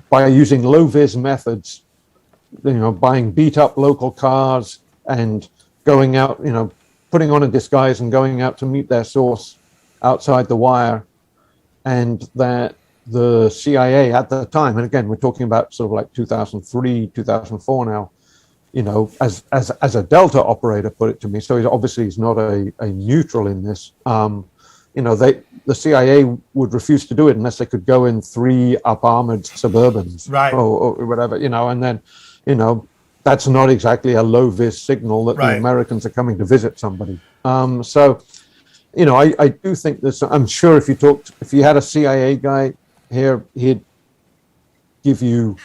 by using low-vis methods, buying beat-up local cars and going out, putting on a disguise and going out to meet their source outside the wire, and that the CIA at the time, and again, we're talking about sort of like 2003, 2004 now, as a Delta operator put it to me. So he's not a neutral in this. The CIA would refuse to do it unless they could go in 3 up-armored Suburbans, right, or whatever, and then, that's not exactly a low-vis signal that the Americans are coming to visit somebody. So, I do think this. I'm sure if you had a CIA guy here, he'd give you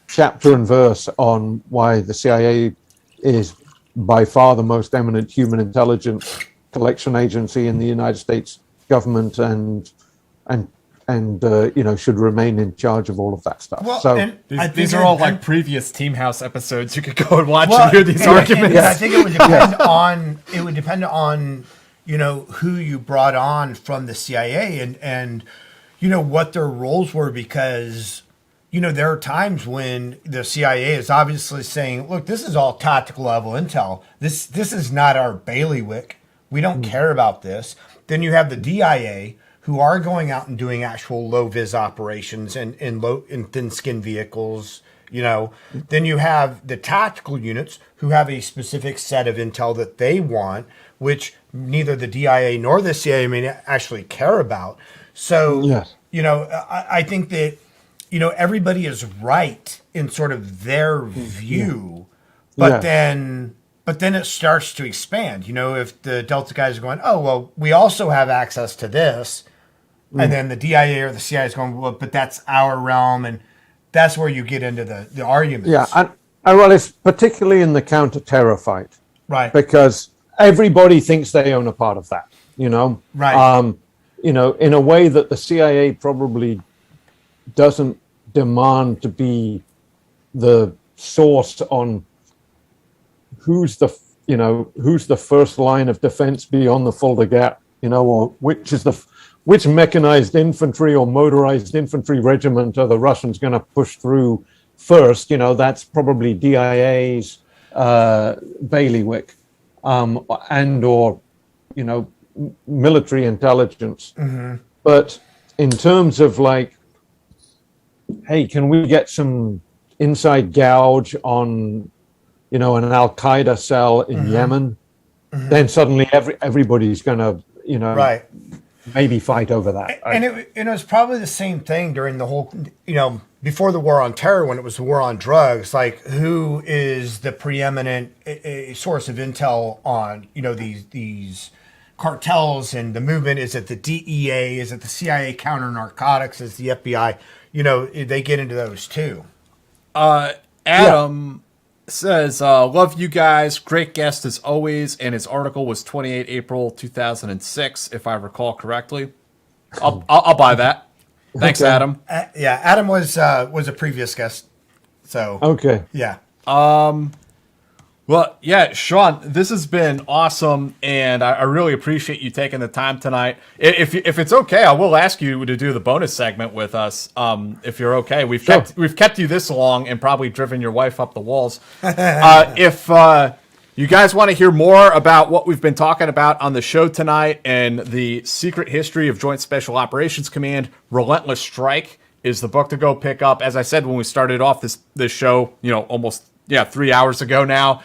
chapter and verse on why the CIA is by far the most eminent human intelligence collection agency in the United States government, and should remain in charge of all of that stuff. Well, so these are all like previous Team House episodes. You could go and watch and hear these arguments. I think it would depend on who you brought on from the CIA and what their roles were, because there are times when the CIA is obviously saying, look, this is all tactical level intel. This is not our bailiwick. We don't care about this. Then you have the DIA, who are going out and doing actual low vis operations in thin skin vehicles, Then you have the tactical units who have a specific set of intel that they want, which neither the DIA nor the CIA may actually care about. So, Yes. I think that, everybody is right in sort of their view, but then it starts to expand. If the Delta guys are going, oh, well, we also have access to this, and then the DIA or the CIA is going, well, but that's our realm, and that's where you get into the arguments. Yeah, and well, it's particularly in the counter-terror fight, Right. because everybody thinks they own a part of that, Right. in a way that the CIA probably doesn't demand to be the source on who's the first line of defense beyond the Fulda Gap, or which mechanized infantry or motorized infantry regiment are the Russians going to push through first. That's probably DIA's bailiwick, and or military intelligence. Mm-hmm. But in terms of hey, can we get some inside gouge on an Al-Qaeda cell in Yemen? Mm-hmm. Then suddenly everybody's going to right. maybe fight over that. And it was probably the same thing during the whole, before the war on terror, when it was the war on drugs, who is the preeminent source of intel on, these cartels and the movement? Is it the DEA? Is it the CIA counter narcotics? Is the FBI? They get into those too. Adam says, love you guys. Great guest as always. And his article was 28 April 2006, if I recall correctly. I'll buy that. Thanks, Okay. Adam. Adam was a previous guest. So Okay. yeah. Well, yeah, Sean, this has been awesome, and I really appreciate you taking the time tonight. If it's okay, I will ask you to do the bonus segment with us. If you're okay, we've kept you this long and probably driven your wife up the walls. If you guys want to hear more about what we've been talking about on the show tonight and the secret history of Joint Special Operations Command, Relentless Strike is the book to go pick up. As I said when we started off this show, almost 3 hours ago now.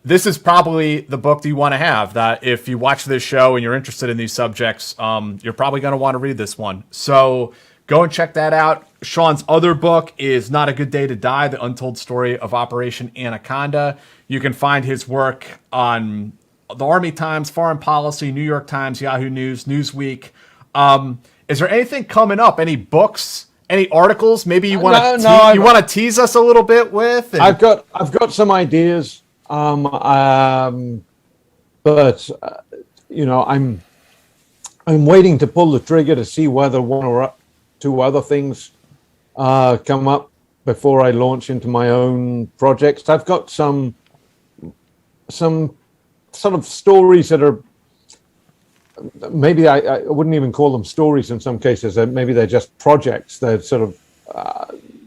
This is probably the book that you want to have, that if you watch this show and you're interested in these subjects, you're probably going to want to read this one. So go and check that out. Sean's other book is Not a Good Day to Die, The Untold Story of Operation Anaconda. You can find his work on the Army Times, Foreign Policy, New York Times, Yahoo News, Newsweek. Is there anything coming up? Any books? Any articles? Maybe you want to tease us a little bit with? I've got some ideas, but I'm waiting to pull the trigger to see whether one or two other things come up before I launch into my own projects. I've got some sort of stories that are. Maybe I wouldn't even call them stories in some cases. Maybe they're just projects that sort of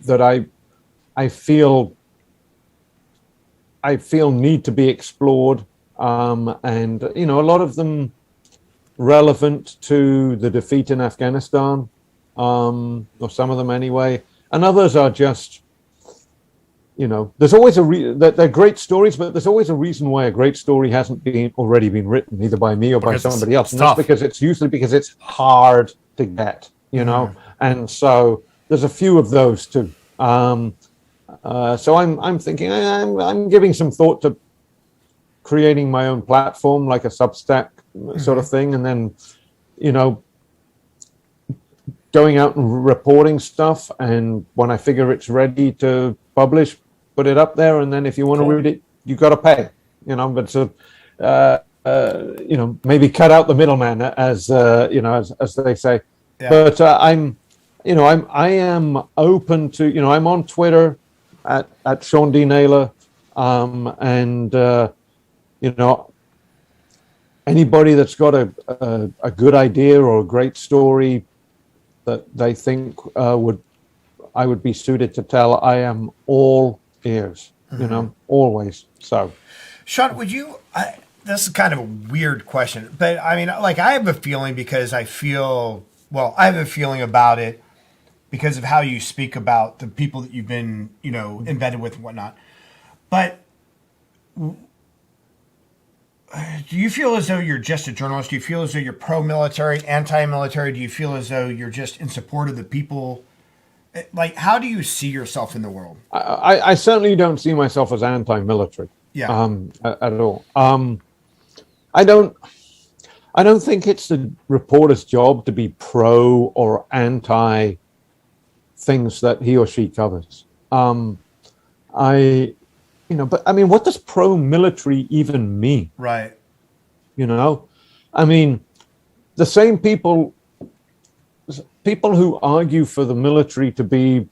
that I feel need to be explored, and a lot of them relevant to the defeat in Afghanistan, or some of them anyway, and others are just. There's always they're great stories, but there's always a reason why a great story hasn't already been written, either by me or by somebody else. And that's because it's usually because it's hard to get, And so there's a few of those too. So I'm thinking I'm giving some thought to creating my own platform, like a Substack sort of thing, and then going out and reporting stuff, and when I figure it's ready to publish, put it up there, and then if you want to read it, you got to pay, but maybe cut out the middleman, as they say. Yeah. But I am open to, I'm on Twitter at Sean D. Naylor, and anybody that's got a good idea or a great story that they think I would be suited to tell, I am all ears, always. So, Sean, would you? This is kind of a weird question, but I mean, I have a feeling because I have a feeling about it because of how you speak about the people that you've been, embedded with and whatnot. But do you feel as though you're just a journalist? Do you feel as though you're pro-military, anti-military? Do you feel as though you're just in support of the people? Like, how do you see yourself in the world? I certainly don't see myself as anti-military. Yeah. At all. I don't think it's the reporter's job to be pro or anti things that he or she covers. But I mean, what does pro-military even mean? Right. I mean, the same people who argue for the military to be,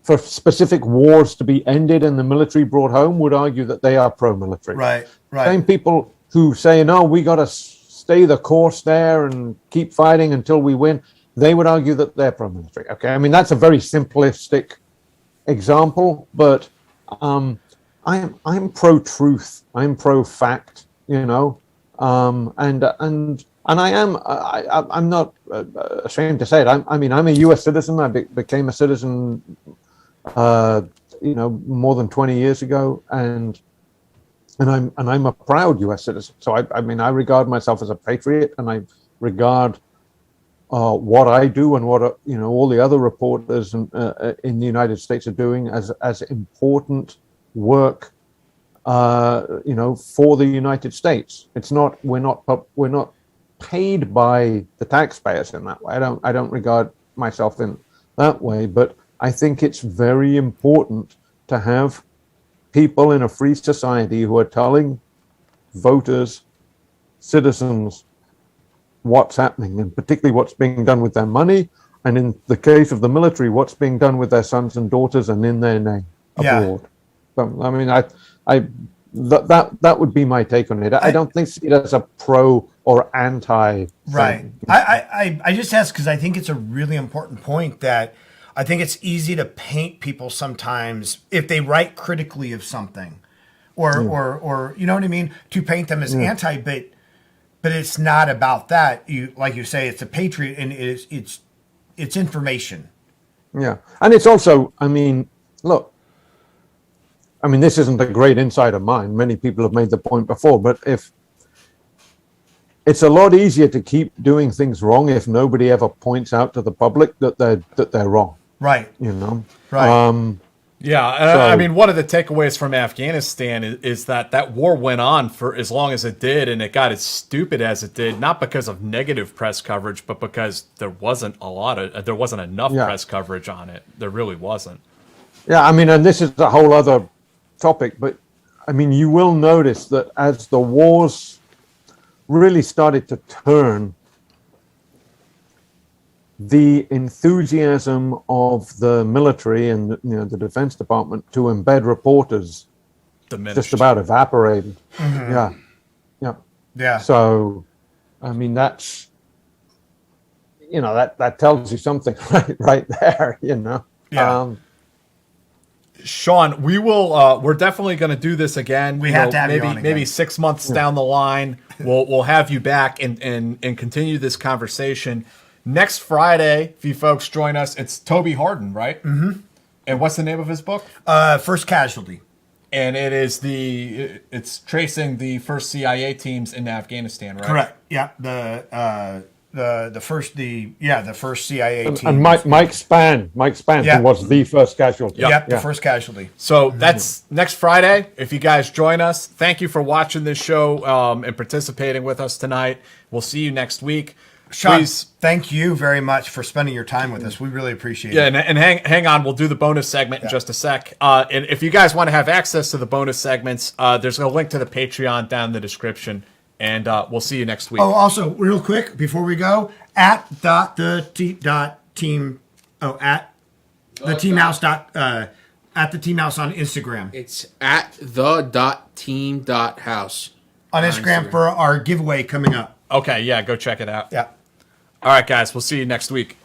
for specific wars to be ended and the military brought home would argue that they are pro-military. Right. Same people who say, no, we got to stay the course there and keep fighting until we win, they would argue that they're pro-military. Okay, I mean, that's a very simplistic example, but I'm pro-truth, I'm pro-fact, and I'm not ashamed to say it. I'm a U.S. citizen. I became a citizen, more than 20 years ago, and I'm a proud U.S. citizen. So I regard myself as a patriot, and I regard what I do and what all the other reporters in the United States are doing as important work, for the United States. It's not we're not paid by the taxpayers in that way. I don't regard myself in that way, but I think it's very important to have people in a free society who are telling voters, citizens, what's happening, and particularly what's being done with their money, and in the case of the military, what's being done with their sons and daughters and in their name abroad. So, I mean, that would be my take on it. I don't think it as a pro or anti. Right. I just ask because I think it's a really important point that I think it's easy to paint people sometimes if they write critically of something, or you know what I mean, to paint them as anti, but it's not about that. Like you say, it's a patriot, and it's information. Yeah, and it's also, I mean, look. I mean, this isn't a great insight of mine. Many people have made the point before, but if it's a lot easier to keep doing things wrong if nobody ever points out to the public that they're wrong. Right. Right. I mean, one of the takeaways from Afghanistan is that war went on for as long as it did, and it got as stupid as it did, not because of negative press coverage, but because there wasn't enough press coverage on it. There really wasn't. Yeah, I mean, and this is a whole other topic, but I mean, you will notice that as the wars really started to turn, the enthusiasm of the military and the Defense Department to embed reporters diminished. Just about evaporated. Mm-hmm. Yeah. So, I mean, that's that tells you something right there. Yeah. Sean, we will. We're definitely going to do this again. We have to have you on again. Maybe 6 months down the line, we'll have you back and continue this conversation. Next Friday, if you folks join us, it's Toby Harden, right? Mm-hmm. And what's the name of his book? First Casualty. And it's tracing the first CIA teams in Afghanistan, right? Correct. Yeah. The first CIA team. And Mike Spann, who was the first casualty. The first casualty. So that's next Friday. If you guys join us, thank you for watching this show and participating with us tonight. We'll see you next week. Sean, thank you very much for spending your time with us. We really appreciate it. Yeah, and hang on. We'll do the bonus segment in just a sec. And if you guys want to have access to the bonus segments, there's a link to the Patreon down in the description. And we'll see you next week. Oh, also, real quick, before we go, at the team house on Instagram. It's at the.team.house. On Instagram for our giveaway coming up. Okay, yeah, go check it out. Yeah. All right, guys, we'll see you next week.